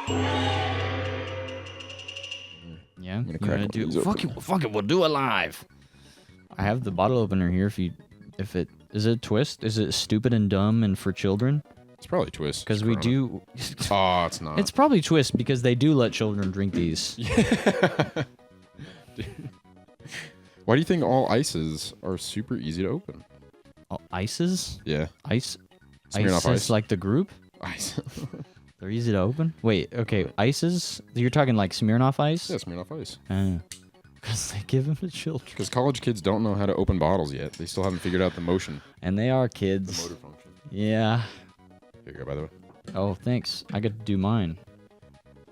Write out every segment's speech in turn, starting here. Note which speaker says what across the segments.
Speaker 1: Yeah, you gonna do fuck it, we'll do it live. I have the bottle opener here. If it is it a twist? Is it stupid and dumb and for children?
Speaker 2: It's probably twist.
Speaker 1: Because we do.
Speaker 2: Oh, it's not.
Speaker 1: It's probably twist because they do let children drink these.
Speaker 2: Yeah. Why do you think all ices are super easy to open?
Speaker 1: Oh, ices?
Speaker 2: Yeah.
Speaker 1: Ice.
Speaker 2: Smirnoff
Speaker 1: Ices like the group?
Speaker 2: Ice.
Speaker 1: They're easy to open? Wait, okay, ices? You're talking like Smirnoff Ice?
Speaker 2: Yeah, Smirnoff Ice.
Speaker 1: Because they give them to children.
Speaker 2: Because college kids don't know how to open bottles yet. They still haven't figured out the motion.
Speaker 1: And they are kids.
Speaker 2: The motor function.
Speaker 1: Yeah.
Speaker 2: Here you go, by the way.
Speaker 1: Oh, thanks. I get to do mine.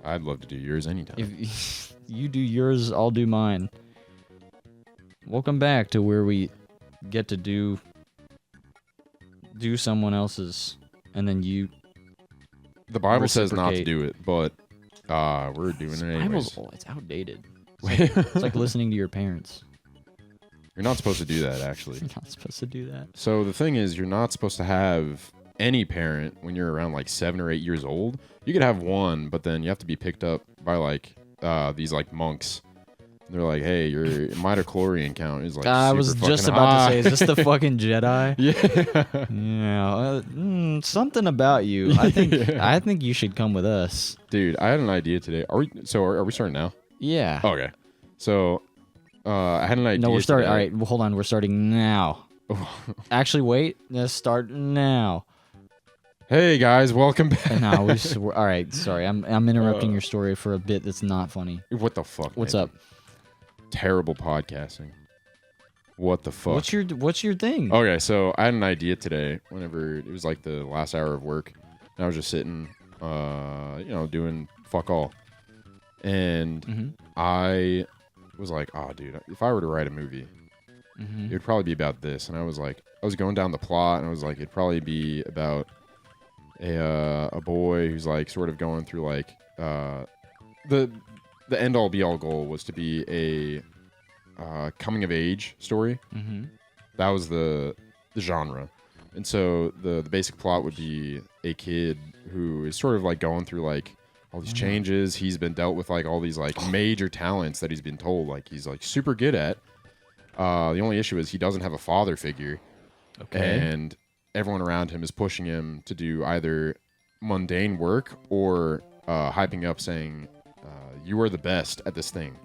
Speaker 2: I'd love to do yours anytime.
Speaker 1: If you do yours, I'll do mine. Welcome back to where we get to do someone else's, and then you.
Speaker 2: The Bible says not to do it, but we're doing it anyways.
Speaker 1: It's outdated. It's like listening to your parents.
Speaker 2: You're not supposed to do that, actually.
Speaker 1: You're not supposed to do that.
Speaker 2: So the thing is, you're not supposed to have any parent when you're around like 7 or 8 years old. You could have one, but then you have to be picked up by like these like monks. They're like, hey, your mitochondrial count is like
Speaker 1: I was just about to say, is this the fucking Jedi?
Speaker 2: Yeah.
Speaker 1: Yeah. Something about you. I think I think you should come with us.
Speaker 2: Dude, I had an idea today. Are we starting now?
Speaker 1: Yeah.
Speaker 2: Okay. So I had an idea.
Speaker 1: No, we're starting.
Speaker 2: Today.
Speaker 1: All right, well, hold on. We're starting now. Actually, wait. Let's start now.
Speaker 2: Hey guys, welcome back.
Speaker 1: No, all right. Sorry, I'm interrupting your story for a bit that's not funny.
Speaker 2: What the fuck?
Speaker 1: What's
Speaker 2: man?
Speaker 1: up?
Speaker 2: Terrible podcasting. What the fuck?
Speaker 1: What's your thing?
Speaker 2: Okay, so I had an idea today. Whenever it was like the last hour of work, and I was just sitting, doing fuck all, and I was like, "Oh, dude, if I were to write a movie, it would probably be about this." And I was going down the plot, and I was like, it'd probably be about a boy who's like sort of going through like the end all be all goal was to be a coming of age story. That was the genre, and so the basic plot would be a kid who is sort of like going through like all these changes. He's been dealt with like all these like major talents that he's been told like he's like super good at. The only issue is he doesn't have a father figure, and everyone around him is pushing him to do either mundane work or hyping up saying, you are the best at this thing.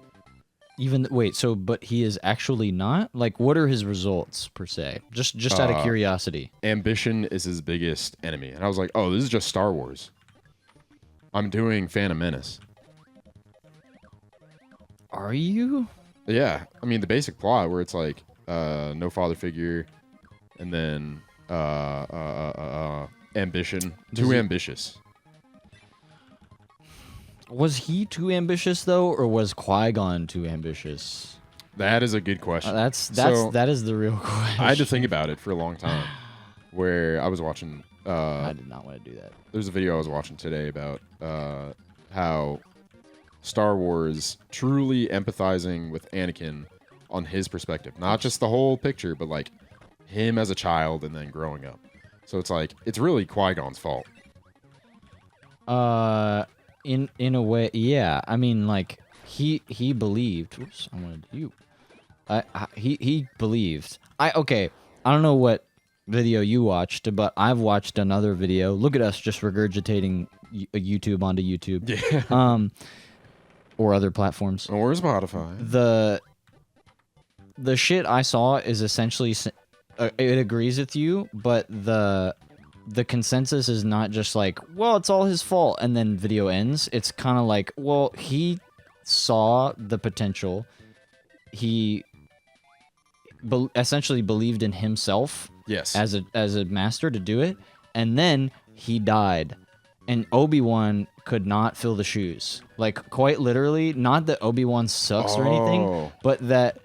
Speaker 1: But he is actually not? Like, what are his results, per se? Just out of curiosity.
Speaker 2: Ambition is his biggest enemy. And I was like, oh, this is just Star Wars. I'm doing Phantom Menace.
Speaker 1: Are you?
Speaker 2: Yeah. I mean, the basic plot where it's like, no father figure, and then ambition. Too ambitious.
Speaker 1: Was he too ambitious though, or was Qui-Gon too ambitious?
Speaker 2: That is a good question.
Speaker 1: That is the real question.
Speaker 2: I had to think about it for a long time. Where I was watching.
Speaker 1: I did not want to do that.
Speaker 2: There's a video I was watching today about how Star Wars truly empathizing with Anakin on his perspective, not just the whole picture, but like him as a child and then growing up. So it's like it's really Qui-Gon's fault.
Speaker 1: In a way, yeah. I mean, like he believed. Oops, I wanted you. He believed. I don't know what video you watched, but I've watched another video. Look at us just regurgitating YouTube onto YouTube.
Speaker 2: Yeah.
Speaker 1: Or other platforms.
Speaker 2: Or Spotify.
Speaker 1: The shit I saw is essentially it agrees with you, but the consensus is not just like, well, it's all his fault, and then video ends. It's kind of like, well, he saw the potential. He essentially believed in himself.
Speaker 2: Yes.
Speaker 1: As a master to do it, and then he died, and Obi-Wan could not fill the shoes. Like, quite literally, not that Obi-Wan sucks or anything, but that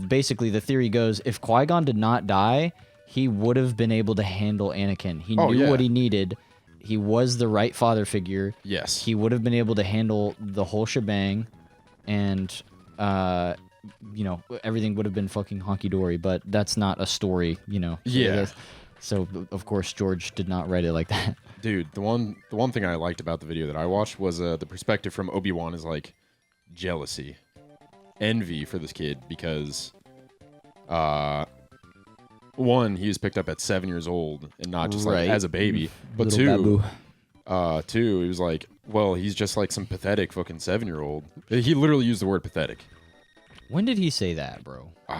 Speaker 1: basically the theory goes, if Qui-Gon did not die, he would have been able to handle Anakin. He knew what he needed. He was the right father figure.
Speaker 2: Yes.
Speaker 1: He would have been able to handle the whole shebang, and everything would have been fucking honky-dory, but that's not a story,
Speaker 2: Yeah.
Speaker 1: So of course George did not write it like that.
Speaker 2: Dude, the one thing I liked about the video that I watched was the perspective from Obi-Wan is like jealousy, envy for this kid because, one, he was picked up at 7 years old and not just like as a baby, but
Speaker 1: Little
Speaker 2: two, he was like, well, he's just like some pathetic fucking 7-year-old. He literally used the word pathetic.
Speaker 1: When did he say that, bro?
Speaker 2: Fuck,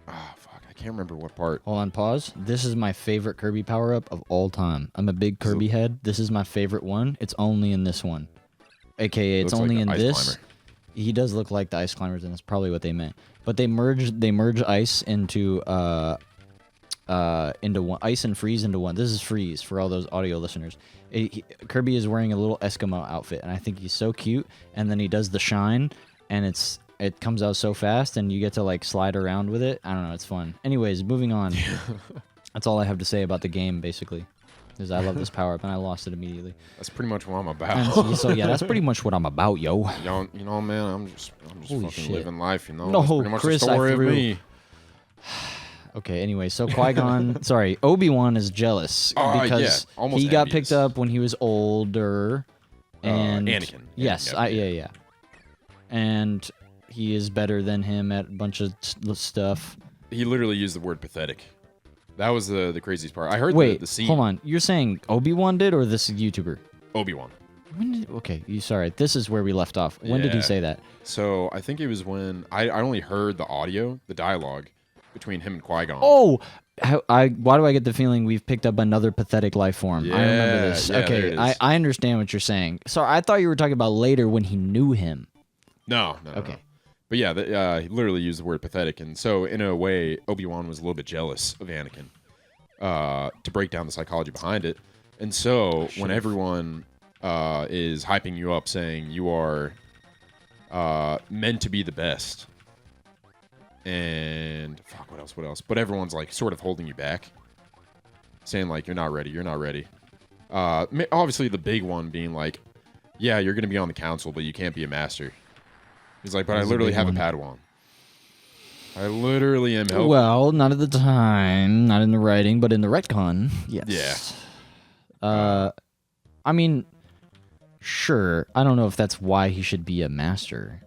Speaker 2: I can't remember what part.
Speaker 1: Hold on, pause. This is my favorite Kirby power-up of all time. I'm a big Kirby head. This is my favorite one. It's only in this one. AKA, it's only
Speaker 2: like
Speaker 1: in
Speaker 2: Ice
Speaker 1: this.
Speaker 2: Climber.
Speaker 1: He does look like the Ice Climbers, and that's probably what they meant. But they merge ice into one. Ice and freeze into one. This is freeze for all those audio listeners. Kirby is wearing a little Eskimo outfit, and I think he's so cute. And then he does the shine, and it comes out so fast, and you get to like slide around with it. I don't know, it's fun. Anyways, moving on. That's all I have to say about the game, basically. Because I love this power up, and I lost it immediately.
Speaker 2: That's pretty much what I'm about.
Speaker 1: And so yeah, that's pretty much what I'm about, yo.
Speaker 2: You know, man, I'm just
Speaker 1: Holy
Speaker 2: fucking
Speaker 1: shit.
Speaker 2: living life. You know,
Speaker 1: No,
Speaker 2: that's pretty much
Speaker 1: Chris,
Speaker 2: the
Speaker 1: I
Speaker 2: story of
Speaker 1: threw.
Speaker 2: me.
Speaker 1: Okay, anyway, so Qui-Gon, sorry, Obi-Wan is jealous because
Speaker 2: yeah, almost
Speaker 1: he got
Speaker 2: envious.
Speaker 1: picked up when he was older, and
Speaker 2: Anakin.
Speaker 1: Yes,
Speaker 2: Anakin,
Speaker 1: yeah, and he is better than him at a bunch of stuff.
Speaker 2: He literally used the word pathetic. That was the craziest part. I heard
Speaker 1: Wait,
Speaker 2: the scene.
Speaker 1: hold on, you're saying Obi-Wan did, or this YouTuber?
Speaker 2: Obi-Wan.
Speaker 1: When did? Okay, sorry, this is where we left off. When did he
Speaker 2: Yeah.
Speaker 1: say that?
Speaker 2: So I think it was when I only heard the audio, the dialogue between him and Qui-Gon.
Speaker 1: Oh, why do I get the feeling we've picked up another pathetic life form? I remember this.
Speaker 2: Yeah, there
Speaker 1: Okay,
Speaker 2: it is.
Speaker 1: I understand what you're saying. Sorry, I thought you were talking about later when he knew him.
Speaker 2: No.
Speaker 1: Okay.
Speaker 2: No. But yeah, he literally used the word pathetic, and so in a way, Obi-Wan was a little bit jealous of Anakin. To break down the psychology behind it, and so when everyone is hyping you up, saying you are meant to be the best, and fuck, what else? But everyone's like sort of holding you back, saying like you're not ready. Obviously, the big one being like, yeah, you're gonna be on the council, but you can't be a master. He's like, but I
Speaker 1: That's a
Speaker 2: literally
Speaker 1: big
Speaker 2: have
Speaker 1: one.
Speaker 2: a Padawan. I literally am helping.
Speaker 1: Well, not at the time, not in the writing, but in the retcon, yes.
Speaker 2: Yeah.
Speaker 1: I mean, sure. I don't know if that's why he should be a master.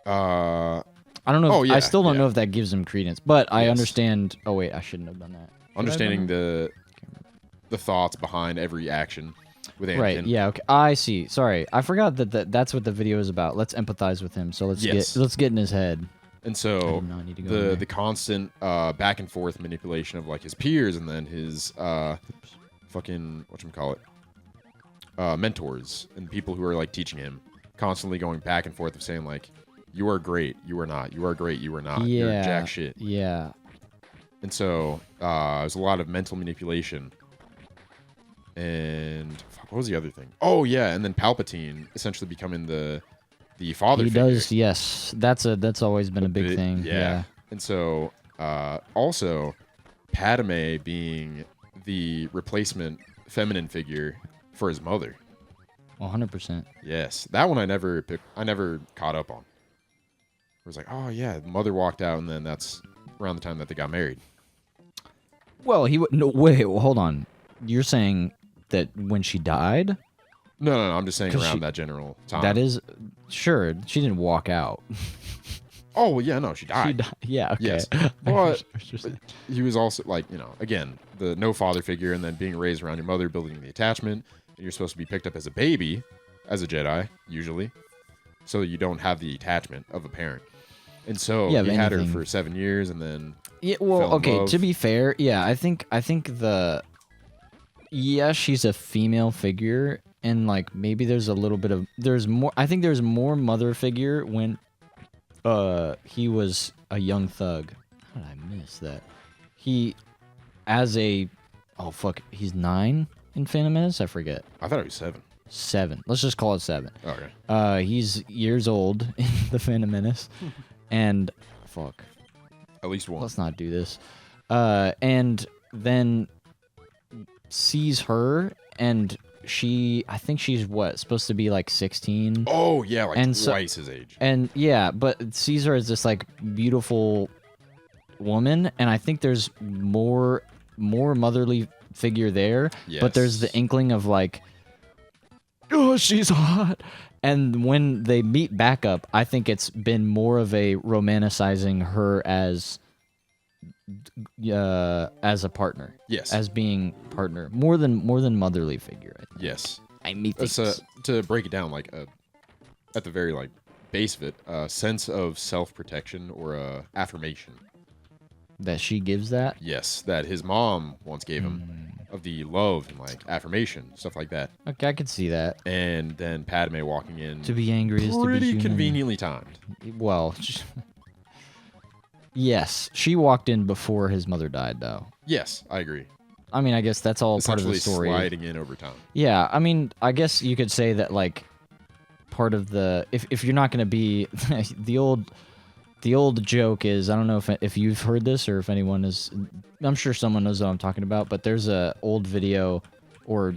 Speaker 1: I don't know.
Speaker 2: Oh, yeah,
Speaker 1: I still don't
Speaker 2: yeah.
Speaker 1: know if that gives him credence, but I
Speaker 2: Yes.
Speaker 1: understand. Oh wait, I shouldn't have done that. Should I have
Speaker 2: Understanding
Speaker 1: done
Speaker 2: the thoughts behind every action with Anakin.
Speaker 1: that? Right? Yeah. Okay. I see. Sorry, I forgot that's what the video is about. Let's empathize with him. So let's
Speaker 2: Yes.
Speaker 1: get in his head.
Speaker 2: And
Speaker 1: I
Speaker 2: so
Speaker 1: do not need to go in there.
Speaker 2: the constant back and forth manipulation of like his peers and then his fucking whatchamacallit, mentors and people who are like teaching him, constantly going back and forth of saying like, you are great, you are not, you are great, you are not,
Speaker 1: Yeah.
Speaker 2: you're jack shit.
Speaker 1: Yeah.
Speaker 2: And so there's a lot of mental manipulation. And fuck, what was the other thing? Oh yeah, and then Palpatine essentially becoming the father
Speaker 1: He
Speaker 2: figure.
Speaker 1: does. Yes. That's always been a big thing. Yeah.
Speaker 2: And so, also, Padme being the replacement feminine figure for his mother.
Speaker 1: 100%.
Speaker 2: Yes, that one I never caught up on. It was like, oh yeah, the mother walked out, and then that's around the time that they got married.
Speaker 1: Well, no, wait, hold on. You're saying that when she died,
Speaker 2: No, I'm just saying
Speaker 1: 'Cause
Speaker 2: around
Speaker 1: she-
Speaker 2: that general time.
Speaker 1: that is sure she didn't walk out.
Speaker 2: Oh well, yeah, no, she died.
Speaker 1: She died. Yeah. Okay.
Speaker 2: Yes, but he was also like, again, the no father figure, and then being raised around your mother, building the attachment. And you're supposed to be picked up as a baby, as a Jedi, usually, so that you don't have the attachment of a parent. And so
Speaker 1: Yeah,
Speaker 2: he
Speaker 1: but
Speaker 2: had her
Speaker 1: anything-
Speaker 2: for 7 years, and then
Speaker 1: Yeah. Well,
Speaker 2: fell in
Speaker 1: okay.
Speaker 2: love.
Speaker 1: To be fair, yeah, I think she's a female figure, and like maybe there's a little bit of more. I think there's more mother figure when he was a young thug. How did I miss that? He's 9 in Phantom Menace. I forget.
Speaker 2: I thought it was 7.
Speaker 1: 7. Let's just call it 7.
Speaker 2: Okay.
Speaker 1: He's years old in the Phantom Menace, and fuck.
Speaker 2: At least one.
Speaker 1: Let's not do this. And then sees her, and I think she's supposed to be like 16.
Speaker 2: Oh, yeah, like
Speaker 1: And so-
Speaker 2: twice his age.
Speaker 1: And yeah, but sees her as this like beautiful woman, and I think there's more motherly figure there. But there's the
Speaker 2: Yes.
Speaker 1: inkling of like, oh, she's hot. And when they meet back up, I think it's been more of a romanticizing her as a partner.
Speaker 2: Yes.
Speaker 1: As being partner, more than motherly figure. I think.
Speaker 2: Yes.
Speaker 1: I mean,
Speaker 2: To break it down, like at the very like base of it, a sense of self-protection or affirmation.
Speaker 1: that she gives that.
Speaker 2: Yes, that his mom once gave him of the love and like affirmation, stuff like that.
Speaker 1: Okay, I could see that.
Speaker 2: And then Padme walking in,
Speaker 1: To be angry is to be
Speaker 2: pretty
Speaker 1: human.
Speaker 2: conveniently timed.
Speaker 1: Well, yes, she walked in before his mother died, though.
Speaker 2: Yes, I agree.
Speaker 1: I mean, I guess that's all part of the
Speaker 2: Essentially
Speaker 1: story.
Speaker 2: sliding in over time.
Speaker 1: Yeah, I mean, I guess you could say that like part of the if you're not going to be the old joke is, I don't know if you've heard this or if anyone is, I'm sure someone knows what I'm talking about, but there's a old video, or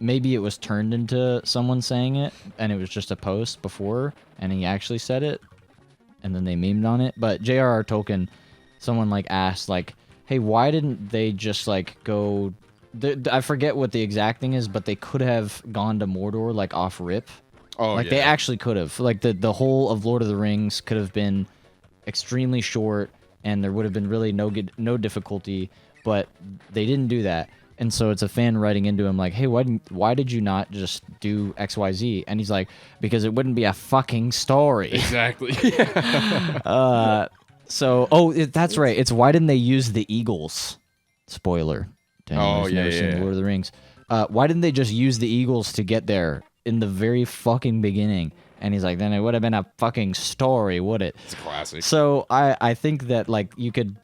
Speaker 1: maybe it was turned into someone saying it and it was just a post before and he actually said it and then they memed on it. But J.R.R. Tolkien, someone like asked like, hey, why didn't they just like go, I forget what the exact thing is, but they could have gone to Mordor like off rip.
Speaker 2: Oh,
Speaker 1: Like
Speaker 2: yeah.
Speaker 1: they actually could have. Like the whole of Lord of the Rings could have been extremely short and there would have been really no difficulty, but they didn't do that. And so it's a fan writing into him like, hey, why did you not just do XYZ? And he's like, because it wouldn't be a fucking story.
Speaker 2: Exactly.
Speaker 1: That's right. It's why didn't they use the Eagles? Spoiler. To anyone who's never seen Lord of the Rings. Why didn't they just use the Eagles to get there in the very fucking beginning? And he's like, then it would have been a fucking story, would it?
Speaker 2: It's a classic.
Speaker 1: So I think that like you could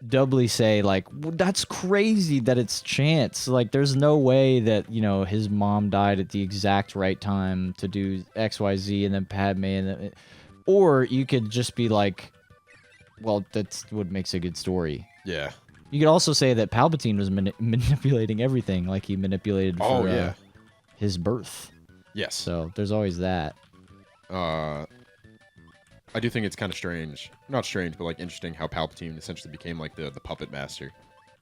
Speaker 1: doubly say like, that's crazy that it's chance. Like there's no way that, you know, his mom died at the exact right time to do XYZ and then Padme and then, or you could just be like, well, that's what makes a good story.
Speaker 2: Yeah.
Speaker 1: You could also say that Palpatine was manipulating everything, like he manipulated for his birth.
Speaker 2: Yes.
Speaker 1: So there's always that.
Speaker 2: I do think it's kind of strange. Not strange, but like interesting how Palpatine essentially became like the puppet master.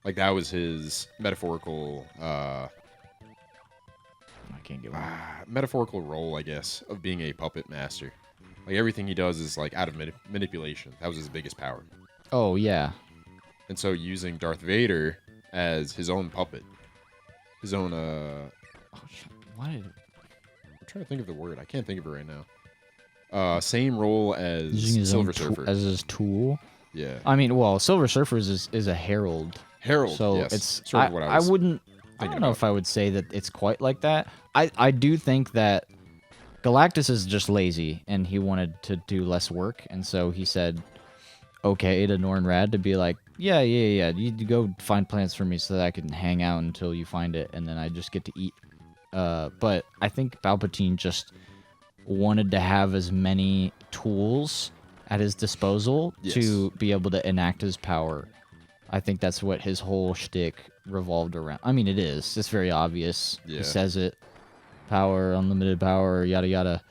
Speaker 2: Like that was his metaphorical
Speaker 1: I can't get one.
Speaker 2: metaphorical role, I guess, of being a puppet master. Like everything he does is like out of manipulation. That was his biggest power.
Speaker 1: Oh yeah.
Speaker 2: And so using Darth Vader as his own puppet, his own
Speaker 1: Why did
Speaker 2: I'm trying to think of the word. I can't think of it right now. Same role as
Speaker 1: using his
Speaker 2: Silver
Speaker 1: own
Speaker 2: Surfer.
Speaker 1: as his tool?
Speaker 2: Yeah.
Speaker 1: I mean, well, Silver Surfer is a herald.
Speaker 2: Herald.
Speaker 1: So
Speaker 2: yes.
Speaker 1: it's
Speaker 2: sort of what I was
Speaker 1: wouldn't. I
Speaker 2: thinking
Speaker 1: don't know
Speaker 2: about.
Speaker 1: if I would say that it's quite like that. I do think that Galactus is just lazy and he wanted to do less work, and so he said, "Okay," to Nornrad to be like, "Yeah. You go find plants for me so that I can hang out until you find it, and then I just get to eat." But I think Palpatine just wanted to have as many tools at his disposal to be able to enact his power. I think that's what his whole shtick revolved around. I mean, it is. It's very obvious.
Speaker 2: Yeah.
Speaker 1: He says it. Power, unlimited power, yada yada.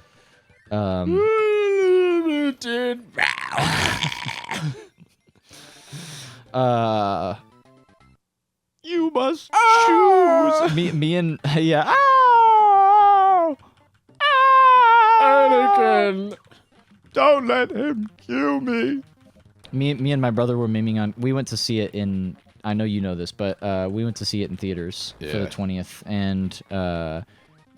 Speaker 1: You must choose. Me and yeah. Oh!
Speaker 2: Anakin, don't let him kill me.
Speaker 1: Me and my brother were memeing on. We went to see it in. I know you know this, but we went to see it in theaters for the
Speaker 2: Yeah.
Speaker 1: 20th, and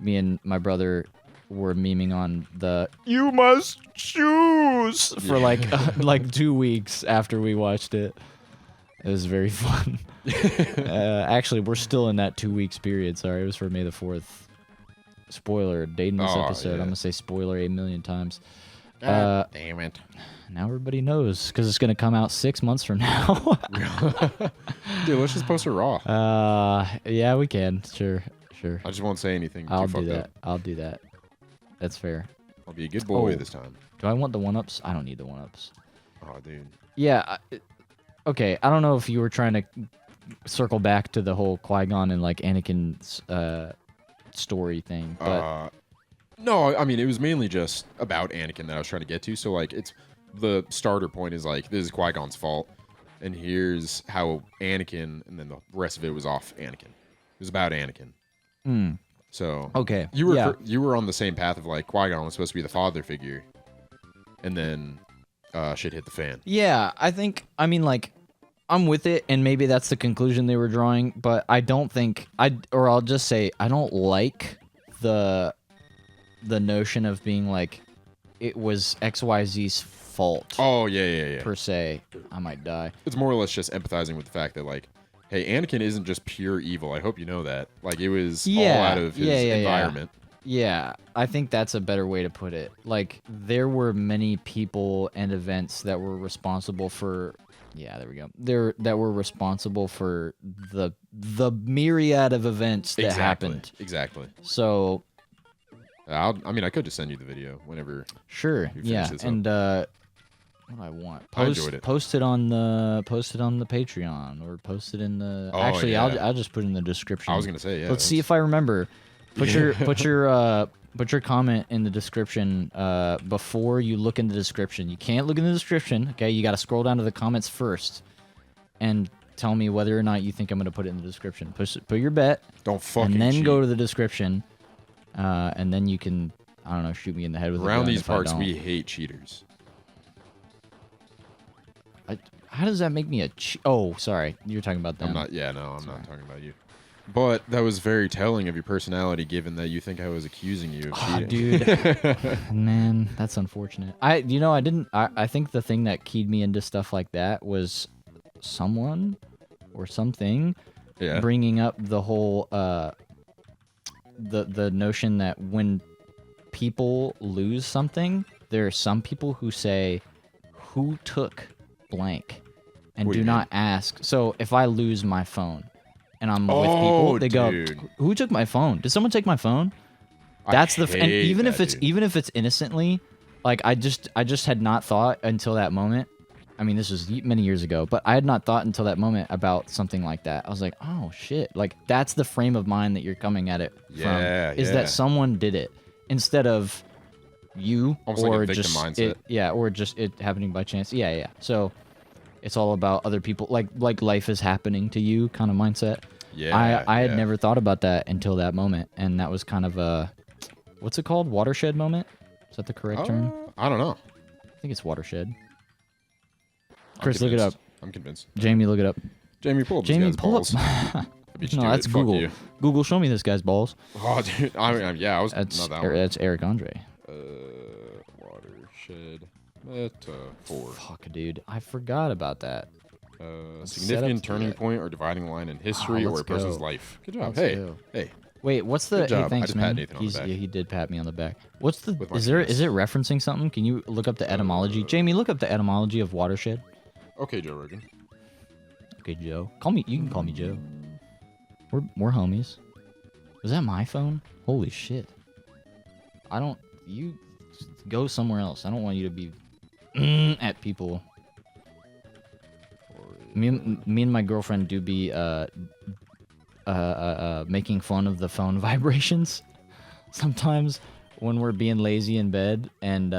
Speaker 1: me and my brother were memeing on the "You must choose" for like 2 weeks after we watched it. It was very fun. Actually, we're still in that 2 weeks period. Sorry, it was for May the 4th. Spoiler, dating this episode.
Speaker 2: yeah.
Speaker 1: I'm gonna say spoiler 8 million times.
Speaker 2: Damn it.
Speaker 1: Now everybody knows because it's gonna come out 6 months from now.
Speaker 2: Dude, let's just post a raw.
Speaker 1: Yeah, we can. Sure.
Speaker 2: I just won't say anything
Speaker 1: I'll
Speaker 2: too
Speaker 1: do
Speaker 2: fucked
Speaker 1: that.
Speaker 2: up.
Speaker 1: I'll do that. That's fair.
Speaker 2: I'll be a good boy
Speaker 1: Oh.
Speaker 2: this time.
Speaker 1: Do I want the 1-ups? I don't need the 1-ups.
Speaker 2: Oh, dude.
Speaker 1: Yeah. Okay. I don't know if you were trying to circle back to the whole Qui-Gon and like Anakin's story thing, but
Speaker 2: No, I mean, it was mainly just about Anakin that I was trying to get to. So, like, it's the starter point is like, this is Qui-Gon's fault. and here's how Anakin, and then the rest of it was off Anakin. It was about Anakin. So
Speaker 1: Okay.
Speaker 2: you were on the same path of like Qui-Gon was supposed to be the father figure, and then shit hit the fan.
Speaker 1: Yeah, I mean, like, I'm with it, and maybe that's the conclusion they were drawing, but I don't think I'll just say I don't like the notion of being like it was XYZ's fault.
Speaker 2: Oh yeah.
Speaker 1: Per se, I might die.
Speaker 2: It's more or less just empathizing with the fact that like, hey, Anakin isn't just pure evil. I hope you know that. Like, it was all out of his environment.
Speaker 1: Yeah, I think that's a better way to put it. Like, there were many people and events that were responsible for. Yeah, there we go. That were responsible for the myriad of events that happened.
Speaker 2: Exactly.
Speaker 1: So,
Speaker 2: I mean, I could just send you the video whenever.
Speaker 1: Sure. Yeah, and what do I want?
Speaker 2: I enjoyed it.
Speaker 1: Post it on the Patreon or post it in the.
Speaker 2: Oh,
Speaker 1: actually,
Speaker 2: yeah.
Speaker 1: I'll just put it in the description.
Speaker 2: I was gonna say, yeah.
Speaker 1: Let's see if I remember. Put your comment in the description before you look in the description. You can't look in the description, okay? You got to scroll down to the comments first and tell me whether or not you think I'm going to put it in the description. Put your bet.
Speaker 2: Don't fucking
Speaker 1: And then
Speaker 2: cheat.
Speaker 1: go to the description, and then you can, I don't know, shoot me in the head with a
Speaker 2: Around
Speaker 1: gun
Speaker 2: these
Speaker 1: if I
Speaker 2: parts,
Speaker 1: don't.
Speaker 2: we hate cheaters.
Speaker 1: How does that make me a Oh, sorry. You're talking about them.
Speaker 2: I'm not talking about you. But that was very telling of your personality, given that you think I was accusing you of cheating.
Speaker 1: Dude. Man, that's unfortunate. I think the thing that keyed me into stuff like that was someone or something bringing up the whole the notion that when people lose something, there are some people who say, who took blank? And do not ask. So if I lose my phone and I'm with people, they go, who took my phone? Did someone take my phone? That's and even if it's innocently, like I just had not thought until that moment. I mean, this was many years ago, but I had not thought until that moment about something like that. I was like, oh shit, like that's the frame of mind that you're coming at it from. Is that someone did it instead of you,
Speaker 2: almost
Speaker 1: or
Speaker 2: like a victim
Speaker 1: just
Speaker 2: mindset.
Speaker 1: or just it happening by chance. Yeah. So it's all about other people, like life is happening to you kind of mindset.
Speaker 2: Yeah.
Speaker 1: I had never thought about that until that moment, and that was kind of a, what's it called? Watershed moment? Is that the correct term?
Speaker 2: I don't know.
Speaker 1: I think it's watershed. Chris, look it up.
Speaker 2: I'm convinced.
Speaker 1: Jamie, look it up.
Speaker 2: Jamie, pull up
Speaker 1: Jamie,
Speaker 2: this guy's
Speaker 1: pull
Speaker 2: balls.
Speaker 1: up. No, that's
Speaker 2: Fuck
Speaker 1: Google.
Speaker 2: you.
Speaker 1: Google, show me this guy's balls.
Speaker 2: Oh, dude. I mean, yeah, I was
Speaker 1: That's
Speaker 2: not that one.
Speaker 1: that's Eric Andre.
Speaker 2: Watershed metaphor.
Speaker 1: Fuck, dude, I forgot about that.
Speaker 2: Significant turning point or dividing line in history or a person's
Speaker 1: go.
Speaker 2: life. Good job.
Speaker 1: Let's go.
Speaker 2: Hey.
Speaker 1: Wait, what's the?
Speaker 2: Good job.
Speaker 1: Hey,
Speaker 2: I
Speaker 1: thanks,
Speaker 2: just
Speaker 1: man.
Speaker 2: pat Nathan on the back.
Speaker 1: Yeah, he did pat me on the back. What's the?
Speaker 2: With my
Speaker 1: Is
Speaker 2: penis.
Speaker 1: it referencing something? Can you look up the etymology? Jamie, look up the etymology of watershed.
Speaker 2: Okay, Joe Rogan.
Speaker 1: Okay, Joe. You can call me Joe. We're homies. Was that my phone? Holy shit. You go somewhere else. I don't want you to be at people. Me and my girlfriend do be making fun of the phone vibrations sometimes when we're being lazy in bed, and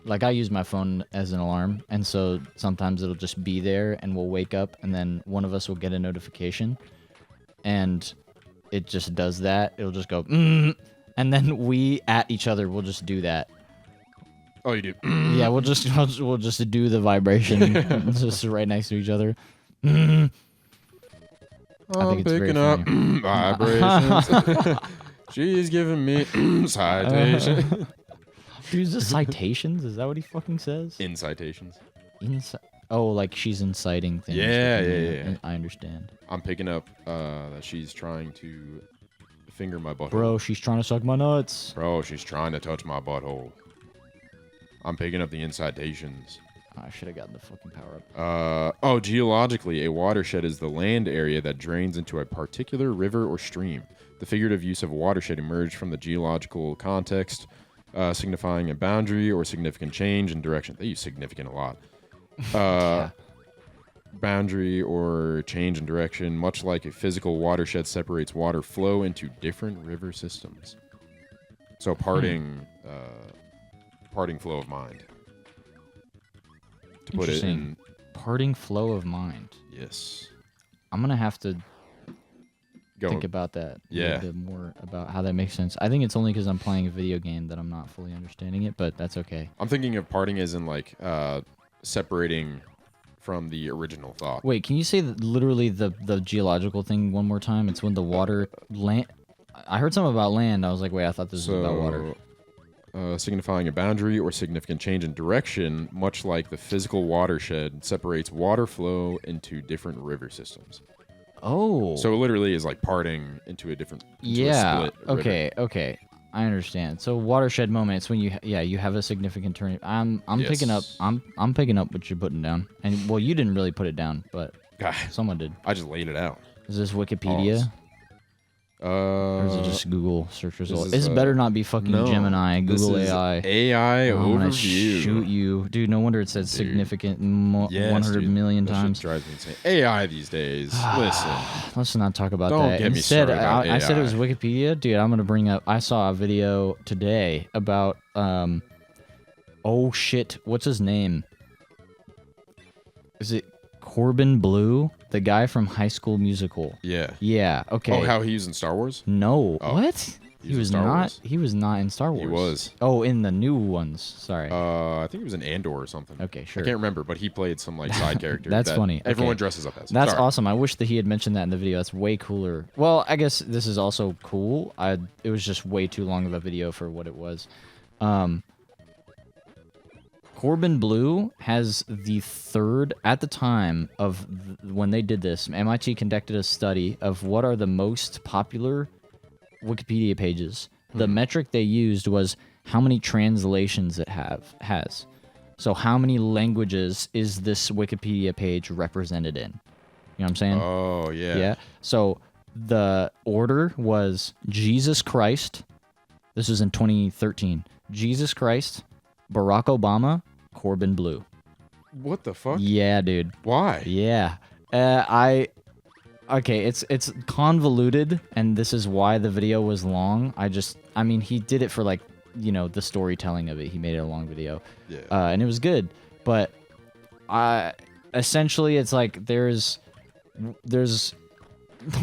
Speaker 1: like I use my phone as an alarm, and so sometimes it'll just be there and we'll wake up and then one of us will get a notification and it just does that. It'll just go and then we at each other will just do that.
Speaker 2: Oh, you do?
Speaker 1: Yeah, we'll just do the vibration just right next to each other. I think it's
Speaker 2: picking
Speaker 1: very
Speaker 2: up
Speaker 1: funny.
Speaker 2: vibrations. She's giving me citation.
Speaker 1: Dude, is this citations? Is that what he fucking says?
Speaker 2: Incitations.
Speaker 1: Oh, like she's inciting things.
Speaker 2: Yeah.
Speaker 1: I understand.
Speaker 2: I'm picking up that she's trying to finger my butthole.
Speaker 1: Bro, she's trying to suck my nuts.
Speaker 2: Bro, she's trying to touch my butthole. I'm picking up the incitations.
Speaker 1: I should have gotten the fucking power up.
Speaker 2: Geologically, a watershed is the land area that drains into a particular river or stream. The figurative use of watershed emerged from the geological context, signifying a boundary or significant change in direction. They use significant a lot. Boundary or change in direction, much like a physical watershed separates water flow into different river systems. So parting flow of mind. To put it in
Speaker 1: Parting flow of mind.
Speaker 2: Yes.
Speaker 1: I'm gonna have to
Speaker 2: Go.
Speaker 1: think about that a
Speaker 2: Yeah.
Speaker 1: little bit more about how that makes sense. I think it's only because I'm playing a video game that I'm not fully understanding it, but that's okay.
Speaker 2: I'm thinking of parting as in like separating from the original thought.
Speaker 1: Wait, can you say literally the geological thing one more time? It's when the water land. I heard something about land. I was like, wait, I thought this was about water.
Speaker 2: Signifying a boundary or significant change in direction, much like the physical watershed separates water flow into different river systems.
Speaker 1: Oh.
Speaker 2: So it literally is like parting into a different
Speaker 1: yeah.
Speaker 2: a split river.
Speaker 1: Okay. I understand. So watershed moment. It's when you have a significant turn. I'm
Speaker 2: Yes.
Speaker 1: picking up. I'm picking up what you're putting down. And well, you didn't really put it down, but
Speaker 2: God,
Speaker 1: someone did.
Speaker 2: I just laid it out.
Speaker 1: Is this Wikipedia?
Speaker 2: Pause.
Speaker 1: Or is it just Google search results?
Speaker 2: is,
Speaker 1: This better not be fucking
Speaker 2: No,
Speaker 1: Gemini, Google
Speaker 2: this is
Speaker 1: AI.
Speaker 2: AI
Speaker 1: I'm gonna
Speaker 2: overview.
Speaker 1: shoot you, dude. No wonder it said significant
Speaker 2: Yes,
Speaker 1: 100
Speaker 2: dude.
Speaker 1: million
Speaker 2: That shit
Speaker 1: times.
Speaker 2: drives me insane. AI these days. Listen.
Speaker 1: Let's not talk about
Speaker 2: Don't
Speaker 1: that.
Speaker 2: get me
Speaker 1: Instead,
Speaker 2: started about
Speaker 1: I said it
Speaker 2: AI.
Speaker 1: was Wikipedia, dude. I'm gonna bring up. I saw a video today about oh shit, what's his name? Is it Corbin Blue, the guy from High School Musical?
Speaker 2: Yeah.
Speaker 1: Yeah. Okay.
Speaker 2: Oh, how he was in Star Wars?
Speaker 1: No.
Speaker 2: Oh,
Speaker 1: What?
Speaker 2: he
Speaker 1: He
Speaker 2: was
Speaker 1: was
Speaker 2: in Star
Speaker 1: not.
Speaker 2: Wars.
Speaker 1: He was not in Star Wars.
Speaker 2: He was.
Speaker 1: Oh, in the new ones. Sorry.
Speaker 2: I think he was in Andor or something.
Speaker 1: Okay, sure.
Speaker 2: I can't remember, but he played some like side character.
Speaker 1: That's
Speaker 2: that
Speaker 1: funny.
Speaker 2: Everyone
Speaker 1: Okay.
Speaker 2: dresses up as.
Speaker 1: That's
Speaker 2: Sorry.
Speaker 1: awesome. I wish that he had mentioned that in the video. That's way cooler. Well, I guess this is also cool. It was just way too long of a video for what it was. Corbin Blue has the third, at the time of when they did this, MIT conducted a study of what are the most popular Wikipedia pages. The metric they used was how many translations it has. So how many languages is this Wikipedia page represented in? You know what I'm saying?
Speaker 2: Oh yeah.
Speaker 1: Yeah. So the order was Jesus Christ. This was in 2013. Jesus Christ, Barack Obama, Corbin Blue.
Speaker 2: What the fuck?
Speaker 1: Yeah, dude.
Speaker 2: Why?
Speaker 1: Yeah. Okay, it's convoluted, and this is why the video was long. I mean, he did it for like, the storytelling of it. He made it a long video.
Speaker 2: Yeah.
Speaker 1: And it was good, but essentially it's like there's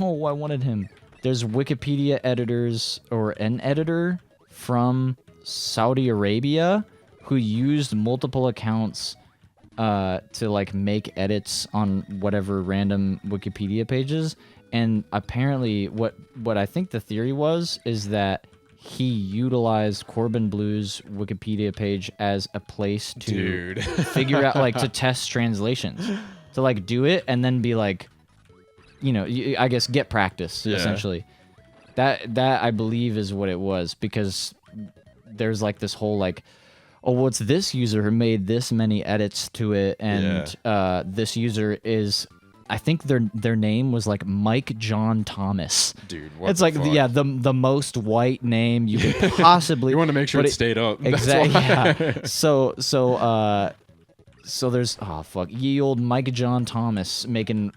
Speaker 1: oh, I wanted him. There's Wikipedia editors or an editor from Saudi Arabia who used multiple accounts to like make edits on whatever random Wikipedia pages, and apparently what I think the theory is that he utilized Corbin Blue's Wikipedia page as a place to
Speaker 2: Dude.
Speaker 1: figure out, like, to test translations, to like do it and then be like, I guess get practice essentially. That I believe is what it was, because there's like this whole like, oh, well, it's this user who made this many edits to it, and this user is, I think their name was like Mike John Thomas.
Speaker 2: Dude, what
Speaker 1: It's
Speaker 2: the
Speaker 1: like
Speaker 2: fuck?
Speaker 1: the most white name you could possibly.
Speaker 2: You want to make sure
Speaker 1: but
Speaker 2: it stayed up.
Speaker 1: Exactly.
Speaker 2: That's why.
Speaker 1: Yeah. So there's ye old Mike John Thomas making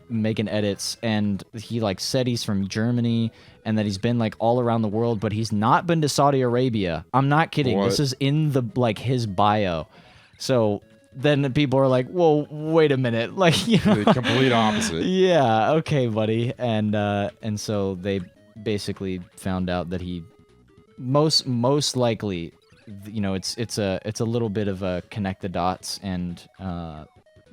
Speaker 1: edits, and he like said he's from Germany and that he's been like all around the world, but he's not been to Saudi Arabia. I'm not kidding.
Speaker 2: What?
Speaker 1: This is in the like his bio. So then the people are like, "Whoa, wait a minute!" Like,
Speaker 2: The complete opposite.
Speaker 1: Yeah, okay, buddy. And so they basically found out that he most likely, it's a little bit of a connect the dots and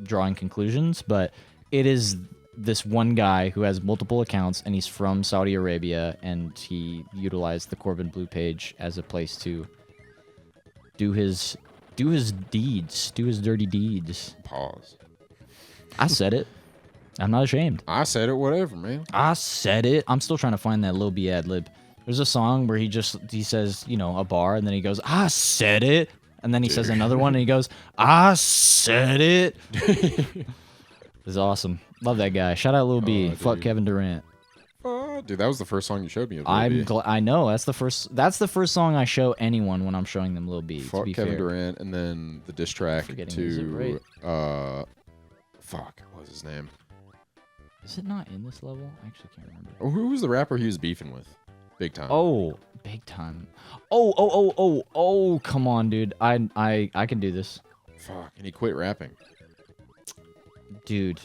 Speaker 1: drawing conclusions, but it is this one guy who has multiple accounts, and he's from Saudi Arabia, and he utilized the Corbin Blue page as a place to do his deeds, do his dirty deeds.
Speaker 2: Pause.
Speaker 1: I said it. I'm not ashamed.
Speaker 2: I said it, whatever, man.
Speaker 1: I said it. I'm still trying to find that Lil B ad lib. There's a song where he says, a bar, and then he goes, I said it. And then he says another one, and he goes, I said it. It's awesome. Love that guy. Shout out Lil B. Fuck
Speaker 2: dude.
Speaker 1: Kevin Durant.
Speaker 2: Dude, that was the first song you showed me. Of Lil B.
Speaker 1: I know. That's the first song I show anyone when I'm showing them Lil B.
Speaker 2: Fuck
Speaker 1: to be
Speaker 2: Kevin
Speaker 1: fair.
Speaker 2: Durant, and then the diss track
Speaker 1: Forgetting his zip
Speaker 2: to
Speaker 1: rate.
Speaker 2: fuck, what was his name?
Speaker 1: Is it not in this level? I actually can't remember.
Speaker 2: Oh, who was the rapper he was beefing with? Big time.
Speaker 1: Oh, big time. Oh, come on, dude. I can do this.
Speaker 2: Fuck, and he quit rapping.
Speaker 1: Dude.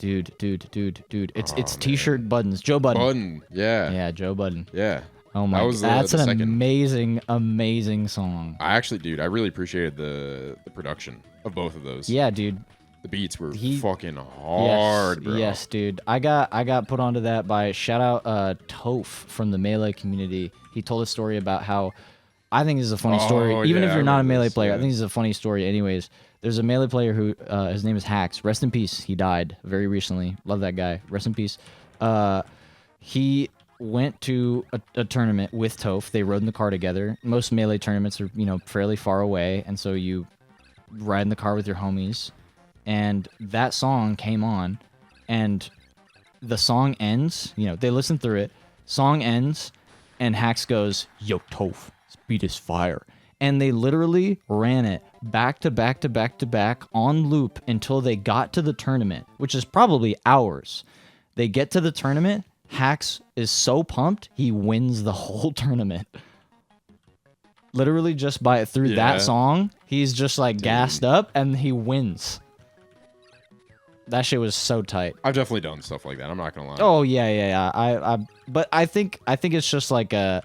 Speaker 1: It's
Speaker 2: Oh, man.
Speaker 1: T-shirt buttons. Joe Budden.
Speaker 2: Budden. Yeah.
Speaker 1: Yeah, Joe Budden.
Speaker 2: Yeah.
Speaker 1: Oh my
Speaker 2: That
Speaker 1: god,
Speaker 2: was
Speaker 1: that's
Speaker 2: the
Speaker 1: an
Speaker 2: second.
Speaker 1: amazing song.
Speaker 2: I actually, dude, I really appreciated the production of both of those.
Speaker 1: Yeah, dude.
Speaker 2: The beats were fucking hard,
Speaker 1: yes,
Speaker 2: bro.
Speaker 1: Yes, dude. I got put onto that by shout out Toph from the Melee community. He told a story about how I think this is a funny story. Even if you're not a Melee player, I think this is a funny story. Anyways, there's a Melee player who his name is Hax. Rest in peace. He died very recently. Love that guy. Rest in peace. He went to a tournament with Toph. They rode in the car together. Most Melee tournaments are, fairly far away, and so you ride in the car with your homies. And that song came on, and the song ends. They listen through it. Song ends, and Hax goes, "Yo, Toph, this beat is fire." And they literally ran it back to back to back to back on loop until they got to the tournament, which is probably hours. They get to the tournament. Hax is so pumped, he wins the whole tournament. Literally just through that song, he's just like gassed up, and he wins. That shit was so tight.
Speaker 2: I've definitely done stuff like that. I'm not gonna lie.
Speaker 1: Oh yeah. But I think it's just like I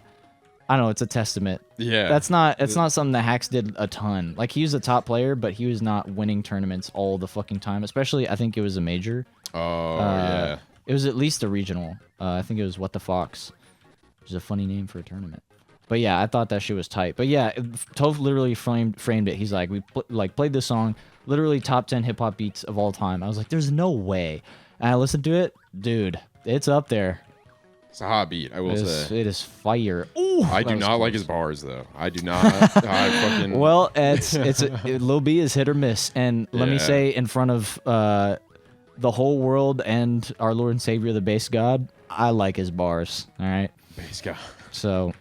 Speaker 1: don't know. It's a testament.
Speaker 2: Yeah.
Speaker 1: It's not something that Hax did a ton. Like, he was a top player, but he was not winning tournaments all the fucking time. Especially, I think it was a major.
Speaker 2: Oh yeah.
Speaker 1: It was at least a regional. I think it was What the Fox, which is a funny name for a tournament. But yeah, I thought that shit was tight. But yeah, Toph literally framed it. He's like, we played this song, literally top 10 hip hop beats of all time. I was like, there's no way. And I listened to it, dude. It's up there.
Speaker 2: It's a hot beat, I will say.
Speaker 1: It is fire. Ooh,
Speaker 2: I do not like his bars though. I do not. I fucking.
Speaker 1: Well, Lil B is hit or miss, and let me say, in front of the whole world and our Lord and Savior, the Bass God, I like his bars. All right.
Speaker 2: Bass God.
Speaker 1: So,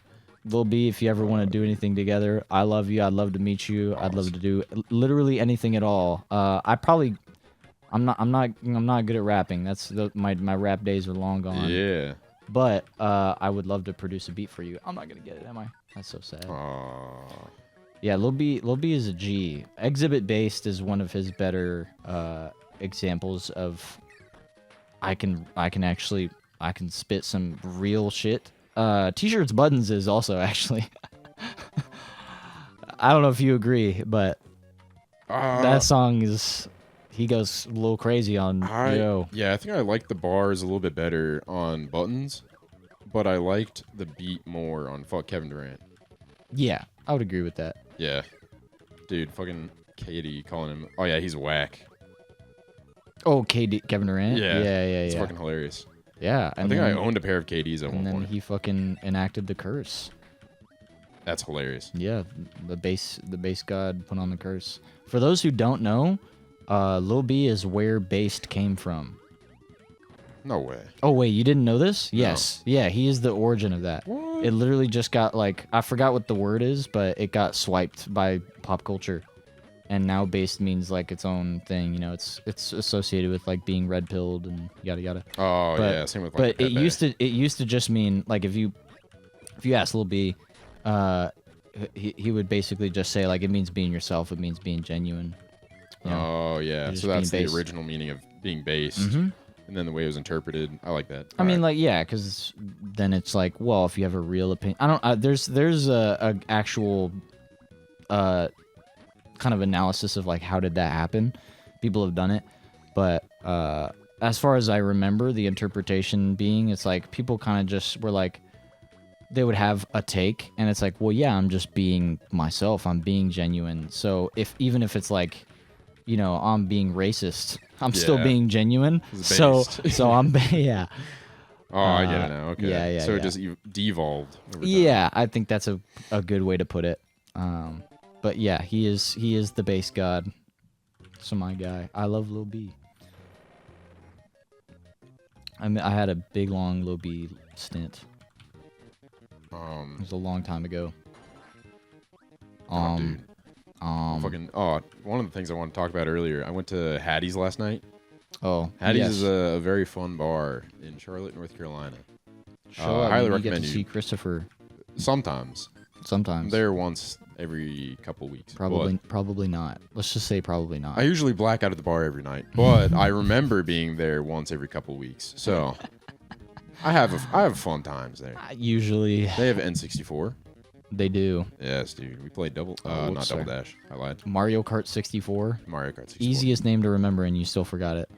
Speaker 1: Lil B, if you ever want to do anything together, I love you. I'd love to meet you. Awesome. I'd love to do literally anything at all. I'm not good at rapping. That's my rap days are long gone.
Speaker 2: Yeah.
Speaker 1: But I would love to produce a beat for you. I'm not gonna get it, am I? That's so sad.
Speaker 2: Aww.
Speaker 1: Yeah, Lil B is a G. Exhibit Based is one of his better examples of I can spit some real shit. T-shirts buttons is also actually I don't know if you agree, but that song is he goes a little crazy on Joe.
Speaker 2: Yeah, I think I liked the bars a little bit better on Buttons, but I liked the beat more on Fuck Kevin Durant.
Speaker 1: Yeah, I would agree with that.
Speaker 2: Yeah. Dude, fucking Katie calling him. Oh, yeah, he's whack.
Speaker 1: Oh, Kevin Durant?
Speaker 2: Yeah.
Speaker 1: Yeah.
Speaker 2: It's fucking hilarious.
Speaker 1: Yeah.
Speaker 2: I think I owned a pair of KDs at one point.
Speaker 1: And then he fucking enacted the curse.
Speaker 2: That's hilarious.
Speaker 1: Yeah, the bass god put on the curse. For those who don't know, Lil B is where Based came from.
Speaker 2: No way.
Speaker 1: Oh, wait, you didn't know this?
Speaker 2: No.
Speaker 1: Yes. Yeah, he is the origin of that.
Speaker 2: What?
Speaker 1: It literally just got, like, I forgot what the word is, but it got swiped by pop culture. And now Based means, like, its own thing. You know, it's associated with, like, being red-pilled and yada yada.
Speaker 2: Oh, yeah, same with, like,
Speaker 1: but it used to just mean, like, if you ask Lil B, he would basically just say, like, it means being yourself, it means being genuine. You know?
Speaker 2: Oh, yeah. So that's the original meaning of being based. Mm-hmm. And then the way it was interpreted, I like that.
Speaker 1: I mean, like, yeah, because then it's like, well, if you have a real opinion, I don't. There's a actual kind of analysis of like how did that happen. People have done it, but as far as I remember, the interpretation being, it's like people kind of just were like, they would have a take, and it's like, well, yeah, I'm just being myself. I'm being genuine. So even if it's like, you know, I'm being racist, I'm still being genuine. So I'm yeah.
Speaker 2: Oh, I get it now. Okay.
Speaker 1: Yeah.
Speaker 2: So it just devolved over time.
Speaker 1: Yeah, I think that's a good way to put it. But yeah, he is the bass god. So my guy. I love Lil B. I had a big long Lil B stint. It was a long time ago.
Speaker 2: Dude. One of the things I wanted to talk about earlier, I went to Hattie's last night.
Speaker 1: Oh,
Speaker 2: Hattie's is a very fun bar in Charlotte, North Carolina.
Speaker 1: I
Speaker 2: highly
Speaker 1: recommend
Speaker 2: recommend
Speaker 1: you.
Speaker 2: you.
Speaker 1: See Christopher.
Speaker 2: Sometimes.
Speaker 1: I'm
Speaker 2: there once every couple weeks.
Speaker 1: Probably not. Let's just say probably not.
Speaker 2: I usually black out at the bar every night, but I remember being there once every couple weeks. So I have fun times there.
Speaker 1: Usually
Speaker 2: They have N64.
Speaker 1: they do.
Speaker 2: Yes, dude. We played
Speaker 1: whoops,
Speaker 2: not
Speaker 1: sorry.
Speaker 2: Double Dash. I lied.
Speaker 1: Mario Kart 64.
Speaker 2: Mario Kart 64.
Speaker 1: Easiest name to remember, and you still forgot it.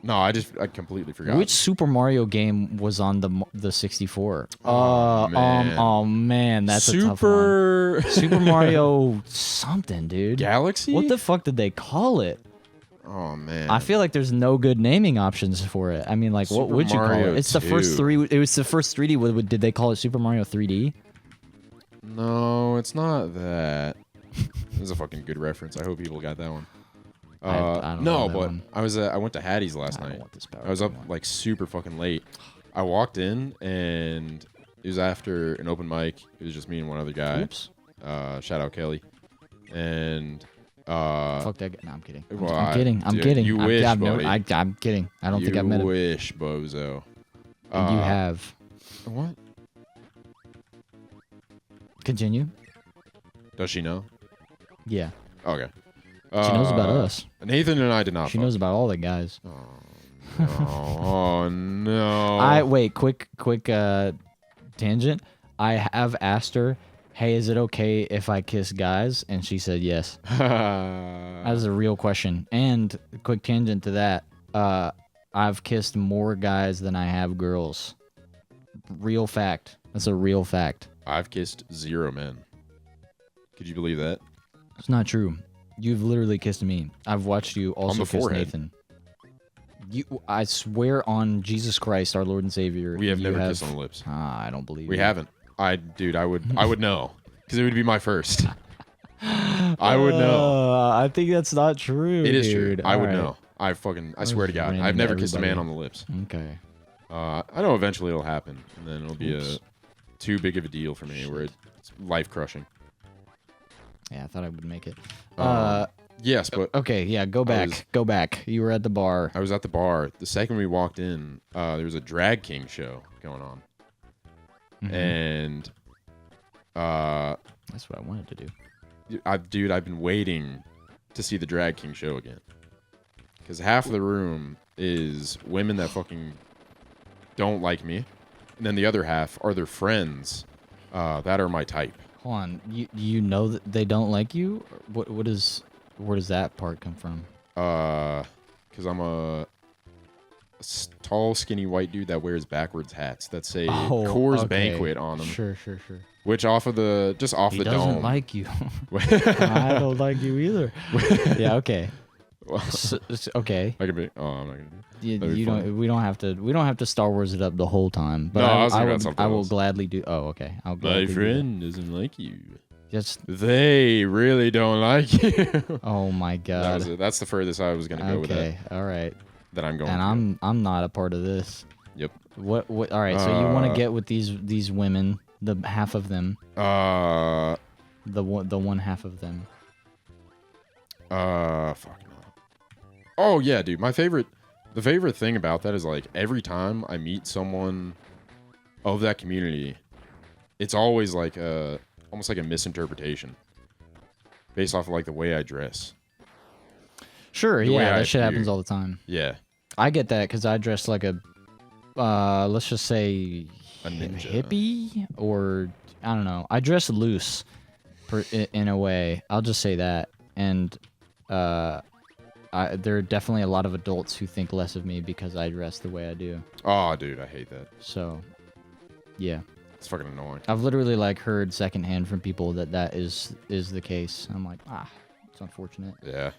Speaker 2: No, I completely forgot.
Speaker 1: Which Super Mario game was on the 64?
Speaker 2: man.
Speaker 1: Oh man, that's a tough one. Super Mario something, dude.
Speaker 2: Galaxy?
Speaker 1: What the fuck did they call it?
Speaker 2: Oh man.
Speaker 1: I feel like there's no good naming options for it. I mean, like, what
Speaker 2: Super
Speaker 1: would you call
Speaker 2: Mario
Speaker 1: it? It's the first
Speaker 2: 2.
Speaker 1: three. It was the first 3D. Did they call it Super Mario 3D?
Speaker 2: No, it's not that. This is a fucking good reference. I hope people got that one.
Speaker 1: I don't
Speaker 2: no,
Speaker 1: know that
Speaker 2: but
Speaker 1: one.
Speaker 2: I went to Hattie's last
Speaker 1: I don't
Speaker 2: night.
Speaker 1: want this power
Speaker 2: I was up
Speaker 1: anymore.
Speaker 2: like super fucking late. I walked in and it was after an open mic. It was just me and one other guy.
Speaker 1: Oops.
Speaker 2: Shout out Kelly. And
Speaker 1: Fuck that guy. No, I'm kidding.
Speaker 2: well,
Speaker 1: I'm kidding. I'm
Speaker 2: dude,
Speaker 1: kidding.
Speaker 2: you
Speaker 1: I'm,
Speaker 2: wish,
Speaker 1: I'm,
Speaker 2: buddy.
Speaker 1: I'm kidding. I don't think I've met
Speaker 2: You
Speaker 1: him.
Speaker 2: wish, bozo.
Speaker 1: And you have.
Speaker 2: What?
Speaker 1: Continue.
Speaker 2: Does she know?
Speaker 1: Yeah.
Speaker 2: Okay.
Speaker 1: She knows about us.
Speaker 2: Nathan and I did not.
Speaker 1: She
Speaker 2: fuck.
Speaker 1: knows about all the guys.
Speaker 2: No. Oh no.
Speaker 1: Quick tangent. I have asked her, "Hey, is it okay if I kiss guys?" And she said yes. That is a real question. And quick tangent to that. I've kissed more guys than I have girls. Real fact. That's a real fact.
Speaker 2: I've kissed 0 men. Could you believe that?
Speaker 1: It's not true. You've literally kissed me. I've watched you also
Speaker 2: the
Speaker 1: kiss
Speaker 2: forehead.
Speaker 1: Nathan. I swear on Jesus Christ, our Lord and Savior.
Speaker 2: We have
Speaker 1: you
Speaker 2: never kissed on the lips.
Speaker 1: I don't believe
Speaker 2: We
Speaker 1: you.
Speaker 2: haven't. I would know because it would be my first. I would know.
Speaker 1: I think that's not true.
Speaker 2: It is true.
Speaker 1: dude.
Speaker 2: I would
Speaker 1: Alright.
Speaker 2: know. I swear to God,
Speaker 1: ranting
Speaker 2: I've never
Speaker 1: to
Speaker 2: kissed a man on
Speaker 1: everybody.
Speaker 2: the lips.
Speaker 1: Okay.
Speaker 2: I know eventually it'll happen, and then it'll be
Speaker 1: Oops.
Speaker 2: too big of a deal for me, where it's life crushing.
Speaker 1: Yeah, I thought I would make it.
Speaker 2: Yes, but
Speaker 1: Okay, yeah, go back. Go back. You were at the bar.
Speaker 2: I was at the bar. The second we walked in, there was a drag king show going on,
Speaker 1: Mhm.
Speaker 2: and
Speaker 1: That's what I wanted to do.
Speaker 2: I've been waiting to see the drag king show again, because half of the room is women that fucking don't like me, and then the other half are their friends that are my type.
Speaker 1: Hold on. You know that they don't like you? Where does that part come from?
Speaker 2: Because I'm a tall, skinny white dude that wears backwards hats that say Coors
Speaker 1: okay.
Speaker 2: Banquet on them.
Speaker 1: Sure.
Speaker 2: Which off
Speaker 1: He
Speaker 2: the
Speaker 1: doesn't
Speaker 2: dome.
Speaker 1: like you. I don't like you either. Yeah, okay. Okay.
Speaker 2: I could be. Oh, I'm not gonna.
Speaker 1: You
Speaker 2: That'd be
Speaker 1: don't. We don't have to Star Wars it up the whole time. But
Speaker 2: No, I was thinking about
Speaker 1: would,
Speaker 2: something
Speaker 1: I will
Speaker 2: else.
Speaker 1: gladly do. Oh, okay. I'll
Speaker 2: My
Speaker 1: gladly do that.
Speaker 2: friend doesn't like you.
Speaker 1: Just.
Speaker 2: They really don't like you.
Speaker 1: Oh my God.
Speaker 2: That's the furthest I was gonna go with that.
Speaker 1: Okay. All right.
Speaker 2: That I'm going.
Speaker 1: And
Speaker 2: to
Speaker 1: I'm not a part of this.
Speaker 2: Yep.
Speaker 1: What? All right. So you want to get with these women, the half of them,
Speaker 2: go.
Speaker 1: the one half of them.
Speaker 2: Fuck no. Oh yeah, dude. The favorite thing about that is like every time I meet someone of that community, it's always like almost like a misinterpretation based off of like the way I dress.
Speaker 1: Sure.
Speaker 2: The way
Speaker 1: Yeah.
Speaker 2: I
Speaker 1: That shit happens
Speaker 2: appear.
Speaker 1: all the time.
Speaker 2: Yeah.
Speaker 1: I get that because I dress like a, let's just say,
Speaker 2: A ninja.
Speaker 1: hippie, or I don't know. I dress loose, in a way. I'll just say that. And there are definitely a lot of adults who think less of me because I dress the way I do.
Speaker 2: Oh, dude, I hate that.
Speaker 1: So, yeah,
Speaker 2: It's fucking annoying.
Speaker 1: I've literally like heard secondhand from people that is the case. I'm like, it's unfortunate.
Speaker 2: Yeah.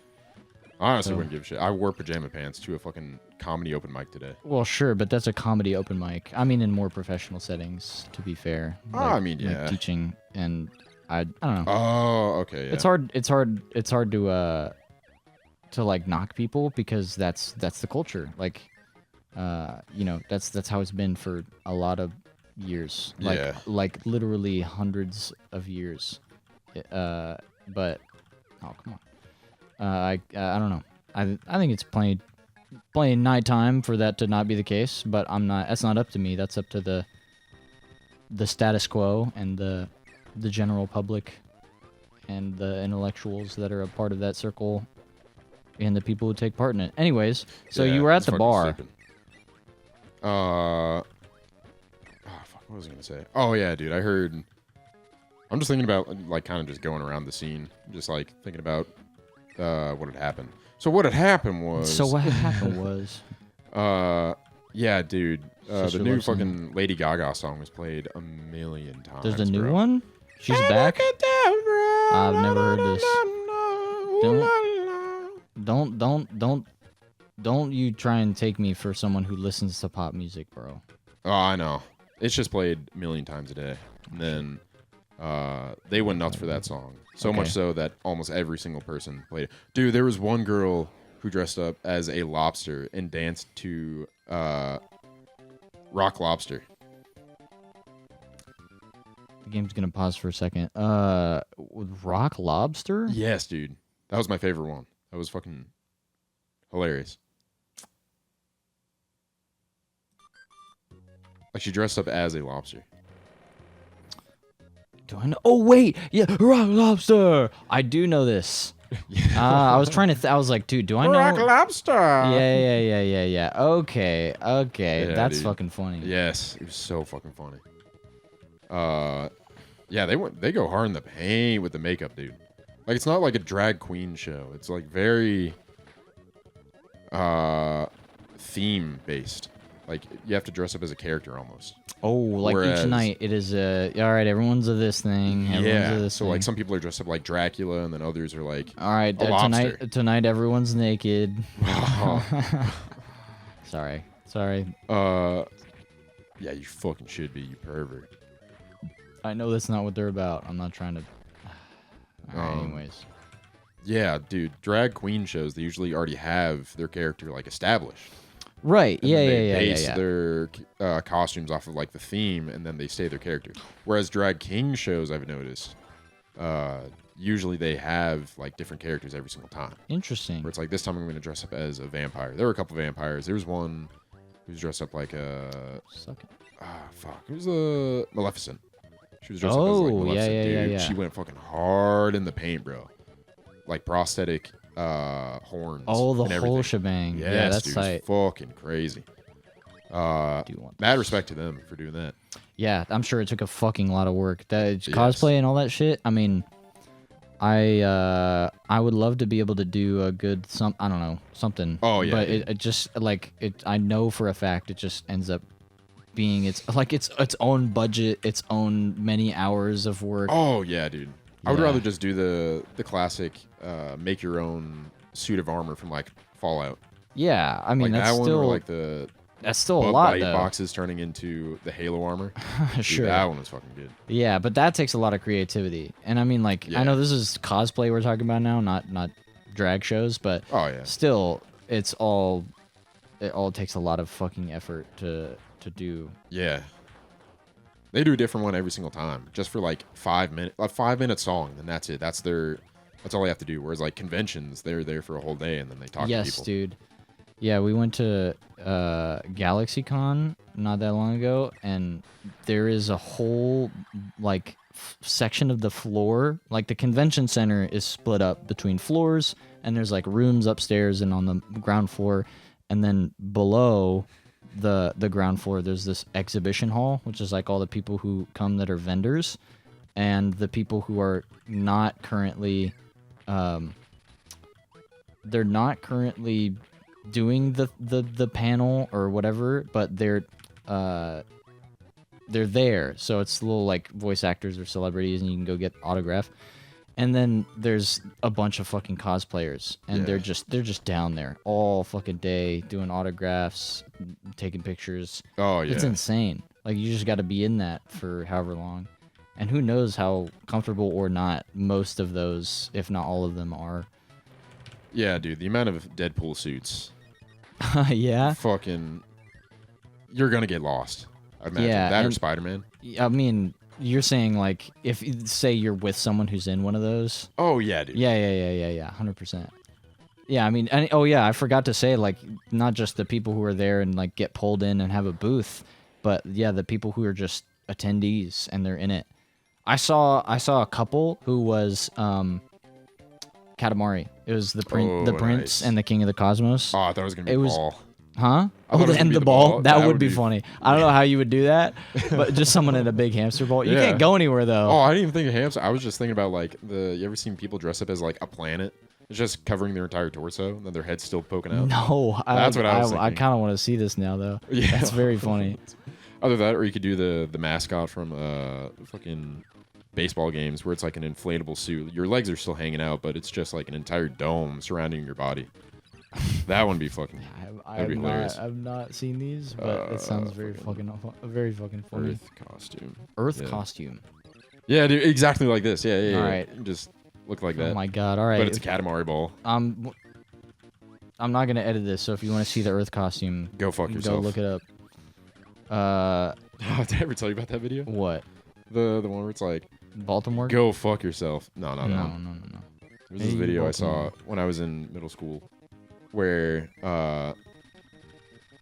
Speaker 2: I honestly
Speaker 1: So-
Speaker 2: wouldn't give a shit. I wore pajama pants to a fucking comedy open mic today.
Speaker 1: Well, sure, but that's a comedy open mic. I mean, in more professional settings, to be fair.
Speaker 2: I mean, yeah.
Speaker 1: Like teaching, and I don't know.
Speaker 2: Oh, okay. Yeah.
Speaker 1: It's hard to like knock people because that's the culture. Like, that's how it's been for a lot of years. Like,
Speaker 2: Yeah.
Speaker 1: like literally hundreds of years. But oh come on. I don't know. I think it's plain nighttime for that to not be the case. But I'm not. That's not up to me. That's up to the status quo and the general public and the intellectuals that are a part of that circle, and the people who take part in it. Anyways, so
Speaker 2: Yeah,
Speaker 1: you were at
Speaker 2: it's
Speaker 1: the
Speaker 2: fucking
Speaker 1: bar.
Speaker 2: stupid. Oh, fuck, what was I gonna say? Oh yeah, dude, I heard. I'm just thinking about like kind of just going around the scene, just like thinking about what had happened. So what had happened was.
Speaker 1: So what happened was.
Speaker 2: Yeah, dude. The
Speaker 1: Sister
Speaker 2: new
Speaker 1: Loves Singing.
Speaker 2: fucking Lady Gaga song was played a million times.
Speaker 1: There's a new
Speaker 2: bro.
Speaker 1: one. She's back. I've never heard this. Don't you try and take me for someone who listens to pop music, bro.
Speaker 2: Oh, I know. It's just played a million times a day. And then they went nuts for that song. So
Speaker 1: Okay.
Speaker 2: much so that almost every single person played it. Dude, there was one girl who dressed up as a lobster and danced to Rock Lobster.
Speaker 1: The game's gonna pause for a second. Rock Lobster?
Speaker 2: Yes, dude. That was my favorite one. That was fucking hilarious. Like she dressed up as a lobster.
Speaker 1: Do I know? Oh wait, yeah, Rock Lobster. I do know this. I was trying to. I was like, dude, do I know?
Speaker 2: Rock Lobster.
Speaker 1: Yeah. Okay.
Speaker 2: Yeah,
Speaker 1: That's
Speaker 2: dude.
Speaker 1: fucking funny.
Speaker 2: Yes, it was so fucking funny. Yeah, they go hard in the paint with the makeup, dude. Like it's not like a drag queen show. It's like very theme based. Like you have to dress up as a character almost.
Speaker 1: Oh, like
Speaker 2: Whereas-
Speaker 1: each night it is all right. Everyone's of this thing. Everyone's
Speaker 2: Yeah.
Speaker 1: of this
Speaker 2: So
Speaker 1: thing.
Speaker 2: like some people are dressed up like Dracula, and then others are like,
Speaker 1: All right,
Speaker 2: a lobster.
Speaker 1: tonight everyone's naked.
Speaker 2: oh,
Speaker 1: Sorry.
Speaker 2: yeah, you fucking should be, you pervert.
Speaker 1: I know that's not what they're about. I'm not trying to. All right, anyways.
Speaker 2: Yeah, dude, drag queen shows they usually already have their character like established.
Speaker 1: Right.
Speaker 2: And
Speaker 1: Yeah.
Speaker 2: then they base
Speaker 1: Yeah.
Speaker 2: their costumes off of like the theme, and then they stay their character. Whereas drag king shows, I've noticed, usually they have like different characters every single time.
Speaker 1: Interesting.
Speaker 2: Where it's like this time I'm going to dress up as a vampire. There were a couple vampires. There was one who's dressed up like a
Speaker 1: Suck it.
Speaker 2: fuck, it was a Maleficent. She was dressed up as like
Speaker 1: Oh,
Speaker 2: Maleficent, dude.
Speaker 1: yeah.
Speaker 2: She went fucking hard in the paint, bro. Like prosthetic horns.
Speaker 1: Oh, the
Speaker 2: and
Speaker 1: whole
Speaker 2: everything.
Speaker 1: shebang.
Speaker 2: Yes,
Speaker 1: Yeah, that's
Speaker 2: dude,
Speaker 1: tight.
Speaker 2: it's fucking crazy.
Speaker 1: Do you want
Speaker 2: Mad
Speaker 1: this?
Speaker 2: respect to them for doing that.
Speaker 1: Yeah, I'm sure it took a fucking lot of work. That cosplay and all that shit. I mean, I would love to be able to do a good I don't know, something.
Speaker 2: Oh, yeah,
Speaker 1: But
Speaker 2: dude.
Speaker 1: it just like it. I know for a fact it just ends up being its own budget, its own many hours of work.
Speaker 2: Oh yeah, dude. I would
Speaker 1: Yeah.
Speaker 2: rather just do the classic make your own suit of armor from like Fallout.
Speaker 1: Yeah, I mean
Speaker 2: Like
Speaker 1: that's
Speaker 2: that one,
Speaker 1: still
Speaker 2: or like the
Speaker 1: that's still a
Speaker 2: Bug
Speaker 1: lot
Speaker 2: Bite
Speaker 1: though.
Speaker 2: boxes turning into the Halo armor. Dude,
Speaker 1: Sure.
Speaker 2: that one was fucking good.
Speaker 1: Yeah, but that takes a lot of creativity. And I mean, like,
Speaker 2: Yeah.
Speaker 1: I know this is cosplay we're talking about now, not drag shows, but
Speaker 2: Oh yeah.
Speaker 1: still, it all takes a lot of fucking effort to do.
Speaker 2: Yeah. They do a different one every single time, just for like 5 minutes, a 5 minute song, and that's it. That's all they have to do. Whereas like conventions, they're there for a whole day, and then they talk to
Speaker 1: Yes,
Speaker 2: people.
Speaker 1: dude. Yeah, we went to GalaxyCon not that long ago, and there is a whole like section of the floor. Like the convention center is split up between floors, and there's like rooms upstairs and on the ground floor, and then below the ground floor there's this exhibition hall, which is like all the people who come that are vendors, and the people who are not currently they're not currently doing the panel or whatever, but they're there, so it's little like voice actors or celebrities, and you can go get autograph. And then there's a bunch of fucking cosplayers, and
Speaker 2: Yeah.
Speaker 1: they're just down there all fucking day doing autographs, taking pictures.
Speaker 2: Oh yeah.
Speaker 1: It's insane. Like you just got to be in that for however long, and who knows how comfortable or not most of those, if not all of them, are.
Speaker 2: Yeah, dude. The amount of Deadpool suits,
Speaker 1: Yeah.
Speaker 2: fucking, you're gonna get lost. I imagine
Speaker 1: Yeah,
Speaker 2: that or
Speaker 1: and-
Speaker 2: Spider-Man.
Speaker 1: I mean, you're saying like if say you're with someone who's in one of those.
Speaker 2: Oh yeah, dude.
Speaker 1: Yeah. 100%. Yeah, I mean, and, oh yeah, I forgot to say like not just the people who are there and like get pulled in and have a booth, but yeah, the people who are just attendees and they're in it. I saw a couple who was Katamari. It was the prince
Speaker 2: nice.
Speaker 1: and the king of the cosmos.
Speaker 2: Oh, I thought it was gonna be
Speaker 1: It was-
Speaker 2: ball.
Speaker 1: Huh?
Speaker 2: I thought it was
Speaker 1: and
Speaker 2: gonna
Speaker 1: the
Speaker 2: be
Speaker 1: ball. That would
Speaker 2: would
Speaker 1: be funny. I don't know how you would do that, but just someone in a big hamster ball. You
Speaker 2: Yeah.
Speaker 1: can't go anywhere though.
Speaker 2: Oh, I didn't even think of hamster. I was just thinking about like you ever seen people dress up as like a planet? It's just covering their entire torso, and then their head's still poking out.
Speaker 1: No,
Speaker 2: That's what I was
Speaker 1: I
Speaker 2: thinking.
Speaker 1: kind of want to see this now though.
Speaker 2: Yeah.
Speaker 1: That's very funny.
Speaker 2: Either that, or you could do the mascot from fucking baseball games, where it's like an inflatable suit. Your legs are still hanging out, but it's just like an entire dome surrounding your body. That one be fucking. That'd be hilarious.
Speaker 1: I've not seen these, but it sounds very fucking funny.
Speaker 2: Earth costume.
Speaker 1: Earth
Speaker 2: Yeah.
Speaker 1: costume.
Speaker 2: Yeah, dude, exactly like this. Yeah.
Speaker 1: All right.
Speaker 2: Just look like that.
Speaker 1: Oh my god! All right.
Speaker 2: But it's a Katamari ball.
Speaker 1: I'm not gonna edit this, so if you want to see the Earth costume,
Speaker 2: Go fuck yourself.
Speaker 1: go look it up.
Speaker 2: Did I ever tell you about that video?
Speaker 1: What?
Speaker 2: The one where it's like,
Speaker 1: Baltimore?
Speaker 2: go fuck yourself. No.
Speaker 1: No.
Speaker 2: There was this
Speaker 1: Hey,
Speaker 2: video I
Speaker 1: Baltimore.
Speaker 2: saw when I was in middle school where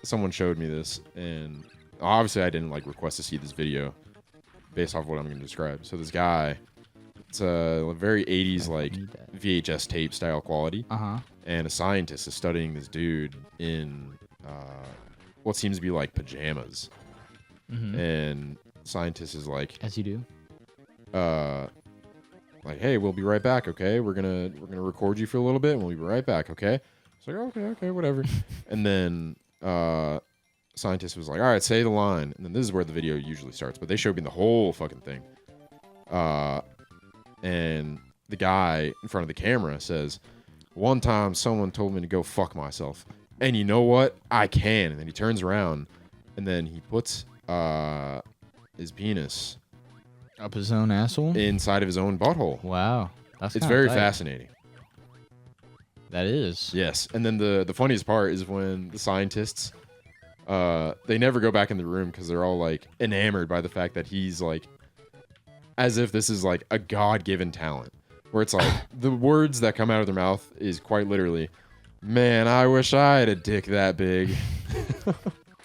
Speaker 2: someone showed me this, and obviously I didn't like request to see this video based off what I'm going to describe. So this guy, it's a very 80s like
Speaker 1: need that.
Speaker 2: VHS tape style quality,
Speaker 1: Uh-huh.
Speaker 2: and a scientist is studying this dude in what seems to be like pajamas,
Speaker 1: Mm-hmm.
Speaker 2: and the scientist is like,
Speaker 1: As you do.
Speaker 2: like, hey, we'll be right back, okay? We're gonna record you for a little bit, and we'll be right back, okay? It's like, okay, whatever. And then scientist was like, all right, say the line. And then this is where the video usually starts, but they showed me the whole fucking thing. And the guy in front of the camera says, one time someone told me to go fuck myself, and you know what? I can. And then he turns around, and then he puts his penis
Speaker 1: Up his own asshole?
Speaker 2: inside of his own butthole.
Speaker 1: Wow. That's
Speaker 2: It's
Speaker 1: kinda
Speaker 2: very
Speaker 1: tight.
Speaker 2: fascinating.
Speaker 1: That is.
Speaker 2: Yes, and then the funniest part is when the scientists, they never go back in the room because they're all like enamored by the fact that he's like, as if this is like a God-given talent, where it's like the words that come out of their mouth is quite literally, "Man, I wish I had a dick that big."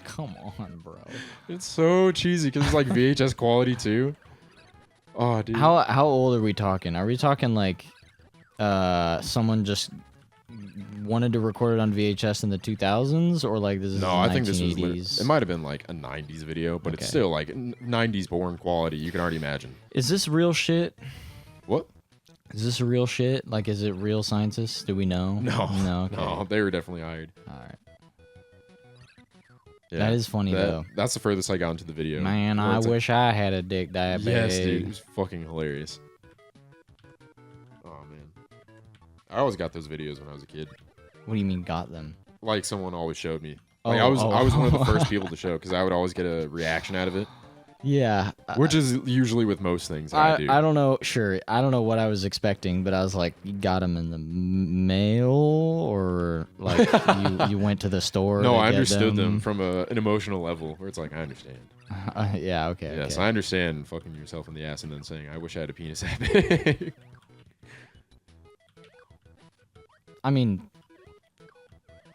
Speaker 1: Come on, bro.
Speaker 2: It's so cheesy because it's like VHS quality too. Oh, dude.
Speaker 1: How old are we talking? Are we talking like someone just wanted to record it on VHS in the 2000s, or like this is
Speaker 2: No,
Speaker 1: the
Speaker 2: I think
Speaker 1: 1980s?
Speaker 2: this was. It might have been like a '90s video, but it's
Speaker 1: Okay.
Speaker 2: still like 90s born quality. You can already imagine.
Speaker 1: Is this real shit?
Speaker 2: What?
Speaker 1: Is this real shit? Like, is it real scientists? Do we know?
Speaker 2: No,
Speaker 1: No. Okay.
Speaker 2: no, they were definitely hired.
Speaker 1: All right.
Speaker 2: Yeah,
Speaker 1: That is funny though.
Speaker 2: That's the furthest I got into the video.
Speaker 1: Man,
Speaker 2: where
Speaker 1: I
Speaker 2: it's like-
Speaker 1: wish I had a dick that big.
Speaker 2: Yes, dude, it was fucking hilarious. Oh man, I always got those videos when I was a kid.
Speaker 1: What do you mean got them?
Speaker 2: Like someone always showed me. Like
Speaker 1: Oh,
Speaker 2: I was one of the
Speaker 1: oh.
Speaker 2: first people to show because I would always get a reaction out of it,
Speaker 1: Yeah.
Speaker 2: which is usually with most things that I do.
Speaker 1: I don't know. Sure, I don't know what I was expecting, but I was like, you got them in the mail, or like you went to the store.
Speaker 2: No,
Speaker 1: to
Speaker 2: I
Speaker 1: get
Speaker 2: understood them from an emotional level where it's like I understand.
Speaker 1: Yeah. Okay.
Speaker 2: Yes,
Speaker 1: okay.
Speaker 2: I understand fucking yourself in the ass and then saying I wish I had a penis that big.
Speaker 1: I mean,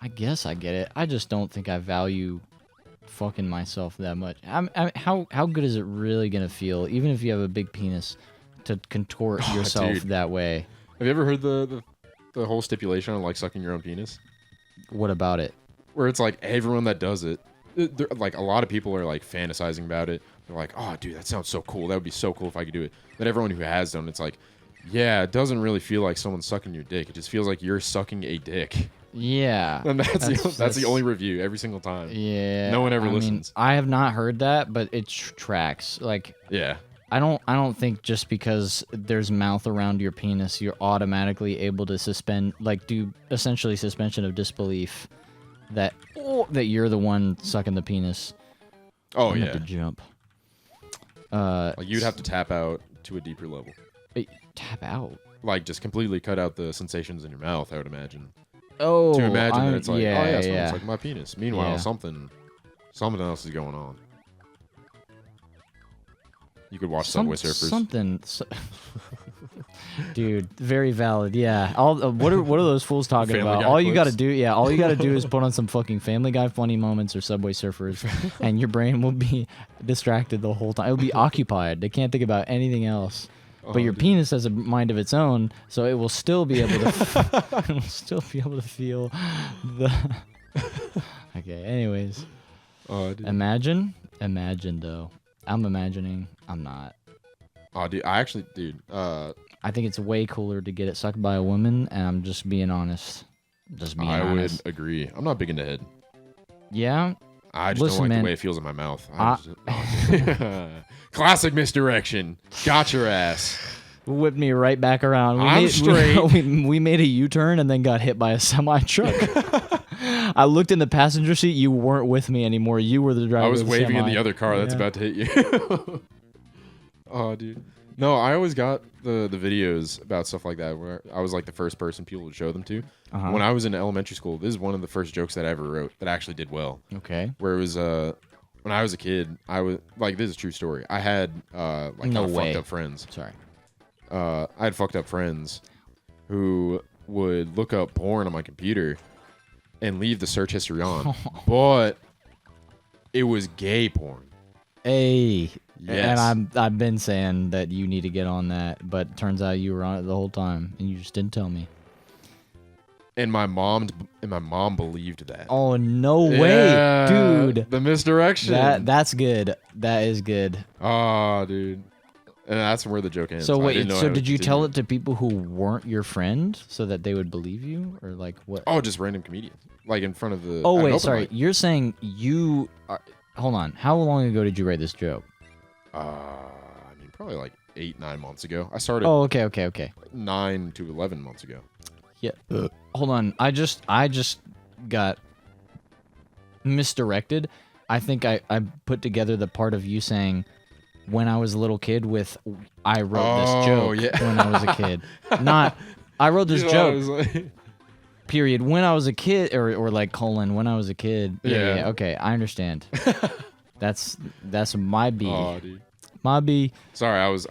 Speaker 1: I guess I get it. I just don't think I value fucking myself that much. How good is it really gonna feel, even if you have a big penis, to contort
Speaker 2: Oh,
Speaker 1: yourself
Speaker 2: dude.
Speaker 1: that way?
Speaker 2: Have you ever heard the whole stipulation on like sucking your own penis?
Speaker 1: What about it?
Speaker 2: Where it's like everyone that does it, like a lot of people are like fantasizing about it. They're like, oh, dude, that sounds so cool. That would be so cool if I could do it. But everyone who has done it's like, yeah, it doesn't really feel like someone's sucking your dick. It just feels like you're sucking a dick.
Speaker 1: Yeah.
Speaker 2: And that's
Speaker 1: That's-
Speaker 2: the only review every single time.
Speaker 1: Yeah.
Speaker 2: No one ever
Speaker 1: I mean,
Speaker 2: listens.
Speaker 1: I have not heard that, but it tracks. Like,
Speaker 2: Yeah.
Speaker 1: I don't think just because there's mouth around your penis, you're automatically able to do essentially suspension of disbelief that you're the one sucking the penis.
Speaker 2: Oh
Speaker 1: I'm gonna
Speaker 2: yeah.
Speaker 1: have to jump.
Speaker 2: Like you'd have to tap out to a deeper level.
Speaker 1: Tap out.
Speaker 2: Like just completely cut out the sensations in your mouth, I would imagine.
Speaker 1: Oh,
Speaker 2: To imagine that it's like,
Speaker 1: yeah,
Speaker 2: oh yeah, someone's
Speaker 1: yeah.
Speaker 2: sucking my penis. Meanwhile,
Speaker 1: Yeah.
Speaker 2: something else is going on. You could watch Subway Surfers.
Speaker 1: Dude, very valid. Yeah. What are those fools talking
Speaker 2: Family
Speaker 1: about?
Speaker 2: Guy
Speaker 1: All you got to
Speaker 2: clips?
Speaker 1: do, all you got to do is put on some fucking Family Guy funny moments or Subway Surfers, and your brain will be distracted the whole time. It'll be occupied. They can't think about anything else. But your penis has a mind of its own, so it will still be able to. It will still be able to feel the. Okay. Anyways,
Speaker 2: Oh, dude.
Speaker 1: imagine though. I'm imagining. I'm not.
Speaker 2: Oh, dude. I actually, dude.
Speaker 1: I think it's way cooler to get it sucked by a woman, and I'm just being honest. Just being honest.
Speaker 2: would agree. I'm not big into head.
Speaker 1: Yeah.
Speaker 2: I just
Speaker 1: Listen,
Speaker 2: don't like
Speaker 1: man,
Speaker 2: the way it feels in my mouth. Classic misdirection. Got your ass.
Speaker 1: Whipped me right back around.
Speaker 2: I'm straight.
Speaker 1: We made a U-turn and then got hit by a semi-truck. I looked in the passenger seat. You weren't with me anymore. You were the driver.
Speaker 2: I was
Speaker 1: of the
Speaker 2: waving in
Speaker 1: semi.
Speaker 2: the other car that's
Speaker 1: Yeah.
Speaker 2: about to hit you. Oh, dude. No, I always got the videos about stuff like that where I was like the first person people would show them to.
Speaker 1: Uh-huh.
Speaker 2: When I was in elementary school, this is one of the first jokes that I ever wrote that actually did well.
Speaker 1: Okay.
Speaker 2: Where it was when I was a kid, I was like, this is a true story. I had like
Speaker 1: No
Speaker 2: kind of
Speaker 1: way.
Speaker 2: fucked up friends.
Speaker 1: Sorry.
Speaker 2: I had fucked up friends who would look up porn on my computer and leave the search history on, but it was gay porn.
Speaker 1: Hey.
Speaker 2: Yes.
Speaker 1: And I've been saying that you need to get on that, but turns out you were on it the whole time and you just didn't tell me.
Speaker 2: And my mom believed that.
Speaker 1: Oh no way,
Speaker 2: Yeah,
Speaker 1: dude.
Speaker 2: The misdirection.
Speaker 1: That's good. That is good.
Speaker 2: Oh, dude. And that's where the joke ends.
Speaker 1: So
Speaker 2: I
Speaker 1: wait,
Speaker 2: didn't know
Speaker 1: so
Speaker 2: how
Speaker 1: did you
Speaker 2: continue.
Speaker 1: tell it to people who weren't your friend so that they would believe you, or like what?
Speaker 2: Oh, just random comedians, like in front of the.
Speaker 1: Oh
Speaker 2: at an
Speaker 1: wait,
Speaker 2: open
Speaker 1: sorry.
Speaker 2: mic.
Speaker 1: You're saying you are. Hold on. How long ago did you write this joke?
Speaker 2: I mean, probably like 8-9 months ago. I started
Speaker 1: Oh, okay.
Speaker 2: 9 to 11 months ago.
Speaker 1: Yeah. Hold on. I just got misdirected. I think I put together the part of you saying when I was a little kid with I wrote this joke
Speaker 2: yeah.
Speaker 1: when I was a kid. Not I wrote this
Speaker 2: You know, I
Speaker 1: joke.
Speaker 2: was like-
Speaker 1: Period. When I was a kid, or like colon when I was a kid. Yeah. Okay, I understand. That's my B.
Speaker 2: Oh, dude.
Speaker 1: My B.
Speaker 2: Sorry, I was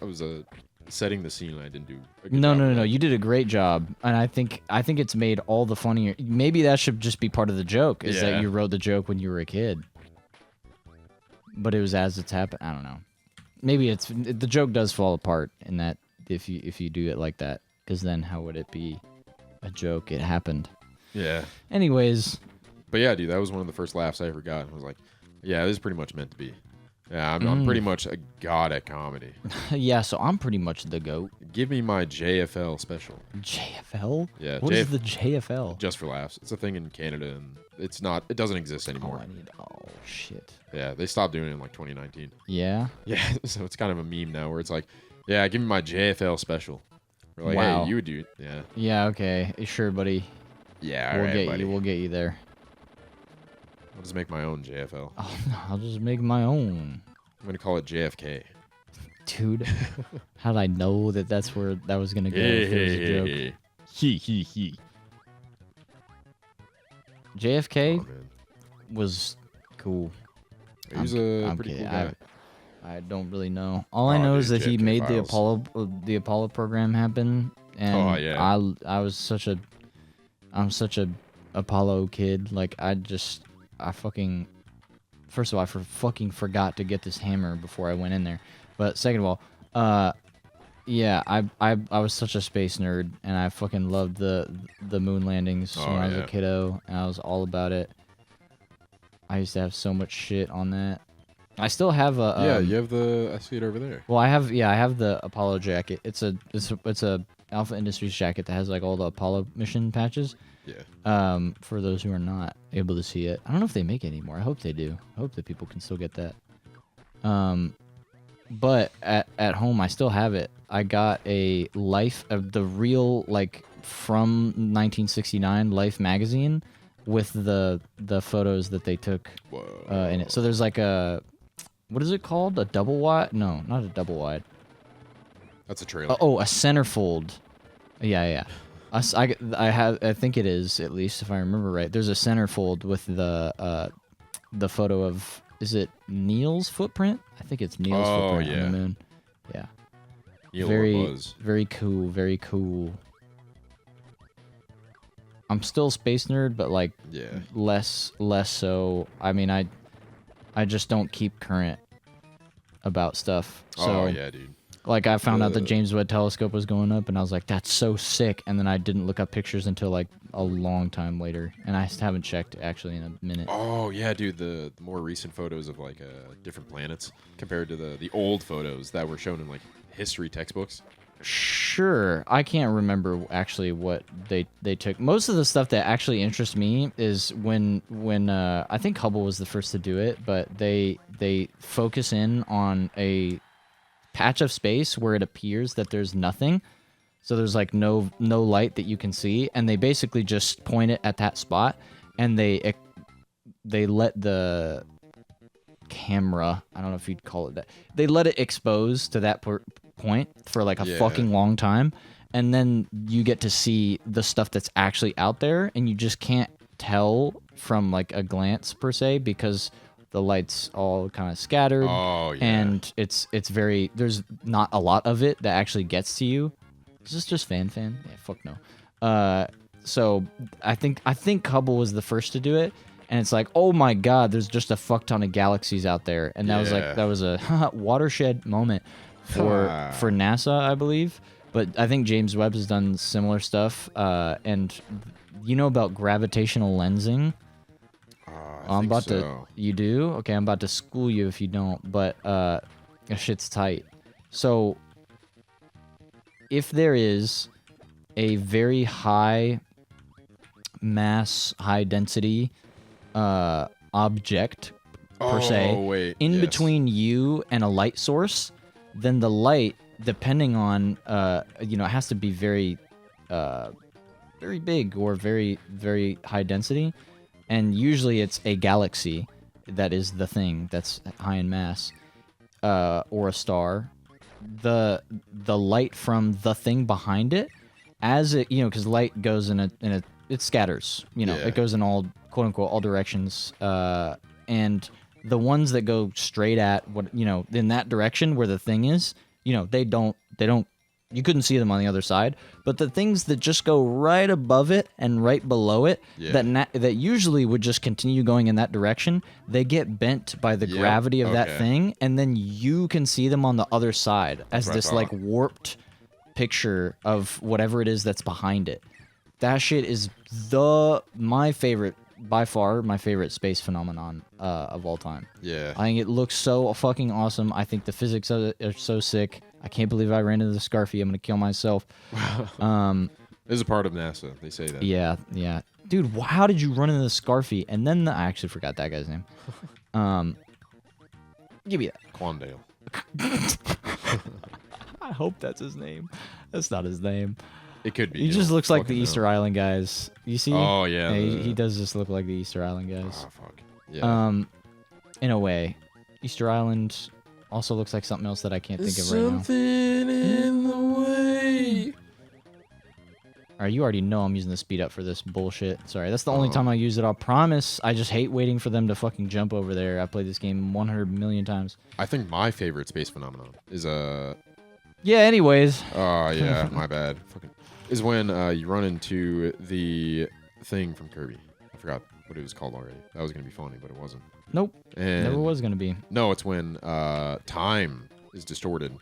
Speaker 2: setting the scene. I didn't do. A good
Speaker 1: No,
Speaker 2: job
Speaker 1: no,
Speaker 2: of
Speaker 1: no, no.
Speaker 2: that.
Speaker 1: You did a great job, and I think it's made all the funnier. Maybe that should just be part of the joke. Is
Speaker 2: Yeah.
Speaker 1: that you wrote the joke when you were a kid, but it was as it's happened. I don't know. Maybe the joke does fall apart in that if you do it like that, because then how would it be a joke? It happened.
Speaker 2: Yeah.
Speaker 1: Anyways,
Speaker 2: But yeah, dude, that was one of the first laughs I ever got. I was like, yeah, this is pretty much meant to be. Yeah, I'm pretty much a god at comedy.
Speaker 1: yeah. So I'm pretty much the goat.
Speaker 2: Give me my JFL special.
Speaker 1: JFL.
Speaker 2: Yeah,
Speaker 1: What is the JFL?
Speaker 2: Just for laughs. It's a thing in Canada, and it doesn't exist
Speaker 1: Oh,
Speaker 2: anymore.
Speaker 1: I need. Oh shit.
Speaker 2: Yeah, they stopped doing it in like 2019.
Speaker 1: Yeah.
Speaker 2: Yeah, so it's kind of a meme now where it's like, yeah, give me my JFL special. We're like,
Speaker 1: Wow.
Speaker 2: hey, you would do it. Yeah.
Speaker 1: Yeah. Okay. Sure, buddy.
Speaker 2: Yeah,
Speaker 1: We'll
Speaker 2: all right,
Speaker 1: get
Speaker 2: buddy.
Speaker 1: you. We'll get you there.
Speaker 2: I'll just make my own JFL.
Speaker 1: Oh, no, I'll just make my own.
Speaker 2: I'm going to call it JFK.
Speaker 1: Dude, how did I know that's where that was gonna go? If it was a joke.
Speaker 2: He.
Speaker 1: JFK
Speaker 2: Oh, man.
Speaker 1: was cool.
Speaker 2: He was a
Speaker 1: I'm
Speaker 2: pretty
Speaker 1: kidding.
Speaker 2: cool guy.
Speaker 1: I don't really know. All I
Speaker 2: Oh,
Speaker 1: know
Speaker 2: dude,
Speaker 1: is that he
Speaker 2: JFK
Speaker 1: made
Speaker 2: files.
Speaker 1: the Apollo program happen, and
Speaker 2: Oh, yeah.
Speaker 1: I'm such a Apollo kid. Like I fucking first of all I fucking forgot to get this hammer before I went in there, but second of all, yeah, I was such a space nerd, and I fucking loved the moon landings
Speaker 2: Oh,
Speaker 1: when I was
Speaker 2: yeah.
Speaker 1: a kiddo, and I was all about it. I used to have so much shit on that. I still have a
Speaker 2: Yeah, you have I see it over there.
Speaker 1: well, I have the Apollo jacket. It's a Alpha Industries jacket that has like all the Apollo mission patches.
Speaker 2: Yeah.
Speaker 1: For those who are not able to see it, I don't know if they make it anymore. I hope they do. I hope that people can still get that. But at home, I still have it. I got a Life of the real like from 1969 Life magazine with the photos that they took
Speaker 2: Whoa.
Speaker 1: in it. So there's like a what is it called? A double wide? No, not a double wide.
Speaker 2: That's a trailer.
Speaker 1: Oh, a centerfold. Yeah. I think it is, at least if I remember right. There's a centerfold with the photo of, is it Neil's footprint? I think it's Neil's
Speaker 2: Oh,
Speaker 1: footprint on
Speaker 2: yeah.
Speaker 1: the moon. Yeah.
Speaker 2: You
Speaker 1: very, very cool, very cool. I'm still space nerd, but like less so. I mean, I just don't keep current about stuff. So,
Speaker 2: oh yeah, dude.
Speaker 1: Like I found out the James Webb Telescope was going up, and I was like, "That's so sick!" And then I didn't look up pictures until like a long time later, and I haven't checked actually in a minute.
Speaker 2: Oh yeah, dude. The more recent photos of like different planets compared to the old photos that were shown in like history textbooks.
Speaker 1: Sure, I can't remember actually what they took. Most of the stuff that actually interests me is when I think Hubble was the first to do it, but they focus in on a patch of space where it appears that there's nothing, so there's like no light that you can see, and they basically just point it at that spot, and they let the camera, I don't know if you'd call it that, they let it expose to that point for like a fucking long time, and then you get to see the stuff that's actually out there, and you just can't tell from like a glance per se because the light's all kind of scattered.
Speaker 2: Oh, yeah.
Speaker 1: And it's very, there's not a lot of it that actually gets to you. Is this just fan? Yeah, fuck no. So I think Hubble was the first to do it, and it's like, oh my god, there's just a fuck ton of galaxies out there, and that was a watershed moment for NASA, I believe. But I think James Webb has done similar stuff, and you know about gravitational lensing. I'm about to. You do? Okay, I'm about to school you if you don't. But that shit's tight. So, if there is a very high mass, high density object per se in between you and a light source, then the light, depending on it has to be very very big or very, very high density. And usually it's a galaxy that is the thing that's high in mass, or a star. The light from the thing behind it, as it, because light goes in a it scatters. It goes in all, quote unquote, all directions. And the ones that go straight at what in that direction where the thing is, they don't. You couldn't see them on the other side, but the things that just go right above it and right below it, that usually would just continue going in that direction, they get bent by the gravity of that thing, and then you can see them on the other side as this like warped picture of whatever it is that's behind it. That shit is my favorite, by far my favorite space phenomenon of all time.
Speaker 2: Yeah,
Speaker 1: I think it looks so fucking awesome. I think the physics of it are so sick. I can't believe I ran into the Scarfy. I'm gonna kill myself.
Speaker 2: This is a part of NASA. They say that.
Speaker 1: Yeah. Dude, how did you run into the Scarfy? And then I actually forgot that guy's name. Give me that.
Speaker 2: Quandale.
Speaker 1: I hope that's his name. That's not his name.
Speaker 2: It could be.
Speaker 1: He just looks like the Easter Island guys. You see?
Speaker 2: Oh yeah.
Speaker 1: He does just look like the Easter Island guys.
Speaker 2: Oh fuck. Yeah.
Speaker 1: In a way, Easter Island also looks like something else that I can't think of right now.
Speaker 2: Something in the way.
Speaker 1: Alright, you already know I'm using the speed up for this bullshit. Sorry, that's the only time I use it. I'll promise. I just hate waiting for them to fucking jump over there. I've played this game 100 million times.
Speaker 2: I think my favorite space phenomenon is
Speaker 1: Yeah, anyways.
Speaker 2: Oh yeah, my bad. Is when you run into the thing from Kirby. I forgot what it was called already. That was gonna be funny, but it wasn't.
Speaker 1: Nope.
Speaker 2: And
Speaker 1: never was gonna be.
Speaker 2: No, it's when time is distorted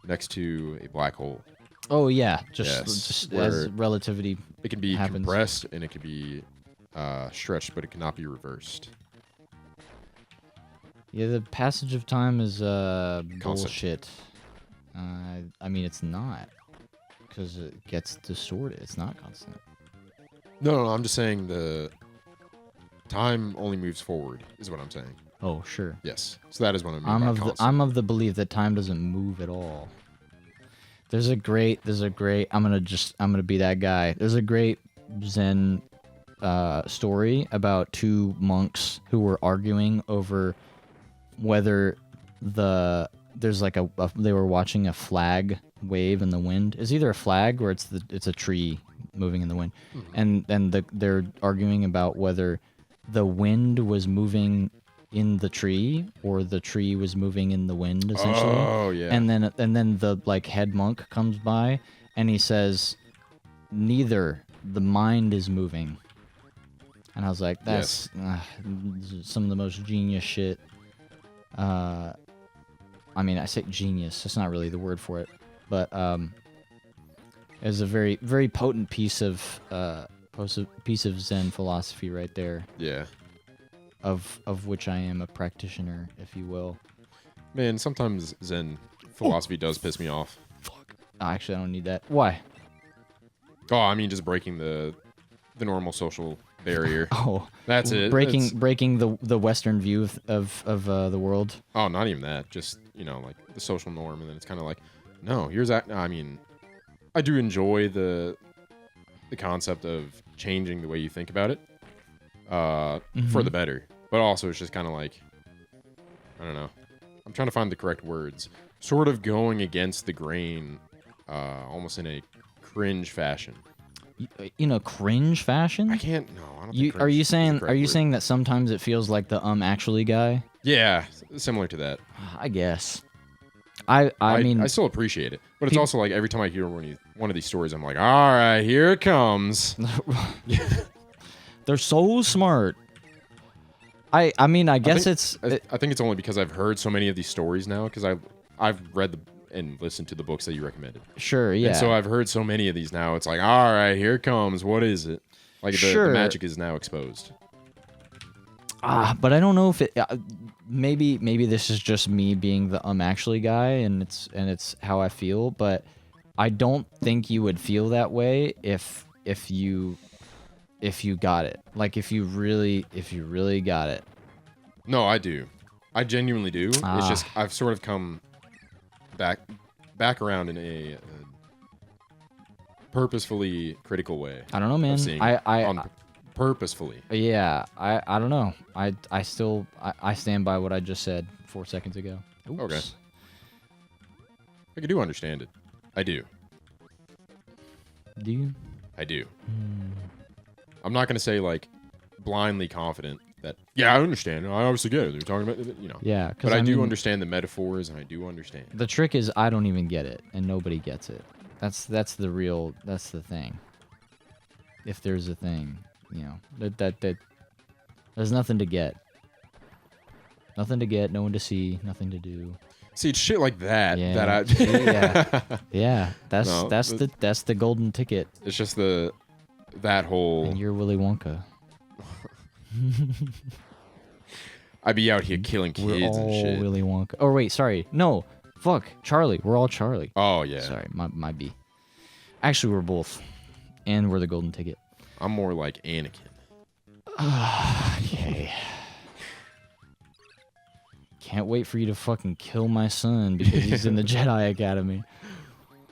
Speaker 2: next to a black hole.
Speaker 1: Oh yeah, just as relativity.
Speaker 2: It can be
Speaker 1: happens.
Speaker 2: compressed and it can be stretched, but it cannot be reversed.
Speaker 1: Yeah, the passage of time is bullshit. I mean, it's not, because it gets distorted. It's not constant.
Speaker 2: No, I'm just saying the time only moves forward, is what I'm saying.
Speaker 1: Oh, sure.
Speaker 2: Yes. So that is what I mean by constant.
Speaker 1: I'm of the belief that time doesn't move at all. There's a great, I'm gonna be that guy. There's a great Zen story about two monks who were arguing over whether there's like they were watching a flag wave in the wind. It's either a flag or it's a tree moving in the wind. Mm-hmm. And they're arguing about whether the wind was moving in the tree, or the tree was moving in the wind, essentially.
Speaker 2: Oh yeah.
Speaker 1: And then the like head monk comes by, and he says, "Neither. The mind is moving." And I was like, "That's some of the most genius shit." I mean, I say genius. That's not really the word for it, but it was a very, very potent piece of Zen philosophy right there.
Speaker 2: Yeah.
Speaker 1: Of which I am a practitioner, if you will.
Speaker 2: Man, sometimes Zen philosophy does piss me off.
Speaker 1: Fuck. Oh, actually, I don't need that. Why?
Speaker 2: Oh, I mean, just breaking the normal social barrier.
Speaker 1: Oh,
Speaker 2: that's it.
Speaker 1: Breaking the Western view of the world.
Speaker 2: Oh, not even that. Just like the social norm, and then it's kind of like, no, here's that. I mean, I do enjoy the concept of changing the way you think about it, for the better. But also, it's just kind of like, I don't know. I'm trying to find the correct words. Sort of going against the grain, almost in a cringe fashion.
Speaker 1: In a cringe fashion?
Speaker 2: I can't. No, I don't. Think
Speaker 1: Are you saying?
Speaker 2: is the
Speaker 1: Are you
Speaker 2: correct word.
Speaker 1: saying that sometimes it feels like the actually guy?
Speaker 2: Yeah, similar to that.
Speaker 1: I guess. I mean,
Speaker 2: I still appreciate it, but it's also like every time I hear one of these stories, I'm like, all right, here it comes.
Speaker 1: they're so smart. I mean, I guess
Speaker 2: I think it's only because I've heard so many of these stories now, because I've read and listened to the books that you recommended.
Speaker 1: Sure, yeah.
Speaker 2: And so I've heard so many of these now. It's like, all right, here it comes. What is it? Like the magic is now exposed.
Speaker 1: But I don't know if it. Maybe this is just me being the actually guy, and it's how I feel. But I don't think you would feel that way if you got it. Like if you really got it.
Speaker 2: No, I do. I genuinely do. It's just I've sort of come back around in a purposefully critical way.
Speaker 1: I don't know, man.
Speaker 2: Purposefully.
Speaker 1: Yeah, I don't know. I still stand by what I just said 4 seconds ago. Oops.
Speaker 2: Okay. I do understand it. I do.
Speaker 1: Do you?
Speaker 2: I do. I'm not gonna say like blindly confident that I understand. I obviously get it. They're talking about
Speaker 1: Yeah,
Speaker 2: but I do understand the metaphors, and I do understand.
Speaker 1: The trick is I don't even get it, and nobody gets it. That's the thing. If there's a thing, that there's nothing to get. Nothing to get, no one to see, nothing to do.
Speaker 2: See, it's shit like that that I
Speaker 1: yeah. That's the golden ticket.
Speaker 2: It's just that whole.
Speaker 1: And you're Willy Wonka.
Speaker 2: I be out here killing kids
Speaker 1: We're all
Speaker 2: and shit.
Speaker 1: Willy Wonka. Oh wait, sorry. No, fuck. Charlie. We're all Charlie.
Speaker 2: Oh yeah.
Speaker 1: Sorry, my B. Actually, we're both, and we're the golden ticket.
Speaker 2: I'm more like Anakin.
Speaker 1: Yay. Can't wait for you to fucking kill my son because he's in the Jedi Academy.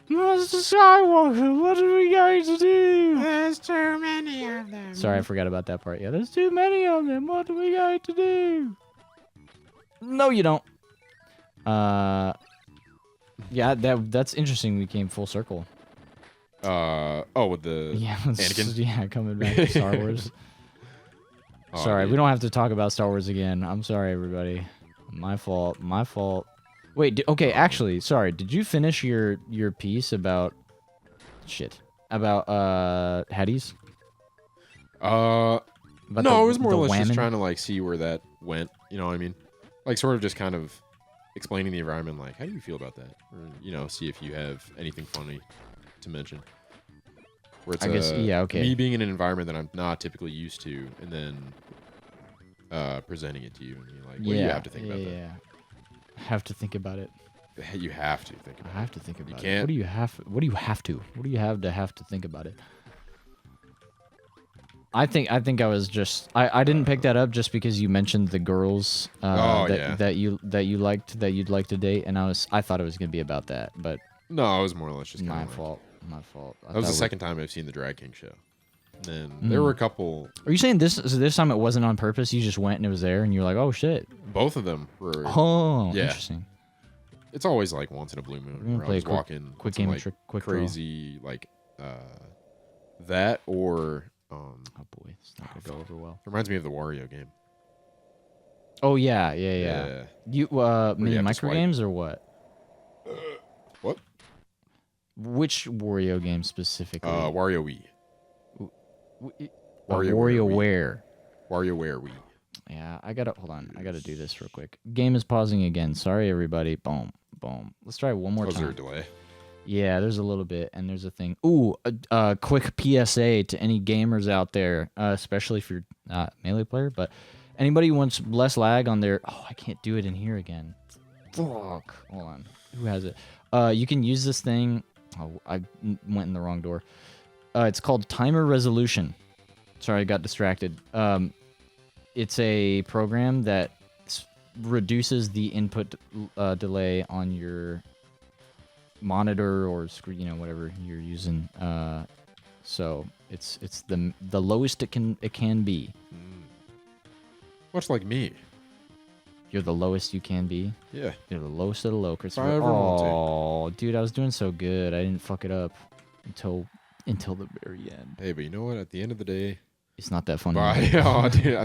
Speaker 1: Master Skywalker, what are we going to do?
Speaker 3: There's too many of them.
Speaker 1: Sorry, I forgot about that part. Yeah, there's too many of them. What are we going to do? No, you don't. Yeah, that's interesting. We came full circle.
Speaker 2: With the Anakin?
Speaker 1: Yeah, coming back to Star Wars. Sorry, we don't have to talk about Star Wars again. I'm sorry, everybody. My fault. Wait, okay, actually, sorry. Did you finish your piece about Headies?
Speaker 2: No, it was more or less just trying to like see where that went. You know what I mean? Like sort of just kind of explaining the environment. Like, how do you feel about that? Or see if you have anything funny to mention. Where it's,
Speaker 1: I guess, yeah, okay.
Speaker 2: Me being in an environment that I'm not typically used to, and then presenting it to you, and you're like, what do you have to think about that?
Speaker 1: Yeah. Have to think about it.
Speaker 2: You have to think about it.
Speaker 1: I have to think about
Speaker 2: You
Speaker 1: it.
Speaker 2: can't.
Speaker 1: What do you have to? What do you have to think about it? I think I was just I didn't pick that up just because you mentioned the girls that you'd like to date, and I thought it was gonna be about that, but
Speaker 2: no, it was more or less just
Speaker 1: my
Speaker 2: kinda
Speaker 1: fault. My fault.
Speaker 2: That was the second time I've seen the Drag King show. And then there were a couple.
Speaker 1: Are you saying this time it wasn't on purpose? You just went and it was there, and you're like, oh shit.
Speaker 2: Both of them were.
Speaker 1: Oh,
Speaker 2: yeah.
Speaker 1: Interesting.
Speaker 2: It's always like once in a blue moon where I was walking
Speaker 1: quick
Speaker 2: some,
Speaker 1: game,
Speaker 2: like,
Speaker 1: quick
Speaker 2: crazy like that or
Speaker 1: oh boy, it's not gonna go over well.
Speaker 2: reminds me of the Wario game.
Speaker 1: Oh yeah. You mini
Speaker 2: have to
Speaker 1: micro
Speaker 2: swipe.
Speaker 1: games or what?
Speaker 2: What?
Speaker 1: Which Wario game specifically?
Speaker 2: Wario Wii.
Speaker 1: WarioWare.
Speaker 2: WarioWare Wii.
Speaker 1: Yeah, I gotta hold on. I gotta do this real quick. Game is pausing again. Sorry, everybody. Boom, boom. Let's try it one more
Speaker 2: Was there a
Speaker 1: time.
Speaker 2: delay?
Speaker 1: Yeah, there's a little bit, and there's a thing. Ooh, a quick PSA to any gamers out there, especially if you're not a Melee player, but anybody who wants less lag on their. Oh, I can't do it in here again. Fuck. Hold on. Who has it? You can use this thing. Oh, I went in the wrong door. It's called Timer Resolution. Sorry, I got distracted. It's a program that reduces the input delay on your monitor or screen, whatever you're using. So it's the lowest it can be.
Speaker 2: Much like me.
Speaker 1: You're the lowest you can be.
Speaker 2: Yeah.
Speaker 1: You're the lowest of the low, Christopher.
Speaker 2: If I ever want to.
Speaker 1: Oh, dude, I was doing so good. I didn't fuck it up until the very end.
Speaker 2: Hey, but you know what? At the end of the day,
Speaker 1: It's not that funny.
Speaker 2: bye. Oh, dude,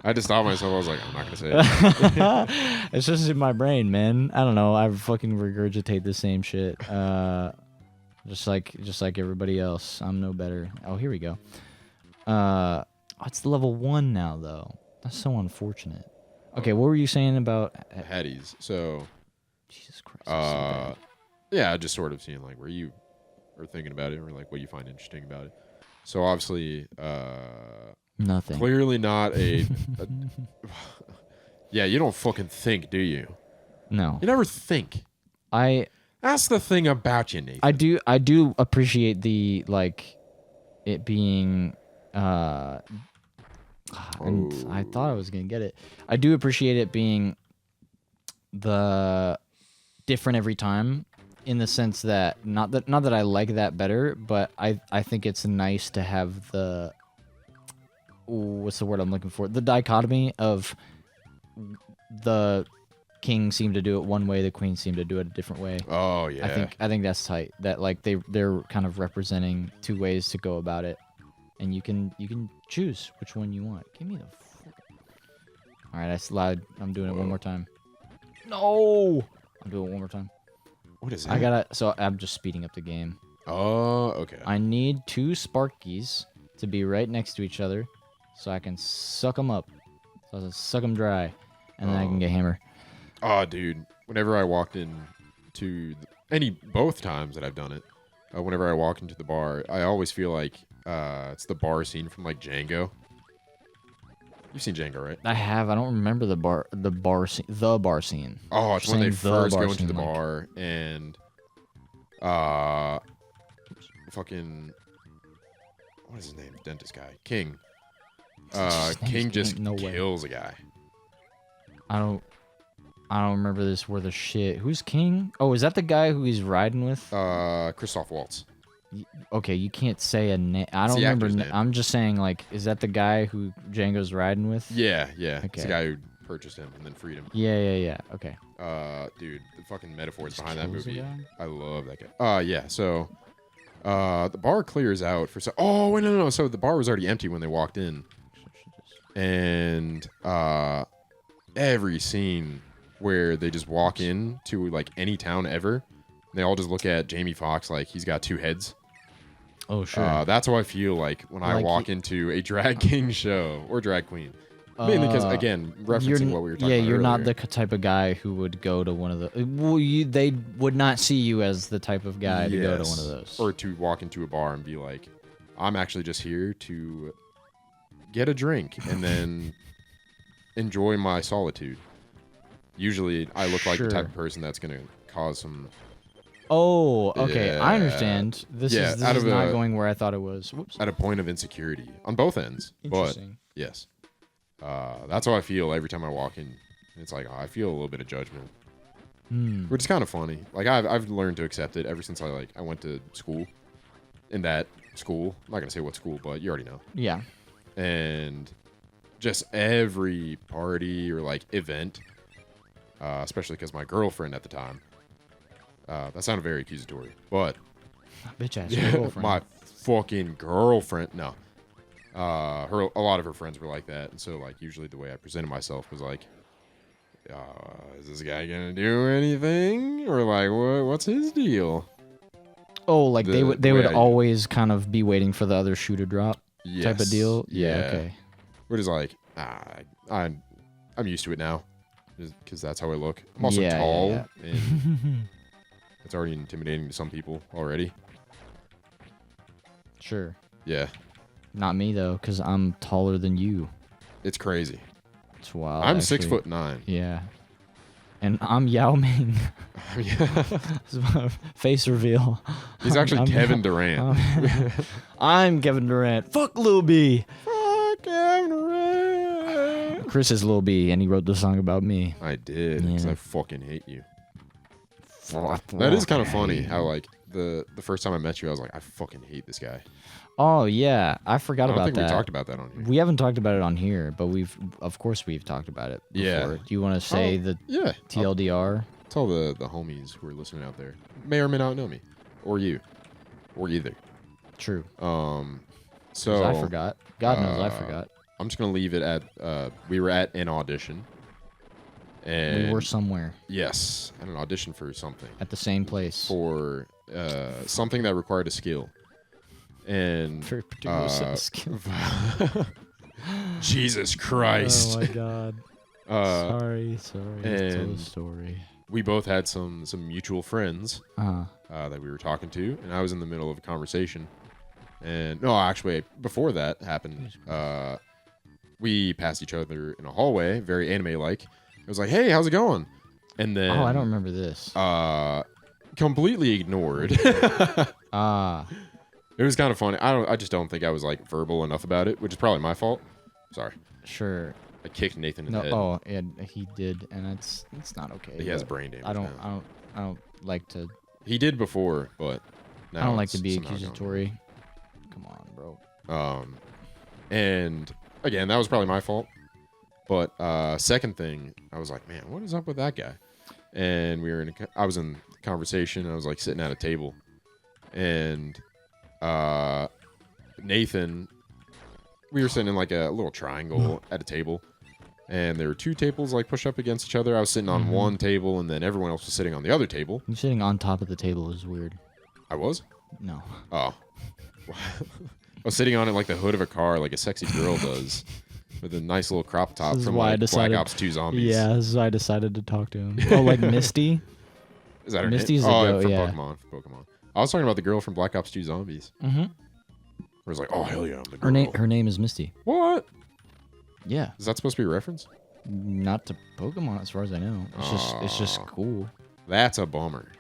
Speaker 2: I just stopped myself. I was like, I'm not gonna say it.
Speaker 1: It's just in my brain, man. I don't know. I fucking regurgitate the same shit. Just like everybody else. I'm no better. Oh, here we go. It's level 1 now though. That's so unfortunate. Okay, what were you saying about
Speaker 2: Hatties. So,
Speaker 1: Jesus Christ? that's so bad.
Speaker 2: yeah, just sort of seeing like where you are thinking about it or like what you find interesting about it. So obviously,
Speaker 1: Nothing.
Speaker 2: clearly not a yeah, you don't fucking think, do you?
Speaker 1: No.
Speaker 2: You never think. That's the thing about you, Nathan.
Speaker 1: I do appreciate the it being and I thought I was gonna get it. I do appreciate it being the different every time, in the sense that not that I like that better, but I think it's nice to have the what's the word I'm looking for? The dichotomy of the king seemed to do it one way, the queen seemed to do it a different way.
Speaker 2: Oh yeah.
Speaker 1: I think that's tight. That they're kind of representing two ways to go about it, and you can choose which one you want. Give me the. All right, that's loud. I'm doing it one more time. No, I'm doing it one more time.
Speaker 2: What is that?
Speaker 1: So I'm just speeding up the game.
Speaker 2: Oh, okay.
Speaker 1: I need 2 Sparkies to be right next to each other, so I can suck them up. So I can suck them dry, and then I can get hammer.
Speaker 2: Oh, dude. Whenever I walked into both times that I've done it, whenever I walk into the bar, I always feel like it's the bar scene from like Django. You've seen Django, right?
Speaker 1: I have. I don't remember the bar scene.
Speaker 2: Oh, it's when they
Speaker 1: Saying the
Speaker 2: first
Speaker 1: bar
Speaker 2: go into the
Speaker 1: scene, like-
Speaker 2: bar and fucking what is his name? Dentist guy. King.
Speaker 1: His name's
Speaker 2: King just
Speaker 1: King? No way.
Speaker 2: kills a guy.
Speaker 1: I don't remember this worth of shit. Who's King? Oh, is that the guy who he's riding with?
Speaker 2: Christoph Waltz.
Speaker 1: Okay, you can't say a name. I don't
Speaker 2: the
Speaker 1: remember.
Speaker 2: actor's name.
Speaker 1: I'm just saying, like, is that the guy who Django's riding with?
Speaker 2: Yeah. It's
Speaker 1: Okay.
Speaker 2: the guy who purchased him and then freed him.
Speaker 1: Yeah. Okay.
Speaker 2: Dude, the fucking metaphors
Speaker 1: Just
Speaker 2: behind that
Speaker 1: kills a
Speaker 2: movie.
Speaker 1: guy?
Speaker 2: I love that guy. Yeah. So, the bar clears out for Oh wait, no. So the bar was already empty when they walked in, and every scene where they just walk in to like any town ever, they all just look at Jamie Foxx like he's got 2 heads.
Speaker 1: Oh sure.
Speaker 2: That's how I feel like when I
Speaker 1: Like
Speaker 2: walk into a drag king show or drag queen. Mainly because, again, referencing what we were talking about
Speaker 1: you're not
Speaker 2: earlier.
Speaker 1: the type of guy who would go to one of the. Well, they would not see you as the type of guy to go to one of those.
Speaker 2: Or to walk into a bar and be like, I'm actually just here to get a drink and then enjoy my solitude. Usually, I look like the type
Speaker 1: Sure.
Speaker 2: of person that's going to cause some...
Speaker 1: Oh, okay. I
Speaker 2: Yeah.
Speaker 1: understand. This
Speaker 2: Yeah,
Speaker 1: is
Speaker 2: out
Speaker 1: this is
Speaker 2: of
Speaker 1: not
Speaker 2: a-
Speaker 1: going where I thought it was. Whoops.
Speaker 2: at a point of insecurity on both ends. But,
Speaker 1: Interesting.
Speaker 2: yes. That's how I feel every time I walk in. It's like, I feel a little bit of judgment. Which is kind of funny. Like, I've learned to accept it ever since I went to school. In that school. I'm not going to say what school, but you already know.
Speaker 1: Yeah.
Speaker 2: And just every party or like event, especially because my girlfriend at the time, that sounded very accusatory, but
Speaker 1: Bitch ass girlfriend.
Speaker 2: my fucking girlfriend, no, a lot of her friends were like that, and so like usually the way I presented myself was like, is this guy gonna do anything, or like what's his deal?
Speaker 1: Oh, like they would
Speaker 2: the way I-
Speaker 1: always kind of be waiting for the other shoe to drop type of
Speaker 2: Yes,
Speaker 1: deal.
Speaker 2: yeah.
Speaker 1: Okay.
Speaker 2: Which is like, I'm used to it now, because that's how I look. I'm also tall, and it's already intimidating to some people already.
Speaker 1: Sure.
Speaker 2: Yeah,
Speaker 1: Not me though, because I'm taller than you.
Speaker 2: it's crazy.
Speaker 1: It's wild.
Speaker 2: I'm
Speaker 1: actually.
Speaker 2: 6'9".
Speaker 1: Yeah. And I'm Yao Ming. Face reveal.
Speaker 2: He's actually
Speaker 1: I'm-
Speaker 2: Kevin Durant.
Speaker 1: I'm Kevin Durant. Fuck Lil B.
Speaker 2: Fuck Kevin Durant.
Speaker 1: Chris is Lil B, and he wrote the song about me.
Speaker 2: I did, because
Speaker 1: Yeah.
Speaker 2: I fucking hate you. That is kind of funny how like the first time I met you, I was like, I fucking hate this guy.
Speaker 1: Oh yeah, I forgot
Speaker 2: I don't
Speaker 1: about
Speaker 2: think
Speaker 1: that.
Speaker 2: we talked about that on here.
Speaker 1: We haven't talked about it on here, but of course we've talked about it before.
Speaker 2: Yeah.
Speaker 1: Do you want to say the
Speaker 2: Yeah. I'll
Speaker 1: TLDR?
Speaker 2: tell the homies who are listening out there, may or may not know me, or you, or either.
Speaker 1: True.
Speaker 2: 'Cause
Speaker 1: So I forgot. God knows I
Speaker 2: uh,
Speaker 1: forgot.
Speaker 2: I'm just gonna leave it at we were at an audition. And
Speaker 1: We were somewhere
Speaker 2: yes, at an audition for something.
Speaker 1: at the same place.
Speaker 2: For something that required a skill. And
Speaker 1: For a particular set of skills.
Speaker 2: Jesus Christ.
Speaker 1: Oh my god. Sorry. Tell the
Speaker 2: and-
Speaker 1: story.
Speaker 2: We both had some mutual friends
Speaker 1: Uh-huh.
Speaker 2: that we were talking to, and I was in the middle of a conversation. And no, actually, before that happened, we passed each other in a hallway, very anime-like. It was like, "Hey, how's it going?" And then
Speaker 1: Oh, I don't remember this.
Speaker 2: completely ignored.
Speaker 1: Ah.
Speaker 2: It was kind of funny. I just don't think I was like verbal enough about it, which is probably my fault. Sorry.
Speaker 1: Sure.
Speaker 2: I kicked Nathan in
Speaker 1: No.
Speaker 2: the head.
Speaker 1: Oh, yeah, he did, and it's not okay.
Speaker 2: He has
Speaker 1: but
Speaker 2: brain damage.
Speaker 1: I don't.
Speaker 2: now.
Speaker 1: I don't like to.
Speaker 2: He did before, but now
Speaker 1: I don't like
Speaker 2: it's
Speaker 1: to be
Speaker 2: somehow gone.
Speaker 1: accusatory. Come on, bro.
Speaker 2: And again, that was probably my fault. But second thing, I was like, man, what is up with that guy? And we were I was in conversation. I was like sitting at a table, and Nathan, we were sitting in like a little triangle at a table, and there were two tables like pushed up against each other. I was sitting on one table, and then everyone else was sitting on the other table.
Speaker 1: You sitting on top of the table is weird.
Speaker 2: I was.
Speaker 1: No.
Speaker 2: Oh. I was sitting on it like the hood of a car, like a sexy girl does, with a nice little crop top
Speaker 1: This is
Speaker 2: from
Speaker 1: why I
Speaker 2: like
Speaker 1: decided-
Speaker 2: Black Ops 2 Zombies.
Speaker 1: Yeah, this is why I decided to talk to him. Oh, like Misty?
Speaker 2: Is that her
Speaker 1: Misty's
Speaker 2: name?
Speaker 1: the
Speaker 2: Oh,
Speaker 1: goat,
Speaker 2: from
Speaker 1: yeah.
Speaker 2: Pokemon. I was talking about the girl from Black Ops 2 Zombies.
Speaker 1: Mm-hmm.
Speaker 2: Where it's like, oh, hell yeah, I'm the girl.
Speaker 1: Her name is Misty.
Speaker 2: What?
Speaker 1: Yeah.
Speaker 2: Is that supposed to be a reference?
Speaker 1: Not to Pokemon, as far as I know. It's just
Speaker 2: Aw.
Speaker 1: cool,
Speaker 2: That's a bummer.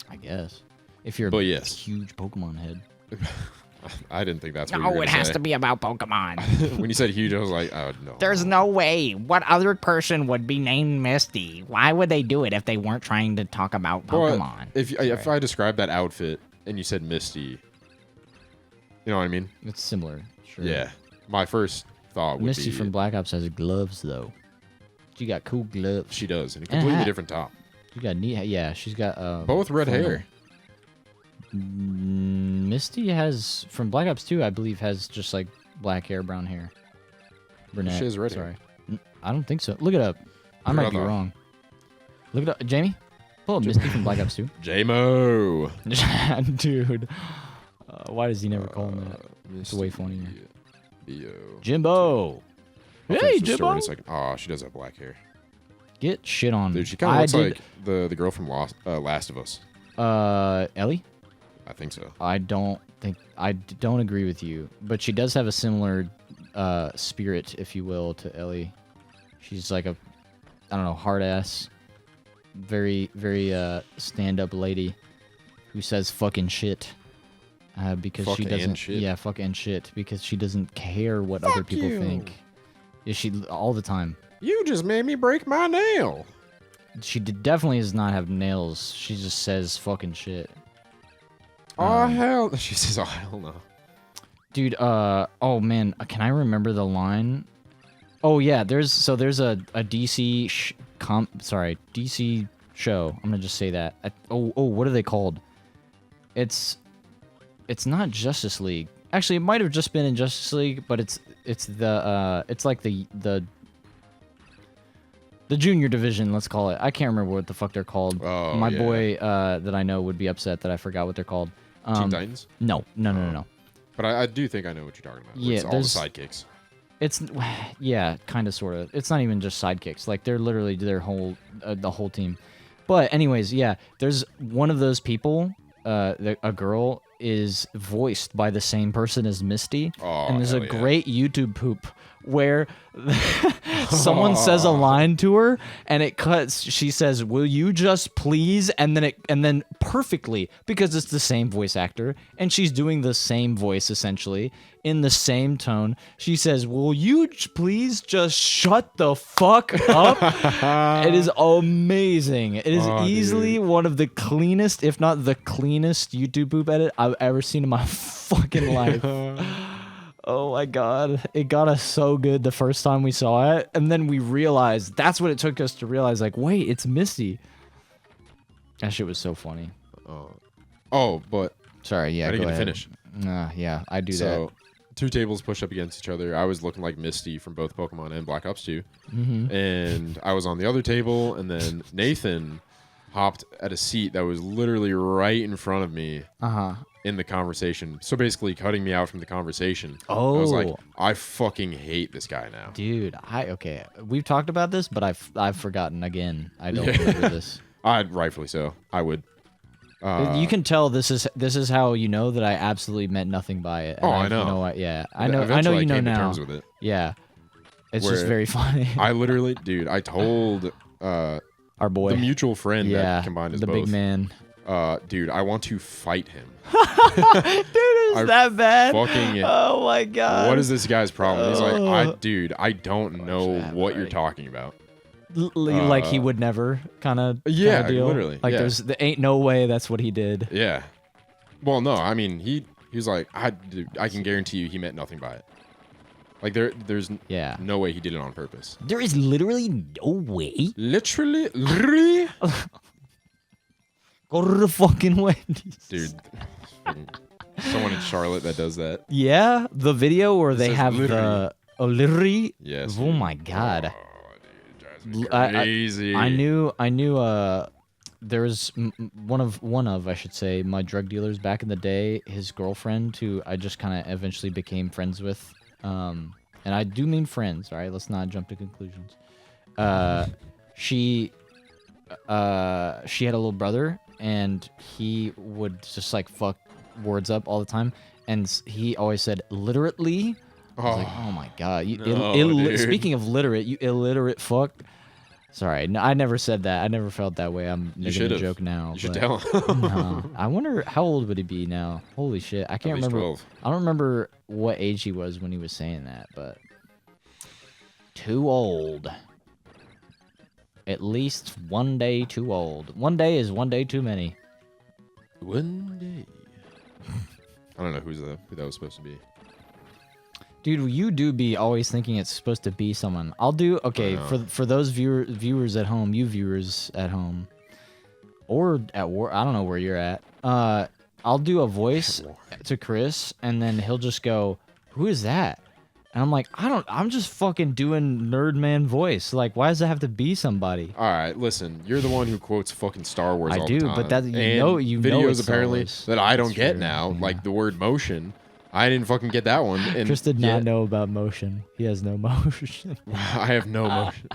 Speaker 1: I guess. If you're
Speaker 2: But
Speaker 1: a
Speaker 2: yes.
Speaker 1: huge Pokemon head.
Speaker 2: I didn't think that's what you
Speaker 3: No,
Speaker 2: were
Speaker 3: it
Speaker 2: gonna
Speaker 3: has
Speaker 2: say.
Speaker 3: to be about Pokemon.
Speaker 2: When you said huge, I was like, oh, no.
Speaker 3: There's no way. What other person would be named Misty? Why would they do it if they weren't trying to talk about
Speaker 2: But
Speaker 3: Pokemon?
Speaker 2: if I described that outfit and you said Misty, you know what I mean?
Speaker 1: It's similar. Sure.
Speaker 2: Yeah. My first thought would
Speaker 1: Misty
Speaker 2: be
Speaker 1: from Black Ops has gloves, though. She got cool gloves.
Speaker 2: she does, and a
Speaker 1: And a
Speaker 2: completely
Speaker 1: hat.
Speaker 2: different top.
Speaker 1: She got neat. Yeah, she's got
Speaker 2: Both red
Speaker 1: flannel.
Speaker 2: hair.
Speaker 1: Misty has from Black Ops 2, I believe, has just like black hair, brown hair. Brunette.
Speaker 2: She has red
Speaker 1: Sorry.
Speaker 2: hair.
Speaker 1: I don't think so. Look it up. I might be
Speaker 2: Brother.
Speaker 1: wrong. Look it up, Jamie. Pull up Misty from Black Ops 2.
Speaker 2: J-Mo.
Speaker 1: Dude, why does he never call him that? It's way funnier.
Speaker 2: B-O.
Speaker 1: Jimbo.
Speaker 2: I'll
Speaker 1: Hey,
Speaker 2: finish the story
Speaker 1: Jimbo.
Speaker 2: in a second. Oh, she does have black hair.
Speaker 1: Get shit on.
Speaker 2: Dude, she kind of looks
Speaker 1: did,
Speaker 2: like the girl from Last of Us.
Speaker 1: Ellie.
Speaker 2: I think so.
Speaker 1: I don't agree with you, but she does have a similar spirit, if you will, to Ellie. She's like a, I don't know, hard ass, very stand up lady who says fucking shit because
Speaker 2: Fuck
Speaker 1: she
Speaker 2: and
Speaker 1: doesn't.
Speaker 2: shit?
Speaker 1: Yeah, fuck and shit because she doesn't care what other people
Speaker 2: you.
Speaker 1: think. Yeah, she all the time.
Speaker 2: You just made me break my nail.
Speaker 1: She definitely does not have nails. She just says fucking shit.
Speaker 2: Oh, hell. She says, oh, hell no.
Speaker 1: Dude, oh man, can I remember the line? Oh yeah, there's a DC DC show. I'm gonna just say that. What are they called? It's not Justice League. Actually, it might have just been in Justice League, but it's like the junior division, let's call it. I can't remember what the fuck they're called.
Speaker 2: Oh,
Speaker 1: My
Speaker 2: yeah.
Speaker 1: boy that I know would be upset that I forgot what they're called.
Speaker 2: Teen Titans?
Speaker 1: No.
Speaker 2: But I do think I know what you're talking about.
Speaker 1: Yeah,
Speaker 2: It's all the sidekicks.
Speaker 1: It's yeah, kind of, sort of. It's not even just sidekicks. Like they're literally the whole team. But anyways, yeah, there's one of those people. A girl is voiced by the same person as Misty,
Speaker 2: Oh,
Speaker 1: and there's a
Speaker 2: hell yeah.
Speaker 1: great YouTube poop where someone says a line to her and it cuts. She says, "Will you just please?" And then perfectly, because it's the same voice actor and she's doing the same voice essentially in the same tone. She says, "Will you please just shut the fuck up?" It is amazing. It is easily one of the cleanest, if not the cleanest, YouTube poop edit I've ever seen in my fucking life. Oh my god. It got us so good the first time we saw it. And then we realized, that's what it took us to realize, like, wait, it's Misty. That shit was so funny.
Speaker 2: Oh, but
Speaker 1: Sorry, yeah,
Speaker 2: I didn't
Speaker 1: go
Speaker 2: get to
Speaker 1: ahead.
Speaker 2: finish.
Speaker 1: Yeah, I do
Speaker 2: So, two tables pushed up against each other. I was looking like Misty from both Pokemon and Black Ops 2. And I was on the other table, and then Nathan hopped at a seat that was literally right in front of me. In the conversation. So basically cutting me out from the conversation. I was like,
Speaker 1: Oh.
Speaker 2: I fucking hate this guy now.
Speaker 1: Dude, okay. We've talked about this, but I've forgotten again. I don't remember this.
Speaker 2: Rightfully so. I would.
Speaker 1: You can tell this is how you know that I absolutely meant nothing by it. And
Speaker 2: I know.
Speaker 1: You know what? Yeah, I know. I know
Speaker 2: Eventually
Speaker 1: you know
Speaker 2: came to
Speaker 1: now.
Speaker 2: terms with it.
Speaker 1: Yeah, it's just
Speaker 2: Where
Speaker 1: very funny.
Speaker 2: I literally, dude, I told
Speaker 1: Our boy,
Speaker 2: the mutual friend
Speaker 1: yeah,
Speaker 2: that combined us
Speaker 1: the
Speaker 2: both.
Speaker 1: big man.
Speaker 2: Dude, I want to fight him.
Speaker 1: Dude, is that bad?
Speaker 2: fucking-
Speaker 1: Oh my god.
Speaker 2: What is this guy's problem? He's like, dude, I don't know
Speaker 1: that,
Speaker 2: what you're
Speaker 1: buddy?
Speaker 2: talking about.
Speaker 1: Like he would never kind of
Speaker 2: Yeah,
Speaker 1: deal?
Speaker 2: literally,
Speaker 1: Like
Speaker 2: yeah.
Speaker 1: there ain't no way that's what he did.
Speaker 2: Yeah. Well, no, I mean, he was like, dude, I can guarantee you he meant nothing by it. Like there's
Speaker 1: Yeah.
Speaker 2: no way he did it on purpose.
Speaker 3: There is literally no way.
Speaker 2: Literally,
Speaker 1: Go to the fucking Wendy's.
Speaker 2: dude. Someone in Charlotte that does that.
Speaker 1: Yeah, the video where they
Speaker 2: says
Speaker 1: have
Speaker 2: literally.
Speaker 1: the literally.
Speaker 2: Yes.
Speaker 1: Oh my god.
Speaker 2: Dude, it drives me crazy.
Speaker 1: I knew there was one of I should say my drug dealers back in the day, his girlfriend, who I just kind of eventually became friends with, and I do mean friends, all right, let's not jump to conclusions. She had a little brother, and he would just like fuck words up all the time, and he always said literally. I was like, oh my god, you
Speaker 2: No, dude.
Speaker 1: speaking of literate, you illiterate fuck. Sorry, no, I never said that. I never felt that way. I'm making a
Speaker 2: should've.
Speaker 1: joke now.
Speaker 2: You should
Speaker 1: but
Speaker 2: tell him.
Speaker 1: no. I wonder how old would he be now? Holy shit, I can't
Speaker 2: least
Speaker 1: remember.
Speaker 2: 12.
Speaker 1: I don't remember what age he was when he was saying that, but too old. At least one day too old. One day is one day too many.
Speaker 2: One day. I don't know who that was supposed to be.
Speaker 1: Dude, you do be always thinking it's supposed to be someone. I'll do okay for those viewers at home, you viewers at home, or at work. I don't know where you're at. I'll do a voice to Chris, and then he'll just go, "Who is that?" And I'm like, I'm just fucking doing nerd man voice. Like, why does it have to be somebody?
Speaker 2: All right, listen. You're the one who quotes fucking Star Wars.
Speaker 1: I
Speaker 2: all
Speaker 1: do,
Speaker 2: the time.
Speaker 1: but that- you
Speaker 2: And
Speaker 1: know
Speaker 2: videos
Speaker 1: it's Star
Speaker 2: apparently
Speaker 1: Wars.
Speaker 2: that I don't
Speaker 1: That's
Speaker 2: get
Speaker 1: true,
Speaker 2: now,
Speaker 1: yeah.
Speaker 2: like the word motion. I didn't fucking get that one. And
Speaker 1: Chris did not
Speaker 2: yet
Speaker 1: know about motion. He has no motion.
Speaker 2: I have no motion.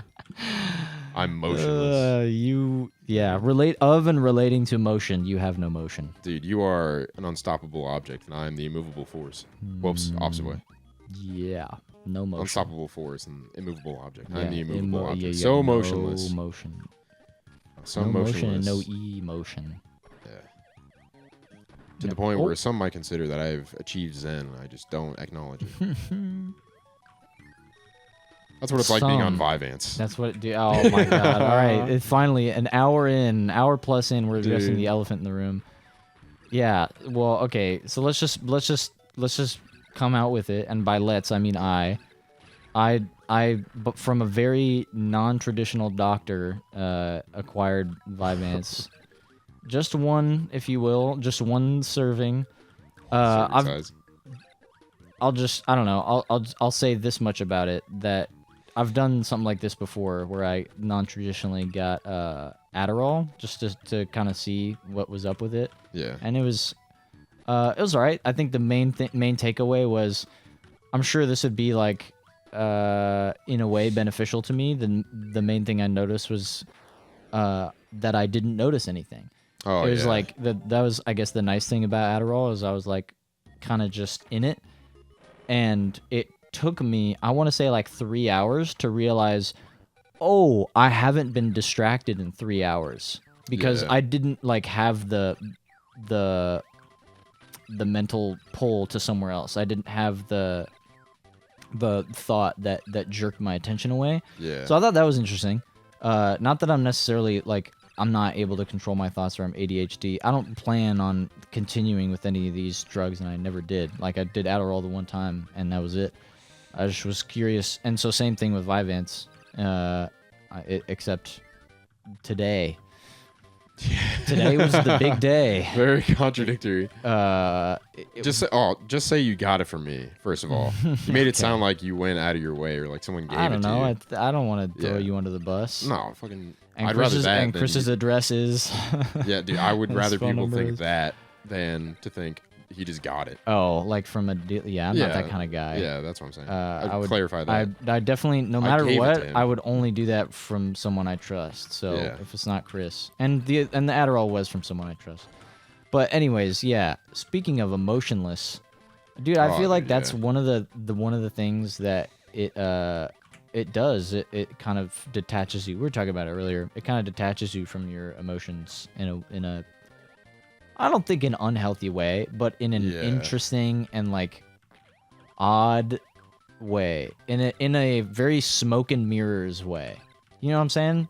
Speaker 2: I'm motionless.
Speaker 1: Relating to motion, you have no motion.
Speaker 2: Dude, you are an unstoppable object, and I am the immovable force. Whoops, opposite way.
Speaker 1: Yeah, no motion.
Speaker 2: Unstoppable force and immovable object.
Speaker 1: Yeah,
Speaker 2: I'm the immovable object.
Speaker 1: yeah,
Speaker 2: So
Speaker 1: no
Speaker 2: motionless.
Speaker 1: motion.
Speaker 2: So
Speaker 1: no
Speaker 2: motionless.
Speaker 1: motion and no emotion.
Speaker 2: Yeah. To the point where some might consider that I've achieved Zen. I just don't acknowledge it. That's what it's like being on Vyvanse.
Speaker 1: That's what. Oh my god! All right, it's finally an hour plus in. We're addressing
Speaker 2: Dude.
Speaker 1: the elephant in the room. Yeah. Well, okay. So let's just come out with it, and by let's I mean I, but from a very non-traditional doctor acquired Vyvanse. Just one, if you will, just one serving.
Speaker 2: Serving
Speaker 1: I've
Speaker 2: size.
Speaker 1: I don't know. I'll say this much about it, that I've done something like this before where I non-traditionally got Adderall just to kind of see what was up with it.
Speaker 2: Yeah.
Speaker 1: And it was all right. I think the main takeaway was, I'm sure this would be like in a way beneficial to me. The main thing I noticed was that I didn't notice anything.
Speaker 2: Oh,
Speaker 1: It was
Speaker 2: yeah.
Speaker 1: like that was, I guess, the nice thing about Adderall is I was like kind of just in it, and it took me, I want to say, like 3 hours to realize, oh, I haven't been distracted in 3 hours because
Speaker 2: Yeah.
Speaker 1: I didn't like have the mental pull to somewhere else. I didn't have the thought that jerked my attention away.
Speaker 2: Yeah.
Speaker 1: So I thought that was interesting. Not that I'm necessarily like, I'm not able to control my thoughts or I'm ADHD. I don't plan on continuing with any of these drugs, and I never did. Like, I did Adderall the one time, and that was it. I just was curious. And so same thing with Vyvanse, except today. Today was the big day.
Speaker 2: Very contradictory.
Speaker 1: It
Speaker 2: Just say you got it from me. First of all, you made it sound like you went out of your way, or like someone gave
Speaker 1: I don't
Speaker 2: it
Speaker 1: know.
Speaker 2: to you.
Speaker 1: I don't want to throw
Speaker 2: Yeah.
Speaker 1: you under the bus.
Speaker 2: No, fucking.
Speaker 1: And
Speaker 2: I'd rather
Speaker 1: Chris's,
Speaker 2: that.
Speaker 1: and
Speaker 2: than
Speaker 1: Chris's
Speaker 2: you-
Speaker 1: address is.
Speaker 2: Yeah, dude. I would
Speaker 1: his
Speaker 2: rather
Speaker 1: phone
Speaker 2: people
Speaker 1: number
Speaker 2: think
Speaker 1: is-
Speaker 2: that than to think he just got it.
Speaker 1: Oh, like from a deal. Yeah, I'm not that kind of guy.
Speaker 2: Yeah, that's what I'm saying.
Speaker 1: I
Speaker 2: I'd
Speaker 1: would
Speaker 2: clarify that.
Speaker 1: I definitely, no
Speaker 2: I
Speaker 1: matter
Speaker 2: gave it
Speaker 1: what,
Speaker 2: to him.
Speaker 1: I would only do that from someone I trust. So
Speaker 2: Yeah.
Speaker 1: if it's not Chris, and the Adderall was from someone I trust. But anyways, yeah. Speaking of emotionless, dude, I
Speaker 2: Oh,
Speaker 1: feel like
Speaker 2: dude,
Speaker 1: that's
Speaker 2: yeah.
Speaker 1: one of the things that it does. It kind of detaches you. We were talking about it earlier. It kind of detaches you from your emotions in a I don't think an unhealthy way, but in an
Speaker 2: Yeah.
Speaker 1: interesting and like odd way. In a very smoke and mirrors way. You know what I'm saying?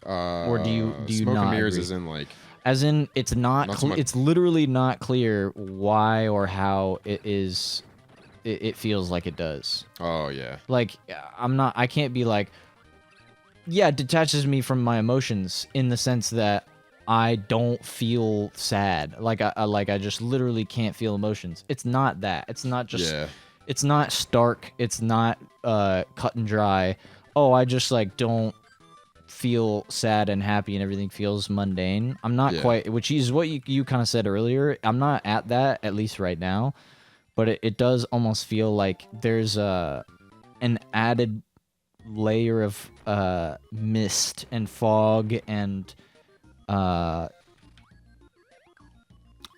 Speaker 1: Or do you
Speaker 2: smoke
Speaker 1: not
Speaker 2: and mirrors
Speaker 1: agree?
Speaker 2: is in like
Speaker 1: As in, it's not.
Speaker 2: Not so much-
Speaker 1: It's literally not clear why or how it is. It feels like it does.
Speaker 2: oh yeah
Speaker 1: Like I'm not. I can't be like. Yeah, it detaches me from my emotions in the sense that I don't feel sad. Like I just literally can't feel emotions. It's not that. It's not just.
Speaker 2: yeah
Speaker 1: It's not stark. It's not cut and dry. Oh, I just like don't feel sad and happy and everything feels mundane. I'm not
Speaker 2: Yeah.
Speaker 1: quite, which is what you kind of said earlier. I'm not at that, at least right now, but it does almost feel like there's an added layer of mist and fog and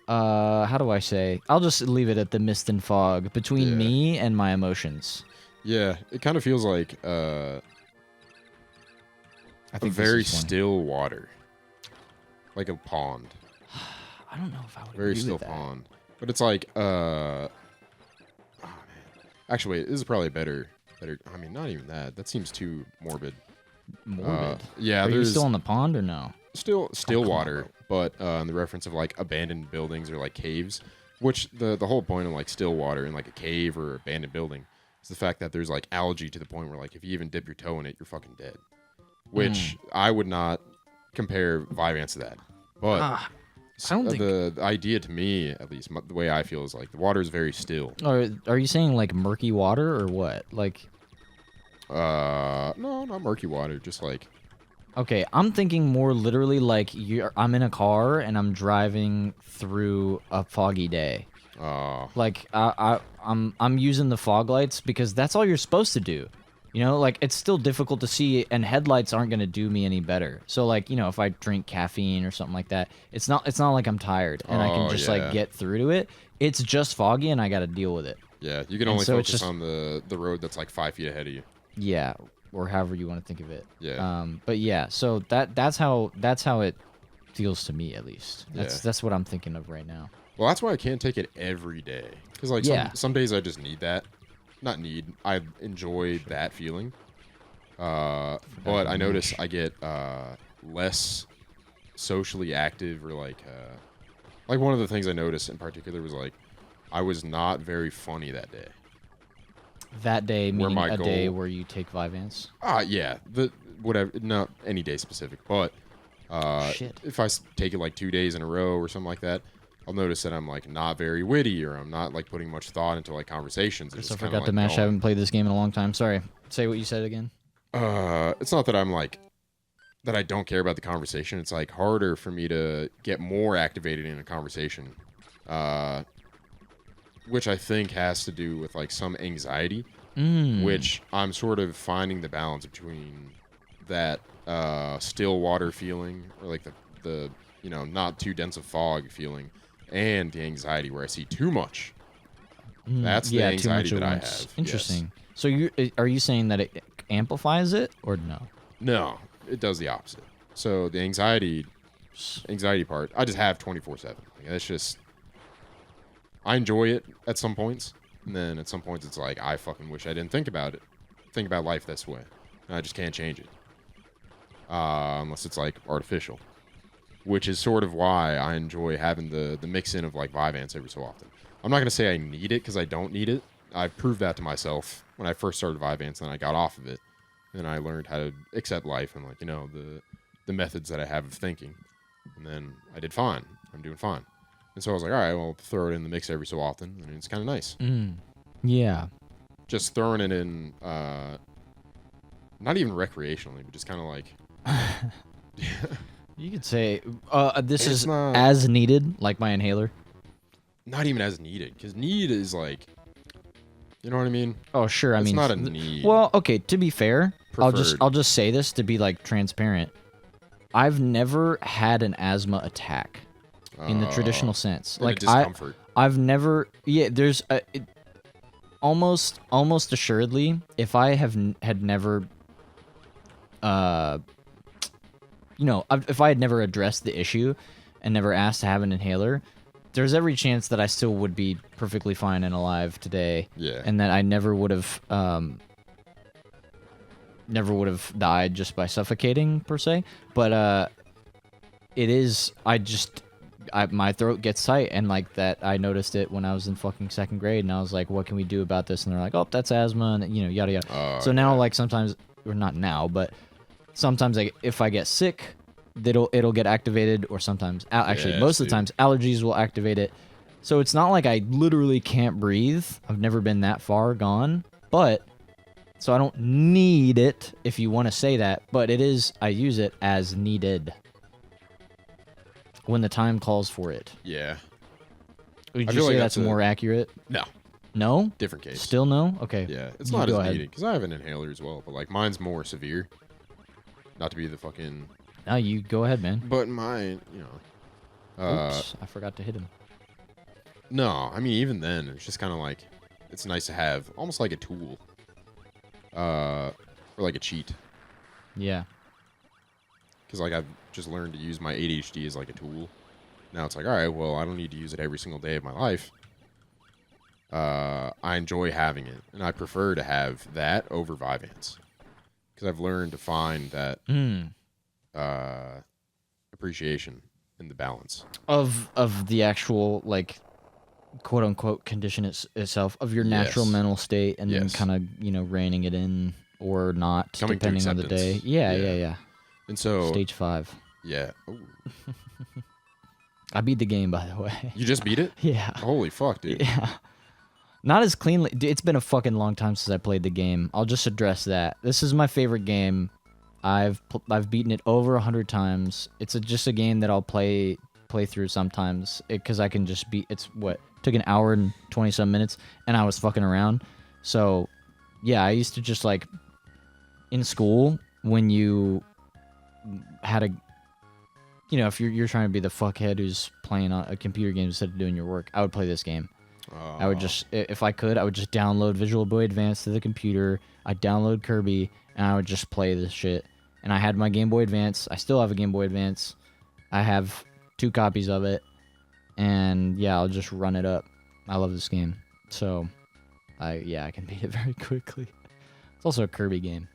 Speaker 1: how do I say? I'll just leave it at the mist and fog between
Speaker 2: Yeah.
Speaker 1: me and my emotions.
Speaker 2: yeah. It kind of feels like
Speaker 1: I
Speaker 2: a
Speaker 1: think
Speaker 2: very
Speaker 1: this is one.
Speaker 2: still water, like a pond,
Speaker 1: I don't know if I would
Speaker 2: very
Speaker 1: agree
Speaker 2: still
Speaker 1: with that.
Speaker 2: pond. But it's like oh man, actually, wait, this is probably better. I mean, not even that. That seems too morbid.
Speaker 1: Morbid.
Speaker 2: Yeah,
Speaker 1: Are you
Speaker 2: there's
Speaker 1: still in the pond or no?
Speaker 2: still
Speaker 1: come on,
Speaker 2: water, but in the reference of like abandoned buildings or like caves, which the whole point of like still water in like a cave or abandoned building is the fact that there's like algae to the point where like if you even dip your toe in it, you're fucking dead. Which I would not compare Vyvanse to that, but
Speaker 1: I don't think.
Speaker 2: the idea to me, at least the way I feel, is like the water is very still.
Speaker 1: Are you saying like murky water or what? Like,
Speaker 2: No, not murky water, just like
Speaker 1: okay, I'm thinking more literally like I'm in a car and I'm driving through a foggy day. Like I'm using the fog lights because that's all you're supposed to do. You know, like it's still difficult to see, and headlights aren't gonna do me any better. So like, you know, if I drink caffeine or something like that, it's not like I'm tired and I can
Speaker 2: Oh,
Speaker 1: just
Speaker 2: yeah.
Speaker 1: like get through to it. It's just foggy and I got to deal with it.
Speaker 2: yeah, you can
Speaker 1: And
Speaker 2: only
Speaker 1: so it's
Speaker 2: focus
Speaker 1: just-
Speaker 2: on the road that's like 5 feet ahead of you.
Speaker 1: Yeah, or however you want to think of it.
Speaker 2: Yeah.
Speaker 1: But yeah, so that's how it feels to me, at least.
Speaker 2: Yeah.
Speaker 1: That's what I'm thinking of right now.
Speaker 2: Well, that's why I can't take it every day. Because, like,
Speaker 1: Yeah.
Speaker 2: some days I just need that. Not need. I enjoy that feeling. But I notice I get less socially active, or, like one of the things I noticed in particular was, like, I was not very funny that day.
Speaker 1: That day
Speaker 2: Where
Speaker 1: meaning
Speaker 2: my
Speaker 1: a day
Speaker 2: goal-
Speaker 1: where you take Vyvanse.
Speaker 2: Yeah. Whatever. Not any day specific. But
Speaker 1: Shit.
Speaker 2: if I take it, like, 2 days in a row or something like that, I'll notice that I'm like not very witty, or I'm not like putting much thought into like conversations. It's
Speaker 1: I
Speaker 2: just kinda,
Speaker 1: forgot to
Speaker 2: like,
Speaker 1: mash. I
Speaker 2: going.
Speaker 1: haven't played this game in a long time. Sorry. Say what you said again.
Speaker 2: It's not that I'm like that I don't care about the conversation. It's like harder for me to get more activated in a conversation, which I think has to do with like some anxiety, which I'm sort of finding the balance between that still water feeling, or like the not too dense of fog feeling, and the anxiety where I see too much. That's the
Speaker 1: Yeah, too
Speaker 2: anxiety
Speaker 1: much at
Speaker 2: that I
Speaker 1: once.
Speaker 2: have.
Speaker 1: Interesting. So are you saying that it amplifies it or no?
Speaker 2: No, it does the opposite. So the anxiety part, I just have 24/7. Like, that's just, I enjoy it at some points, and then at some points it's like I fucking wish I didn't think about life this way, and I just can't change it, unless it's like artificial, which is sort of why I enjoy having the mix in of like Vyvanse every so often. I'm not gonna say I need it, because I don't need it. I proved that to myself when I first started Vyvanse, and I got off of it. And I learned how to accept life and like the methods that I have of thinking, and then I did fine. I'm doing fine, and so I was like, all right, well, throw it in the mix every so often, and it's kind of nice.
Speaker 1: Yeah.
Speaker 2: Just throwing it in, not even recreationally, but just kind of like,
Speaker 1: You could say this
Speaker 2: It's
Speaker 1: is
Speaker 2: not-
Speaker 1: as needed, like my inhaler.
Speaker 2: not even as needed, because need is like, you know what I mean?
Speaker 1: Oh, sure. I
Speaker 2: It's
Speaker 1: mean,
Speaker 2: not a need.
Speaker 1: well, okay. To be fair,
Speaker 2: Preferred.
Speaker 1: I'll just say this to be like transparent. I've never had an asthma attack in the traditional sense.
Speaker 2: Like
Speaker 1: Like
Speaker 2: discomfort.
Speaker 1: I've never. Yeah, there's almost assuredly, if I had never, if I had never addressed the issue and never asked to have an inhaler, there's every chance that I still would be perfectly fine and alive today.
Speaker 2: Yeah.
Speaker 1: And that I never would have died just by suffocating per se. But it is, my throat gets tight, and like that, I noticed it when I was in fucking second grade, and I was like, what can we do about this? And they're like, oh, that's asthma, and yada yada. So now, like, sometimes, or not now, but sometimes, like, if I get sick, it'll get activated, or sometimes, actually,
Speaker 2: Yes,
Speaker 1: most of the
Speaker 2: dude.
Speaker 1: times, allergies will activate it. So it's not like I literally can't breathe. I've never been that far gone, but so I don't need it, if you want to say that, but it is, I use it as needed when the time calls for it.
Speaker 2: Yeah.
Speaker 1: Would
Speaker 2: I
Speaker 1: you
Speaker 2: feel
Speaker 1: say
Speaker 2: like
Speaker 1: that's
Speaker 2: that's a-
Speaker 1: more accurate?
Speaker 2: No.
Speaker 1: No?
Speaker 2: Different case.
Speaker 1: Still no? Okay.
Speaker 2: Yeah, it's
Speaker 1: You
Speaker 2: not
Speaker 1: go
Speaker 2: as
Speaker 1: ahead.
Speaker 2: needed, because I have an inhaler as well, but like mine's more severe. Not to be the fucking,
Speaker 1: No, you go ahead, man.
Speaker 2: but mine,
Speaker 1: Oops, I forgot to hit him.
Speaker 2: no, I mean even then, it's just kind of like, it's nice to have almost like a tool, or like a cheat,
Speaker 1: Yeah.
Speaker 2: because like I've just learned to use my ADHD as like a tool. Now it's like, all right, well, I don't need to use it every single day of my life. I enjoy having it, and I prefer to have that over Vyvanse, because I've learned to find that appreciation in the balance.
Speaker 1: Of the actual, like, quote unquote condition itself, of your natural
Speaker 2: Yes.
Speaker 1: mental state, and then
Speaker 2: Yes.
Speaker 1: kind of reining it in or not,
Speaker 2: Coming to
Speaker 1: depending on the day.
Speaker 2: acceptance.
Speaker 1: Yeah,
Speaker 2: Yeah.
Speaker 1: yeah.
Speaker 2: And so,
Speaker 1: Stage 5.
Speaker 2: yeah. Ooh.
Speaker 1: I beat the game, by the way.
Speaker 2: You just beat it?
Speaker 1: Yeah.
Speaker 2: Holy fuck, dude.
Speaker 1: Yeah. Not as cleanly. Dude, it's been a fucking long time since I played the game. I'll just address that. This is my favorite game. I've beaten it over 100 times. It's just a game that I'll play through sometimes, because I can just beat. It's took an hour and 20 some minutes, and I was fucking around. So, yeah, I used to just like in school when you had a, if you're trying to be the fuckhead who's playing on a computer game instead of doing your work, I would play this game. I would just, if I could, I would just download Visual Boy Advance to the computer. I'd download Kirby, and I would just play this shit. And I had my Game Boy Advance. I still have a Game Boy Advance. I have 2 copies of it. And yeah, I'll just run it up. I love this game. So, I can beat it very quickly. It's also a Kirby game.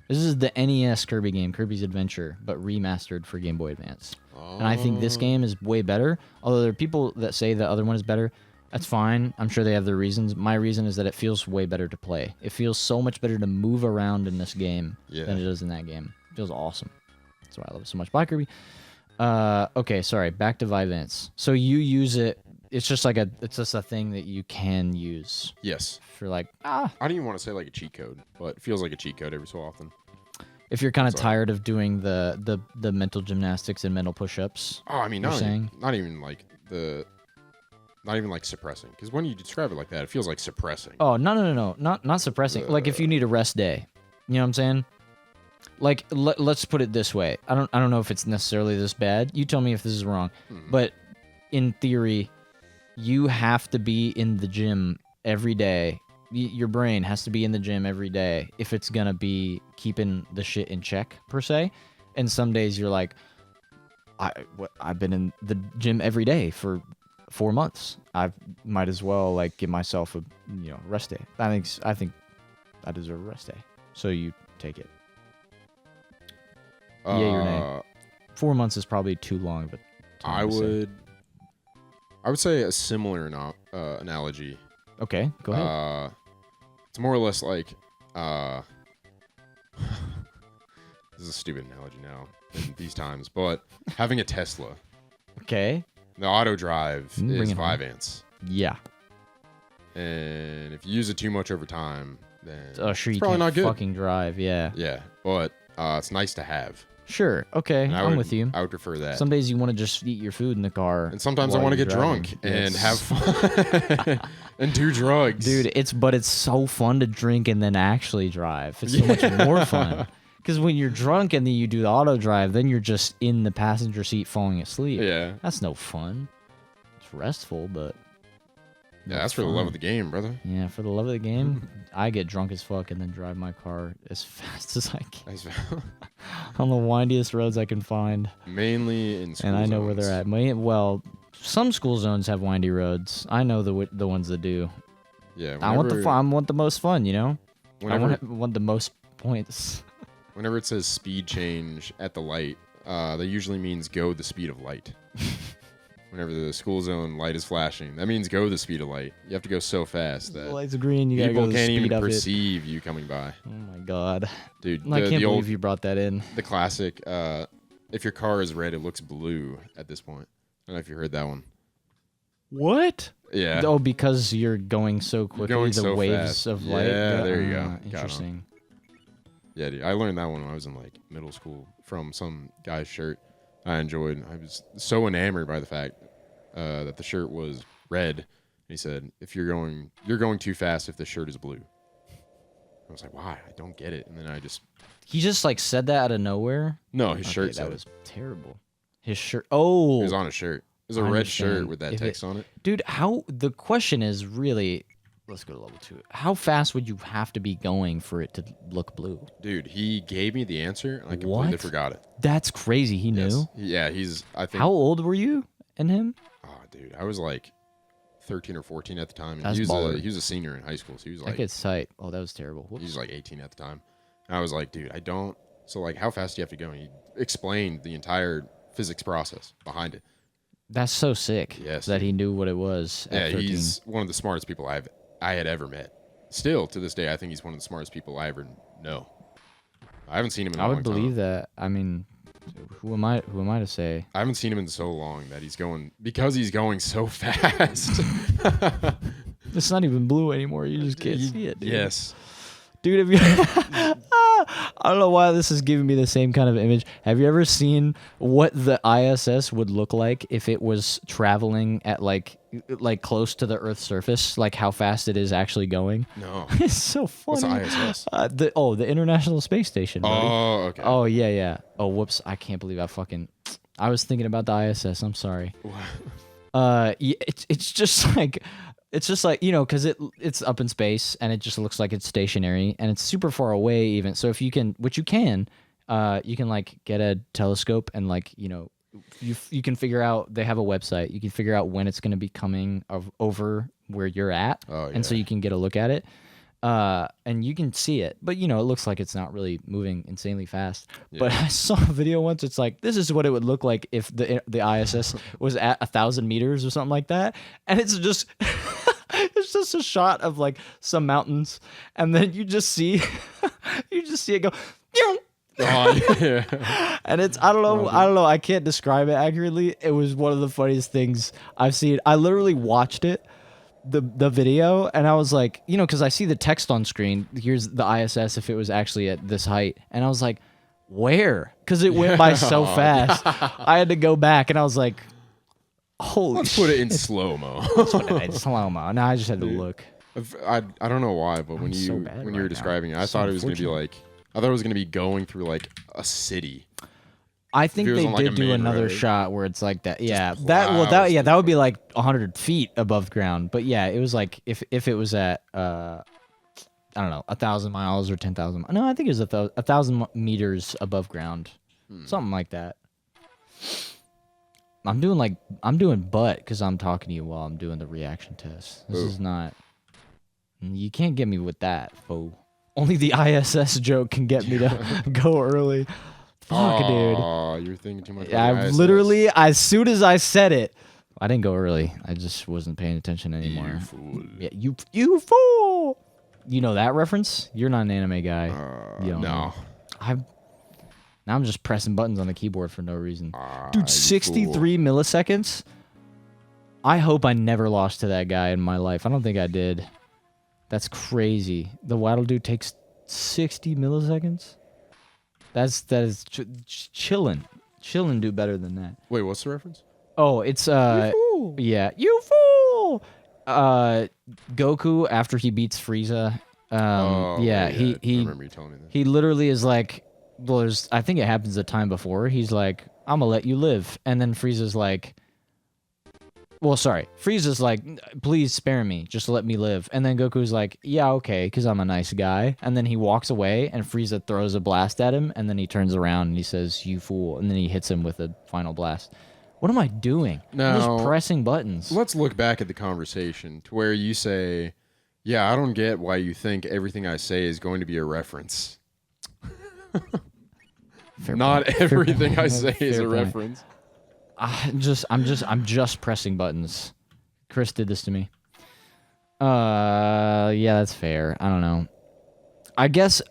Speaker 1: This is the NES Kirby game, Kirby's Adventure, but remastered for Game Boy Advance. And I think this game is way better. Although there are people that say the other one is better. That's fine. I'm sure they have their reasons. My reason is that it feels way better to play. It feels so much better to move around in this game than it does in that game. It feels awesome. That's why I love it so much. Bye, Kirby. Okay, sorry. Back to Vyvanse. So you use it. It's just a thing that you can use
Speaker 2: Yes.
Speaker 1: for like
Speaker 2: I don't even want to say like a cheat code, but it feels like a cheat code every so often.
Speaker 1: if you're kind of
Speaker 2: Sorry.
Speaker 1: tired of doing the mental gymnastics and mental push-ups.
Speaker 2: Oh, I mean,
Speaker 1: You're
Speaker 2: not even like suppressing. Because when you describe it like that, it feels like suppressing.
Speaker 1: Oh, no. Not suppressing. Like if you need a rest day. You know what I'm saying? Like let's put it this way. I don't know if it's necessarily this bad. You tell me if this is wrong. But in theory, you have to be in the gym every day. Your brain has to be in the gym every day if it's going to be keeping the shit in check, per se. And some days you're like, I've been in the gym every day for 4 months. I might as well like give myself a rest day. I think I deserve a rest day. So you take it. Yeah, your name. 4 months is probably too long, but
Speaker 2: I would say a similar analogy.
Speaker 1: Okay, go ahead.
Speaker 2: It's more or less like this is a stupid analogy now in these times, but having a Tesla.
Speaker 1: Okay.
Speaker 2: The auto drive
Speaker 1: Bring
Speaker 2: is
Speaker 1: it home.
Speaker 2: Vyvanse.
Speaker 1: Yeah.
Speaker 2: And if you use it too much over time, then
Speaker 1: Sure,
Speaker 2: it's
Speaker 1: you
Speaker 2: probably
Speaker 1: can't
Speaker 2: not good.
Speaker 1: fucking drive. Yeah.
Speaker 2: Yeah, but it's nice to have.
Speaker 1: Sure. Okay.
Speaker 2: And
Speaker 1: I'm with you.
Speaker 2: I would prefer that.
Speaker 1: Some days you want to just eat your food in the car.
Speaker 2: And sometimes I
Speaker 1: while
Speaker 2: want to
Speaker 1: you're
Speaker 2: get
Speaker 1: driving.
Speaker 2: drunk
Speaker 1: Yeah,
Speaker 2: and have fun and do drugs.
Speaker 1: Dude, it's so fun to drink and then actually drive. It's so much more fun. Because when you're drunk and then you do the auto drive, then you're just in the passenger seat falling asleep.
Speaker 2: Yeah.
Speaker 1: That's no fun. It's restful, but
Speaker 2: Yeah, that's for the love of the game, brother.
Speaker 1: yeah, for the love of the game, I get drunk as fuck and then drive my car as fast as I can
Speaker 2: Nice.
Speaker 1: on the windiest roads I can find.
Speaker 2: Mainly in school
Speaker 1: And I know where they're
Speaker 2: zones.
Speaker 1: at. Well, some school zones have windy roads. I know the ones that do.
Speaker 2: Yeah.
Speaker 1: I want the fun. I want the most fun. I
Speaker 2: Whenever,
Speaker 1: want the most points.
Speaker 2: whenever it says speed change at the light, that usually means go the speed of light. Whenever the school zone light is flashing, that means go the speed of light. You have to go so fast
Speaker 1: The
Speaker 2: that
Speaker 1: lights are green. You gotta
Speaker 2: people
Speaker 1: go the
Speaker 2: can't
Speaker 1: speed
Speaker 2: even
Speaker 1: of it.
Speaker 2: perceive you coming by.
Speaker 1: Oh my god!
Speaker 2: Dude,
Speaker 1: I can't
Speaker 2: the
Speaker 1: believe
Speaker 2: old,
Speaker 1: you brought that in.
Speaker 2: the classic, if your car is red, it looks blue at this point. I don't know if you heard that one.
Speaker 1: What?
Speaker 2: Yeah.
Speaker 1: Oh, because you're going so quickly.
Speaker 2: going
Speaker 1: the
Speaker 2: so
Speaker 1: waves
Speaker 2: fast.
Speaker 1: of light.
Speaker 2: Yeah, there you go.
Speaker 1: Ah,
Speaker 2: Got 'em.
Speaker 1: interesting.
Speaker 2: Yeah, dude. I learned that one when I was in like middle school from some guy's shirt I enjoyed. I was so enamored by the fact that the shirt was red. He said, "If you're going too fast if the shirt is blue." I was like, "Why? I don't get it." And then
Speaker 1: He just like said that out of nowhere.
Speaker 2: no, his
Speaker 1: Okay,
Speaker 2: shirt
Speaker 1: that
Speaker 2: said
Speaker 1: was
Speaker 2: it.
Speaker 1: terrible. His shirt. Oh,
Speaker 2: It was on his shirt. It was a
Speaker 1: I
Speaker 2: red shirt
Speaker 1: understand.
Speaker 2: with that
Speaker 1: If
Speaker 2: text on it.
Speaker 1: dude, how the question is really. Let's go to level 2. How fast would you have to be going for it to look blue?
Speaker 2: Dude, he gave me the answer and I completely
Speaker 1: What?
Speaker 2: forgot it.
Speaker 1: That's crazy. He
Speaker 2: Yes.
Speaker 1: knew.
Speaker 2: Yeah, I think
Speaker 1: How old were you and him?
Speaker 2: Oh, dude, I was like 13 or 14 at the time. And
Speaker 1: That's
Speaker 2: he
Speaker 1: baller.
Speaker 2: was a senior in high school, so he was
Speaker 1: That
Speaker 2: like
Speaker 1: gets tight. Oh, that was terrible.
Speaker 2: he
Speaker 1: Whoops.
Speaker 2: was like 18 at the time. And I was like, dude, I don't. So like, how fast do you have to go? And he explained the entire physics process behind it.
Speaker 1: That's so sick.
Speaker 2: Yes,
Speaker 1: That he knew what it was.
Speaker 2: Yeah,
Speaker 1: At 13.
Speaker 2: he's one of the smartest people I had ever met. Still to this day, I think he's one of the smartest people I ever know. I haven't seen him in a
Speaker 1: I
Speaker 2: long
Speaker 1: would believe
Speaker 2: time.
Speaker 1: that. I mean, who am I to say?
Speaker 2: I haven't seen him in so long that he's going so fast.
Speaker 1: It's not even blue anymore. You just can't see it. Dude.
Speaker 2: Yes.
Speaker 1: Dude, have you? I don't know why this is giving me the same kind of image. Have you ever seen what the ISS would look like if it was traveling at like close to the Earth's surface? Like how fast it is actually going?
Speaker 2: No.
Speaker 1: It's so funny.
Speaker 2: What's the ISS?
Speaker 1: The International Space Station. Buddy.
Speaker 2: Oh, okay.
Speaker 1: Oh yeah. Oh whoops! I can't believe I was thinking about the ISS. I'm sorry. Yeah, it's just like. It's just like, because it's up in space and it just looks like it's stationary and it's super far away even. So if you can, which you can like get a telescope and like, you can figure out, they have a website. You can figure out when it's going to be coming over where you're at.
Speaker 2: Oh,
Speaker 1: And so
Speaker 2: yeah.
Speaker 1: you can get a look at it. And you can see it, but it looks like it's not really moving insanely fast.
Speaker 2: Yeah.
Speaker 1: But I saw a video once. It's like, this is what it would look like if the ISS was at 1,000 meters or something like that. And it's just, it's just a shot of like some mountains. And then you just see it go,
Speaker 2: Oh, yeah.
Speaker 1: And it's I don't know, I can't describe it accurately. It was one of the funniest things I've seen. I literally watched it, the video, and I was like, you know, because I see the text on screen. Here's the ISS if it was actually at this height, and I was like, where? Because it went by so fast. I had to go back, and I was like, holy.
Speaker 2: Let's put it in slow mo.
Speaker 1: Slow mo. No, I just had to look.
Speaker 2: I don't know why, but when
Speaker 1: so
Speaker 2: you
Speaker 1: bad
Speaker 2: when you were
Speaker 1: right now.
Speaker 2: describing it, I
Speaker 1: So
Speaker 2: thought it was gonna be
Speaker 1: unfortunate.
Speaker 2: like I thought it was gonna be going through like a city.
Speaker 1: I think
Speaker 2: it was
Speaker 1: they
Speaker 2: on, like, a
Speaker 1: did do
Speaker 2: main
Speaker 1: another
Speaker 2: road.
Speaker 1: shot where it's like that. Yeah,
Speaker 2: plows
Speaker 1: that would be like 100 feet above ground. But yeah, it was like if it was at I don't know, 1,000 miles or 10,000. No, I think it was 1,000 meters above ground, something like that. I'm doing butt because I'm talking to you while I'm doing the reaction test. This is not. You can't get me with that, fool. Only the ISS joke can get me to go early. Fuck, dude.
Speaker 2: Oh, you're thinking too much.
Speaker 1: I
Speaker 2: about the ISS.
Speaker 1: literally, as soon as I said it, I didn't go early. I just wasn't paying attention anymore.
Speaker 2: You fool.
Speaker 1: Yeah, you fool. You know that reference? You're not an anime guy. You don't
Speaker 2: No.
Speaker 1: know. Now I'm just pressing buttons on the keyboard for no reason.
Speaker 2: You
Speaker 1: Dude, 63 milliseconds? I hope I never lost to that guy in my life. I don't think I did. That's crazy. The Waddle Dude takes 60 milliseconds? That is chillin'. Chillin' do better than that.
Speaker 2: Wait, what's the reference?
Speaker 1: Oh, it's
Speaker 2: fool.
Speaker 1: yeah, you fool. Goku after he beats Frieza. Yeah,
Speaker 2: I
Speaker 1: he
Speaker 2: remember you telling me that.
Speaker 1: he literally is like, well, I think it happens the time before. He's like, I'm gonna let you live, and then Frieza's like, well, sorry, Frieza's like, please spare me, just let me live, and then Goku's like, yeah, okay, because I'm a nice guy, and then he walks away, and Frieza throws a blast at him, and then he turns around and he says, you fool, and then he hits him with a final blast. What am I doing? I'm
Speaker 2: Now,
Speaker 1: just pressing buttons.
Speaker 2: Let's look back at the conversation to where you say, yeah, I don't get why you think everything I say is going to be a reference.
Speaker 1: Fair
Speaker 2: Not
Speaker 1: point.
Speaker 2: everything I say is
Speaker 1: Fair
Speaker 2: a
Speaker 1: point.
Speaker 2: reference.
Speaker 1: I'm just pressing buttons. Chris did this to me. Yeah, that's fair. I don't know. I guess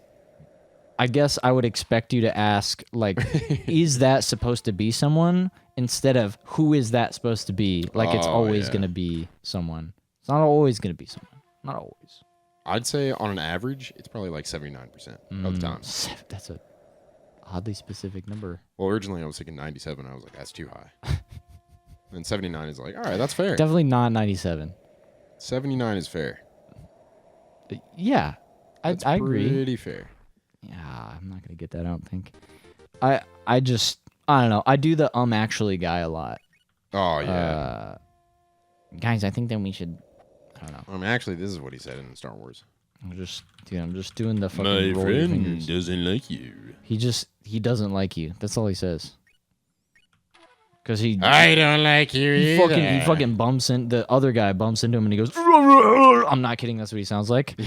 Speaker 1: I would expect you to ask, like, is that supposed to be someone, instead of who is that supposed to be? Like, it's always
Speaker 2: yeah.
Speaker 1: gonna be someone. It's not always gonna be someone. Not always.
Speaker 2: I'd say on an average, it's probably like 79% of the time.
Speaker 1: That's a oddly specific number.
Speaker 2: Well, originally I was thinking 97. I was like, that's too high. And 79 is like, all right, that's fair.
Speaker 1: Definitely not 97.
Speaker 2: 79 is fair.
Speaker 1: Yeah,
Speaker 2: That's
Speaker 1: I agree.
Speaker 2: pretty fair.
Speaker 1: Yeah, I'm not gonna get that. I don't think. I don't know. I do the actually guy a lot.
Speaker 2: Oh, yeah.
Speaker 1: Guys, I think that we should. I don't know.
Speaker 2: Actually, this is what he said in Star Wars.
Speaker 1: I'm just doing the fucking roll your fingers.
Speaker 2: doesn't like you.
Speaker 1: He doesn't like you. That's all he says. Cause
Speaker 2: I don't like you either.
Speaker 1: he fucking bumps in, the other guy bumps into him and he goes, I'm not kidding, that's what he sounds like.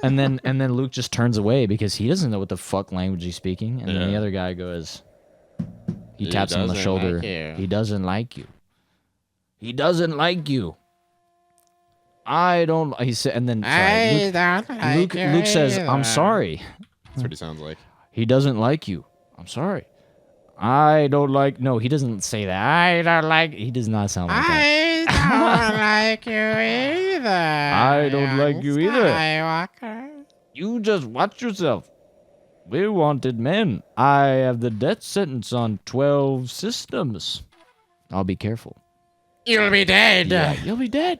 Speaker 1: and then Luke just turns away because he doesn't know what the fuck language he's speaking. And then the
Speaker 2: Yeah.
Speaker 1: other guy goes, he taps him on the
Speaker 2: doesn't
Speaker 1: shoulder.
Speaker 2: like you.
Speaker 1: He doesn't like you. He doesn't like you. I don't. He said, and then sorry,
Speaker 3: don't like
Speaker 1: Luke says, I'm sorry.
Speaker 2: That's what he sounds like.
Speaker 1: He doesn't like you. I'm sorry. I don't like. No, he doesn't say that. I don't like. He does not sound like that.
Speaker 3: I don't like you either.
Speaker 1: I don't like you either.
Speaker 3: Skywalker.
Speaker 1: You just watch yourself. We wanted men. I have the death sentence on 12 systems. I'll be careful.
Speaker 3: You'll be dead.
Speaker 1: Yeah, you'll be dead.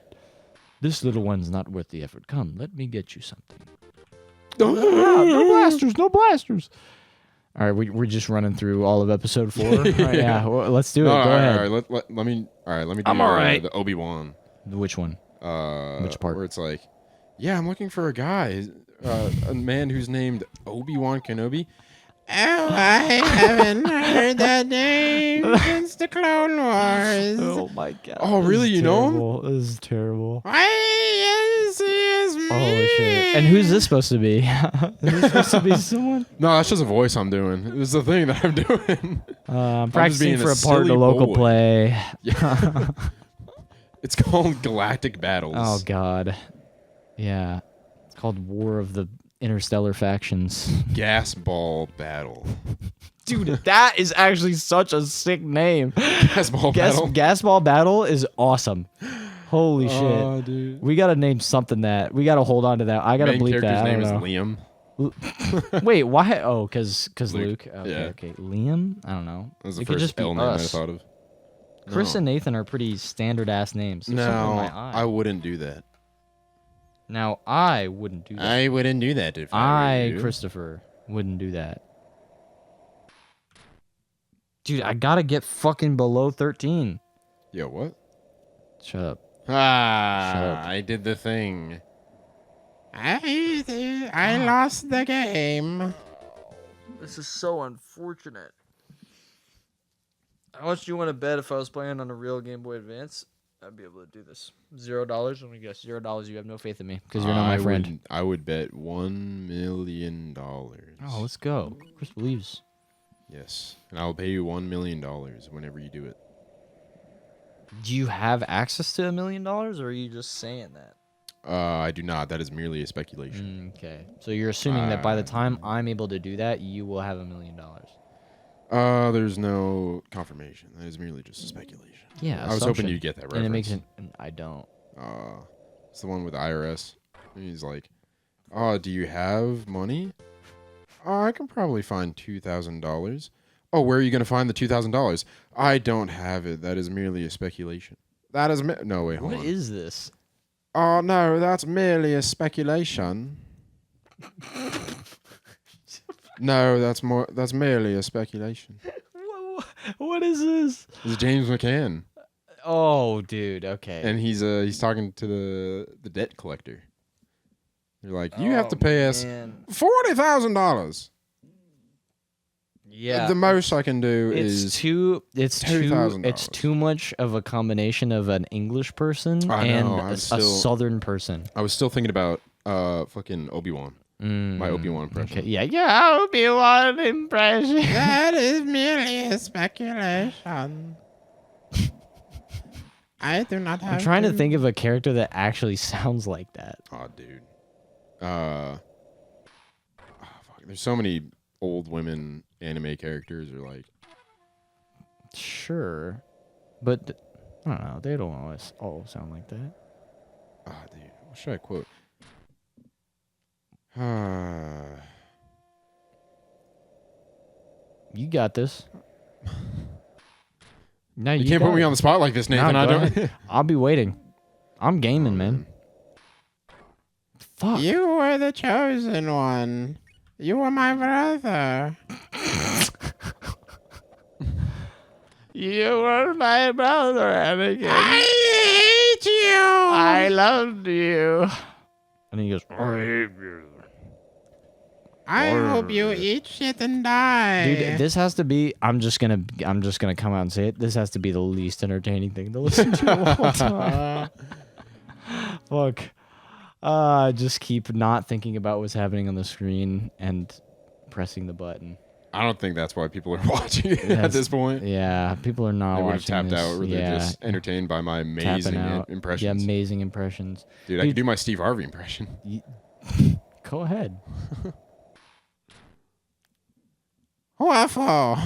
Speaker 1: This little one's not worth the effort. Come, let me get you something. No blasters, no blasters. All right, we're just running through all of episode 4. All right, yeah, well, let's do it.
Speaker 2: All
Speaker 1: Go
Speaker 2: right,
Speaker 1: ahead.
Speaker 2: all right, let me do
Speaker 1: I'm all right.
Speaker 2: the Obi-Wan.
Speaker 1: Which one? Which part?
Speaker 2: Where it's like, yeah, I'm looking for a guy, a man who's named Obi-Wan Kenobi.
Speaker 3: Oh, I haven't heard that name since the Clone Wars.
Speaker 1: Oh my god.
Speaker 2: Oh, really? You know him?
Speaker 1: This is terrible.
Speaker 3: Why is he me?
Speaker 1: Holy shit. And who's this supposed to be? Is this supposed to be someone?
Speaker 2: No, that's just a voice I'm doing. This is the thing that I'm doing.
Speaker 1: I'm
Speaker 2: just
Speaker 1: practicing
Speaker 2: being
Speaker 1: for
Speaker 2: a
Speaker 1: a part in a
Speaker 2: silly
Speaker 1: local
Speaker 2: boy.
Speaker 1: play.
Speaker 2: Yeah. It's called Galactic Battles.
Speaker 1: Oh god. Yeah. It's called War of the interstellar factions.
Speaker 2: Gas ball battle.
Speaker 1: Dude, that is actually such a sick name.
Speaker 2: Gas ball battle.
Speaker 1: Gas ball battle is awesome. Holy shit.
Speaker 2: Oh, dude.
Speaker 1: We gotta name something that. We gotta hold on to that. I gotta
Speaker 2: Main
Speaker 1: bleep
Speaker 2: character's
Speaker 1: that.
Speaker 2: name is
Speaker 1: I don't
Speaker 2: Liam.
Speaker 1: know. Wait, why? Oh, because
Speaker 2: Luke.
Speaker 1: Luke. Okay,
Speaker 2: Yeah.
Speaker 1: okay. Liam? I don't know.
Speaker 2: That was the
Speaker 1: It could
Speaker 2: first
Speaker 1: just be
Speaker 2: L name I
Speaker 1: us.
Speaker 2: thought of.
Speaker 1: Chris
Speaker 2: No.
Speaker 1: and Nathan are pretty standard ass names. There's something in
Speaker 2: No,
Speaker 1: my eye.
Speaker 2: I wouldn't do that.
Speaker 1: Now I wouldn't do that.
Speaker 2: I wouldn't do that if I were you.
Speaker 1: Christopher, wouldn't do that. Dude, I gotta get fucking below 13.
Speaker 2: Yo, what?
Speaker 1: Shut up.
Speaker 2: Ah, I did the thing. I lost the game.
Speaker 1: This is so unfortunate. How much do you want to bet if I was playing on a real Game Boy Advance? I'd be able to do this. $0? Let me guess. $0. You have no faith in me because you're not my friend.
Speaker 2: I would bet $1 million.
Speaker 1: Oh, let's go. Chris believes.
Speaker 2: Yes, and I'll pay you $1 million whenever you do it.
Speaker 1: Do you have access to $1 million, or are you just saying that?
Speaker 2: I do not. That is merely a speculation.
Speaker 1: Okay. So you're assuming that by the time I'm able to do that, you will have $1 million.
Speaker 2: There's no confirmation. That is merely just a speculation.
Speaker 1: Yeah,
Speaker 2: I was hoping you'd get that reference.
Speaker 1: And it makes it. I don't.
Speaker 2: It's the one with the IRS. And he's like, "Oh, do you have money? Oh, I can probably find $2,000. Oh, where are you going to find the $2,000? I don't have it. That is merely a speculation. That is no wait. Hold on.
Speaker 1: What is this?
Speaker 2: Oh no, that's merely a speculation. No, that's merely a speculation.
Speaker 1: What is this?
Speaker 2: It's James McCann,
Speaker 1: Oh, dude. Okay.
Speaker 2: and he's talking to the debt collector. They're like, you have to pay us $40,000.
Speaker 1: Yeah.
Speaker 2: The most I can do
Speaker 1: It's
Speaker 2: is
Speaker 1: it's too much of a combination of an English person
Speaker 2: I
Speaker 1: and
Speaker 2: know,
Speaker 1: a Southern person.
Speaker 2: I was still thinking about fucking Obi-Wan. My Obi-Wan impression.
Speaker 1: Okay. Yeah, Obi-Wan impression.
Speaker 2: That is merely a speculation. I do not have.
Speaker 1: I'm trying to think of a character that actually sounds like that.
Speaker 2: Oh, dude. Fuck. There's so many old women anime characters are like.
Speaker 1: Sure, but I don't know. They don't always all sound like that.
Speaker 2: Ah, dude. What should I quote?
Speaker 1: You got this. No,
Speaker 2: You can't put me on the spot like this, Nathan.
Speaker 1: Nah,
Speaker 2: I
Speaker 1: go
Speaker 2: don't.
Speaker 1: ahead. I'll be waiting. I'm gaming, man. Fuck.
Speaker 2: You were the chosen one. You were my brother.
Speaker 1: You were my brother, Anakin.
Speaker 2: I hate you.
Speaker 1: I loved you. And he goes, I hate you.
Speaker 2: I hope you eat shit and die.
Speaker 1: Dude, this has to be. I'm just gonna come out and say it. This has to be the least entertaining thing to listen to the whole time. Fuck. Just keep not thinking about what's happening on the screen and pressing the button.
Speaker 2: I don't think that's why people are watching it at this point.
Speaker 1: Yeah, people are not
Speaker 2: They would have
Speaker 1: watching
Speaker 2: tapped
Speaker 1: this.
Speaker 2: out, or they're just entertained by my amazing impressions.
Speaker 1: Yeah, amazing impressions.
Speaker 2: Dude, I could do my Steve Harvey impression.
Speaker 1: Go ahead.
Speaker 2: Waffle.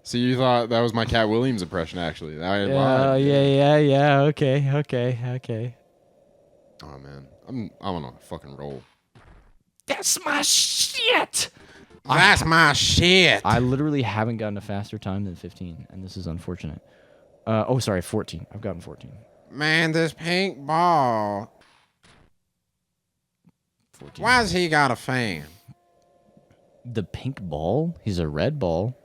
Speaker 2: So you thought that was my Cat Williams impression, actually? I lied.
Speaker 1: Yeah. Okay.
Speaker 2: Oh man, I'm on a fucking roll.
Speaker 1: That's my shit.
Speaker 2: That's my shit.
Speaker 1: I literally haven't gotten a faster time than 15, and this is unfortunate. 14. I've gotten 14.
Speaker 2: Man, this pink ball.
Speaker 1: 14.
Speaker 2: Why's he got a fan?
Speaker 1: The pink ball? He's a red ball.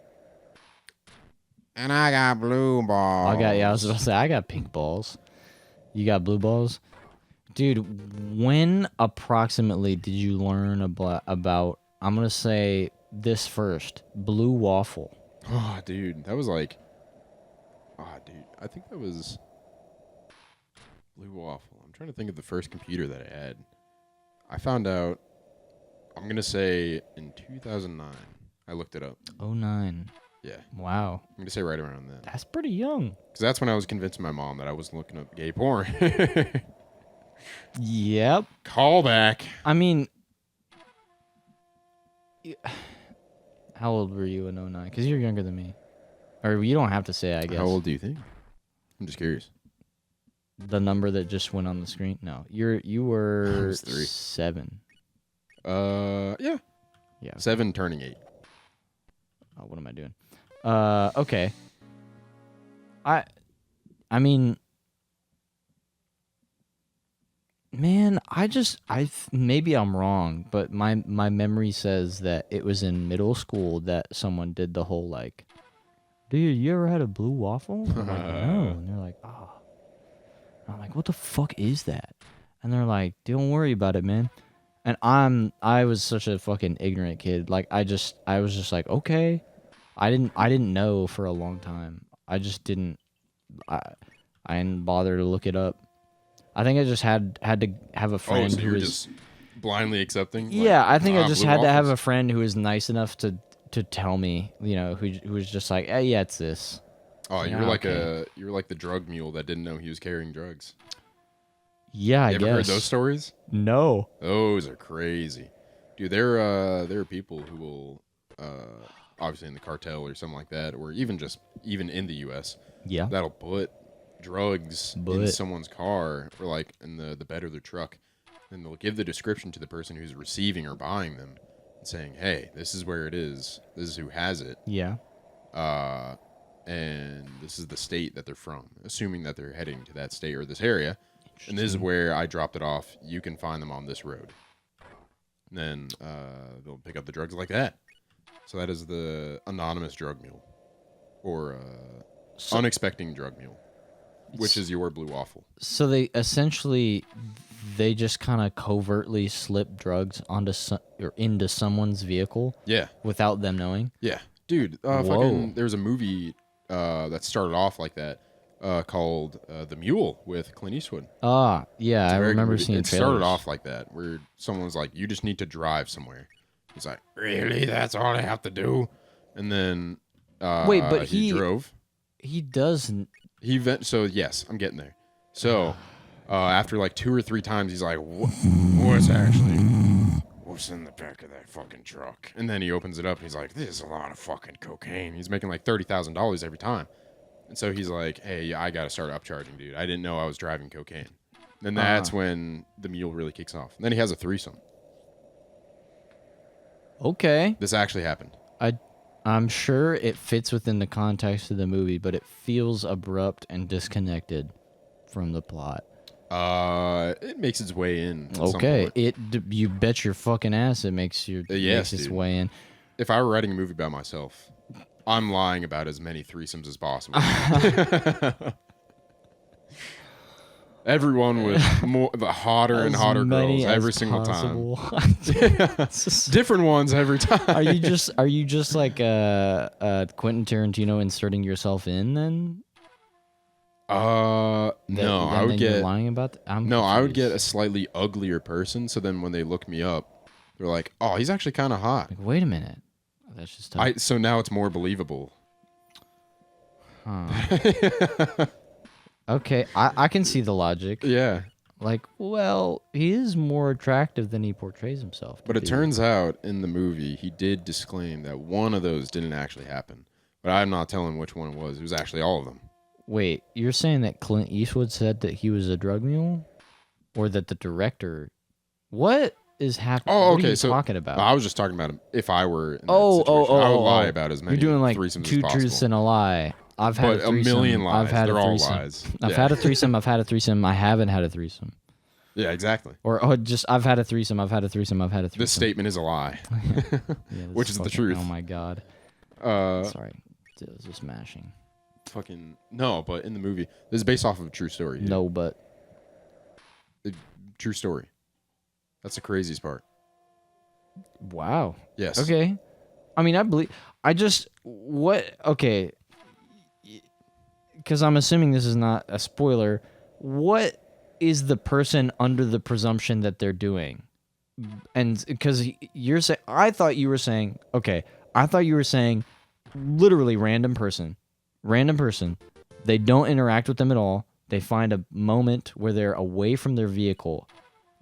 Speaker 2: And I got blue balls.
Speaker 1: I was about to say, I got pink balls. You got blue balls? Dude, when approximately did you learn about I'm going to say this first, blue waffle?
Speaker 2: Oh, dude, that was like... Oh, dude, I think that was blue waffle. I'm trying to think of the first computer that I had. I found out, I'm going to say in 2009. I looked it up.
Speaker 1: 09.
Speaker 2: Yeah.
Speaker 1: Wow.
Speaker 2: I'm going to say right around then.
Speaker 1: That's pretty young.
Speaker 2: Because that's when I was convincing my mom that I wasn't looking up gay porn.
Speaker 1: Yep.
Speaker 2: Callback.
Speaker 1: I mean, How old were you in '09? Because you're younger than me. Or you don't have to say, I guess.
Speaker 2: How old do you think? I'm just curious.
Speaker 1: The number that just went on the screen? No. You were
Speaker 2: was 3.
Speaker 1: 7.
Speaker 2: Yeah.
Speaker 1: Yeah.
Speaker 2: 7 turning 8.
Speaker 1: Oh, what am I doing? Okay. I mean, man, maybe I'm wrong, but my memory says that it was in middle school that someone did the whole like, dude, you ever had a blue waffle? I'm like, no. And they're like, oh. I'm like, what the fuck is that? And they're like, don't worry about it, man. And I was such a fucking ignorant kid. Like I was just like, okay. I didn't know for a long time. I just didn't didn't bother to look it up. I think I just had to have a friend
Speaker 2: so you
Speaker 1: who
Speaker 2: were
Speaker 1: was
Speaker 2: just blindly accepting?
Speaker 1: yeah. I think I just
Speaker 2: blue
Speaker 1: had to have
Speaker 2: waffles?
Speaker 1: a friend who was nice enough to tell me, who was just like, hey, yeah, it's this.
Speaker 2: Oh, you
Speaker 1: Yeah,
Speaker 2: were like
Speaker 1: okay.
Speaker 2: you were like the drug mule that didn't know he was carrying drugs.
Speaker 1: Yeah, I
Speaker 2: You ever
Speaker 1: guess.
Speaker 2: heard those stories?
Speaker 1: No.
Speaker 2: Those are crazy, dude. There are people who will obviously in the cartel or something like that, or even in the U.S.
Speaker 1: Yeah.
Speaker 2: that'll put drugs in someone's car or like in the bed of their truck, and they'll give the description to the person who's receiving or buying them, saying, "Hey, this is where it is. This is who has it.
Speaker 1: Yeah.
Speaker 2: And this is the state that they're from, assuming that they're heading to that state or this area. And this is where I dropped it off. You can find them on this road." And then they'll pick up the drugs like that. So that is the anonymous drug mule, or unexpected drug mule, which is your blue waffle.
Speaker 1: So they just kind of covertly slip drugs onto or into someone's vehicle
Speaker 2: Yeah,
Speaker 1: without them knowing.
Speaker 2: yeah, dude. Fucking, there's a movie that started off like that. Called The Mule with Clint Eastwood.
Speaker 1: Ah, yeah, I
Speaker 2: Very good
Speaker 1: remember
Speaker 2: movie.
Speaker 1: seeing
Speaker 2: It
Speaker 1: trailers.
Speaker 2: started off like that, where someone's like, "You just need to drive somewhere." He's like, "Really? That's all I have to do?" And then
Speaker 1: Wait, but
Speaker 2: he drove.
Speaker 1: He doesn't.
Speaker 2: So yes, I'm getting there. So after like 2 or 3 times, he's like, what's in the back of that fucking truck?" And then he opens it up and he's like, "This is a lot of fucking cocaine." He's making like $30,000 every time. And so he's like, "Hey, I got to start upcharging, dude. I didn't know I was driving cocaine." And that's when the mule really kicks off. And then he has a threesome.
Speaker 1: Okay.
Speaker 2: This actually happened.
Speaker 1: I'm sure it fits within the context of the movie, but it feels abrupt and disconnected from the plot.
Speaker 2: It makes its way in. at some
Speaker 1: Okay,
Speaker 2: point.
Speaker 1: you bet your fucking ass it makes
Speaker 2: yes,
Speaker 1: its
Speaker 2: dude.
Speaker 1: way in.
Speaker 2: If I were writing a movie about myself, I'm lying about as many threesomes as possible. Everyone with the hotter and
Speaker 1: As
Speaker 2: hotter
Speaker 1: many
Speaker 2: girls every
Speaker 1: as
Speaker 2: single
Speaker 1: possible.
Speaker 2: time. Different ones every time.
Speaker 1: Are you just like Quentin Tarantino inserting yourself in then?
Speaker 2: No, I would
Speaker 1: you're
Speaker 2: get
Speaker 1: lying about that?
Speaker 2: I would get a slightly uglier person. So then when they look me up, they're like, "Oh, he's actually kind of hot."
Speaker 1: Like, wait a minute, that's just tough.
Speaker 2: So now it's more believable.
Speaker 1: Okay, I can see the logic.
Speaker 2: Yeah.
Speaker 1: Like, well, he is more attractive than he portrays himself to
Speaker 2: But it
Speaker 1: be.
Speaker 2: turns out in the movie, he did disclaim that one of those didn't actually happen. But I'm not telling which one it was. It was actually all of them.
Speaker 1: Wait, you're saying that Clint Eastwood said that he was a drug mule, or that the director? What is happening?
Speaker 2: Oh,
Speaker 1: What
Speaker 2: okay.
Speaker 1: are you
Speaker 2: So
Speaker 1: talking about?
Speaker 2: I was just talking about him. If I were in that
Speaker 1: Oh,
Speaker 2: situation, I would lie
Speaker 1: oh.
Speaker 2: about as many
Speaker 1: You're doing like
Speaker 2: threesomes
Speaker 1: two
Speaker 2: as possible.
Speaker 1: truths and a lie. I've had
Speaker 2: But
Speaker 1: a threesome.
Speaker 2: a million lies.
Speaker 1: I've had
Speaker 2: They're
Speaker 1: a
Speaker 2: all
Speaker 1: threesome.
Speaker 2: lies.
Speaker 1: I've
Speaker 2: Yeah.
Speaker 1: had a threesome. I've had a threesome. I haven't had a threesome.
Speaker 2: Yeah, exactly.
Speaker 1: Or just I've had a threesome. I've had a threesome. I've had a threesome.
Speaker 2: This statement is a lie.
Speaker 1: Yeah, this
Speaker 2: which is the
Speaker 1: fucking-
Speaker 2: truth.
Speaker 1: Oh my god.
Speaker 2: Uh,
Speaker 1: Sorry, it was just mashing.
Speaker 2: fucking no, but in the movie, this is based off of a true story. Dude.
Speaker 1: No, but
Speaker 2: True story. That's the craziest part.
Speaker 1: wow.
Speaker 2: Yes.
Speaker 1: Okay. I mean, I believe. I just what? Okay. Because I'm assuming this is not a spoiler. What is the person under the presumption that they're doing? And because you're saying, I thought you were saying, okay, I thought you were saying, literally random person. They don't interact with them at all. They find a moment where they're away from their vehicle.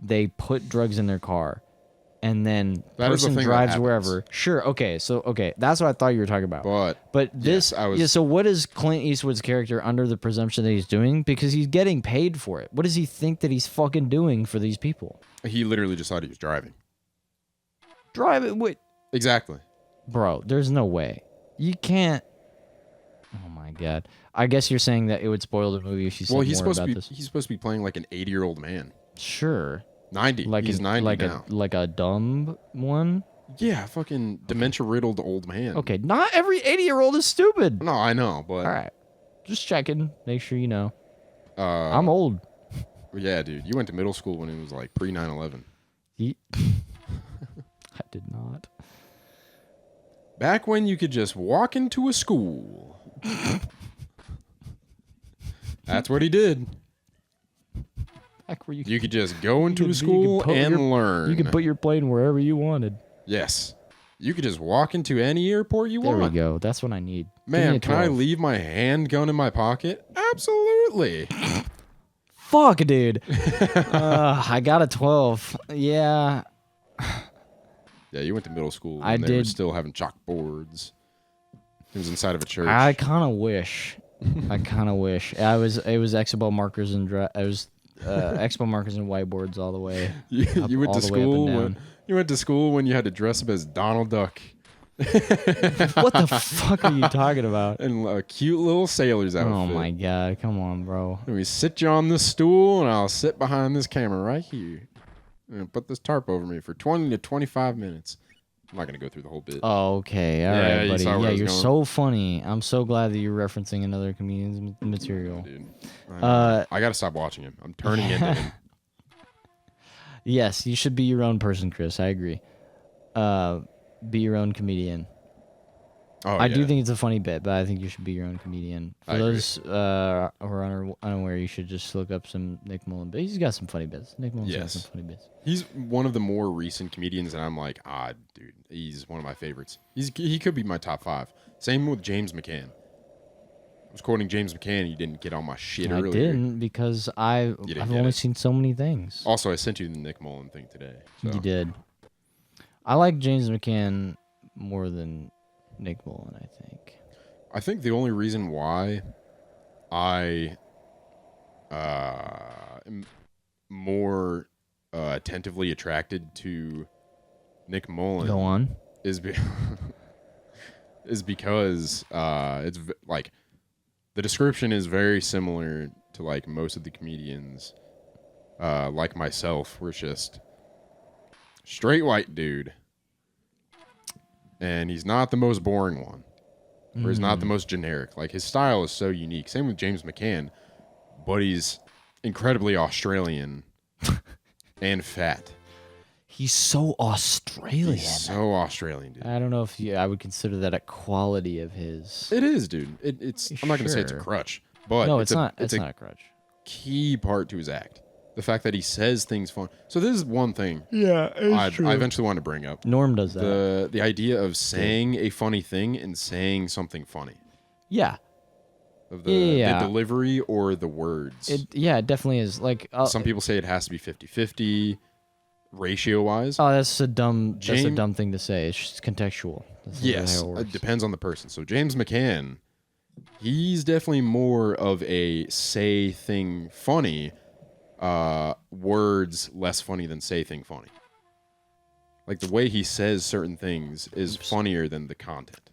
Speaker 1: They put drugs in their car. and then
Speaker 2: That is the
Speaker 1: person
Speaker 2: thing that
Speaker 1: drives
Speaker 2: happens.
Speaker 1: wherever. Sure, okay, that's what I thought you were talking about. But this,
Speaker 2: yes, I was.
Speaker 1: yeah. So what is Clint Eastwood's character under the presumption that he's doing? Because he's getting paid for it. What does he think that he's fucking doing for these people?
Speaker 2: He literally just thought he was driving.
Speaker 1: Drive it, wait,
Speaker 2: Exactly.
Speaker 1: bro. There's no way. You can't. Oh my god. I guess you're saying that it would spoil the movie if you said
Speaker 2: Well,
Speaker 1: more
Speaker 2: he's supposed to
Speaker 1: about
Speaker 2: be.
Speaker 1: this.
Speaker 2: He's supposed to be playing like an 80-year-old man.
Speaker 1: Sure.
Speaker 2: 90.
Speaker 1: Like
Speaker 2: He's 90
Speaker 1: like
Speaker 2: now.
Speaker 1: like a dumb one.
Speaker 2: Yeah, fucking dementia-riddled old man.
Speaker 1: Okay, not every 80-year-old is stupid.
Speaker 2: No, I know, but
Speaker 1: All right, just checking. Make sure you know.
Speaker 2: uh,
Speaker 1: I'm old.
Speaker 2: yeah, dude, you went to middle school when it was like pre 9/11.
Speaker 1: I did not.
Speaker 2: Back when you could just walk into a school. That's what he did.
Speaker 1: Back where
Speaker 2: You could just go into a
Speaker 1: could
Speaker 2: school
Speaker 1: put
Speaker 2: and learn.
Speaker 1: you could put your plane wherever you wanted.
Speaker 2: Yes. You could just walk into any airport you
Speaker 1: There
Speaker 2: want.
Speaker 1: we go. That's what I need. Give me
Speaker 2: Man,
Speaker 1: a
Speaker 2: can I
Speaker 1: 12.
Speaker 2: leave my handgun in my pocket? Absolutely.
Speaker 1: Fuck, dude. I got a 12. Yeah.
Speaker 2: Yeah, you went to middle school
Speaker 1: I
Speaker 2: and they were
Speaker 1: did.
Speaker 2: still having chalkboards. It was inside of a church.
Speaker 1: I kind of wish. It was expo markers and expo markers and whiteboards all the way.
Speaker 2: you went
Speaker 1: all
Speaker 2: to
Speaker 1: the way up and
Speaker 2: school
Speaker 1: down.
Speaker 2: you went to school when you had to dress up as Donald Duck
Speaker 1: What the fuck are you talking about?
Speaker 2: and a cute little sailor's outfit.
Speaker 1: Oh my god, come on, bro.
Speaker 2: And we sit you on this stool and I'll sit behind this camera right here. And put this tarp over me for 20 to 25 minutes. I'm not going to go through the whole bit.
Speaker 1: Oh, okay, all
Speaker 2: Yeah,
Speaker 1: right,
Speaker 2: you
Speaker 1: buddy.
Speaker 2: saw where I
Speaker 1: Yeah,
Speaker 2: was
Speaker 1: you're
Speaker 2: going.
Speaker 1: so funny. I'm so glad that you're referencing another comedian's material.
Speaker 2: Dude.
Speaker 1: Uh,
Speaker 2: I got to stop watching him. I'm turning into him.
Speaker 1: Yes, you should be your own person, Chris. I agree. Be your own comedian.
Speaker 2: Oh,
Speaker 1: I do
Speaker 2: yeah.
Speaker 1: think it's a funny bit, but I think you should be your own comedian. For
Speaker 2: I agree.
Speaker 1: those who are unaware, you should just look up some Nick Mullen. But he's got some funny bits. Nick Mullen's got
Speaker 2: Yes.
Speaker 1: some funny bits.
Speaker 2: He's one of the more recent comedians, and I'm like, dude, he's one of my favorites. He could be my top 5. Same with James McCann. I was quoting James McCann. You didn't get on my shit
Speaker 1: I
Speaker 2: earlier.
Speaker 1: didn't because I've
Speaker 2: didn't
Speaker 1: I've
Speaker 2: get
Speaker 1: only
Speaker 2: it.
Speaker 1: seen so many things.
Speaker 2: Also, I sent you the Nick Mullen thing today. So.
Speaker 1: You did. I like James McCann more than Nick Mullen, I think.
Speaker 2: I think the only reason why I am more attentively attracted to Nick Mullen
Speaker 1: Go on.
Speaker 2: is because like the description is very similar to like most of the comedians like myself. We're just straight white dude, and he's not the most boring one, or he's not the most generic. Like his style is so unique. Same with James McCann, but he's incredibly Australian and fat.
Speaker 1: He's so Australian.
Speaker 2: He's so Australian, dude.
Speaker 1: I don't know if I would consider that a quality of his.
Speaker 2: It is, dude. It's. I'm not gonna say it's a
Speaker 1: Sure.
Speaker 2: crutch, but
Speaker 1: No, it's not.
Speaker 2: It's
Speaker 1: It's
Speaker 2: a
Speaker 1: not a crutch.
Speaker 2: key part to his act. The fact that he says things fun. So this is one thing
Speaker 1: Yeah,
Speaker 2: I eventually want to bring up.
Speaker 1: Norm does that.
Speaker 2: The idea of saying a funny thing and saying something funny.
Speaker 1: Yeah.
Speaker 2: Of
Speaker 1: Yeah.
Speaker 2: the delivery or the words.
Speaker 1: It definitely is. Like
Speaker 2: Some people say it has to be 50-50 ratio-wise.
Speaker 1: that's a dumb
Speaker 2: James-
Speaker 1: thing to say. It's just contextual. That's not
Speaker 2: Yes,
Speaker 1: how it
Speaker 2: it
Speaker 1: works.
Speaker 2: depends on the person. So James McCann, he's definitely more of a say thing funny, words less funny than say thing funny. Like the way he says certain things is funnier than the content.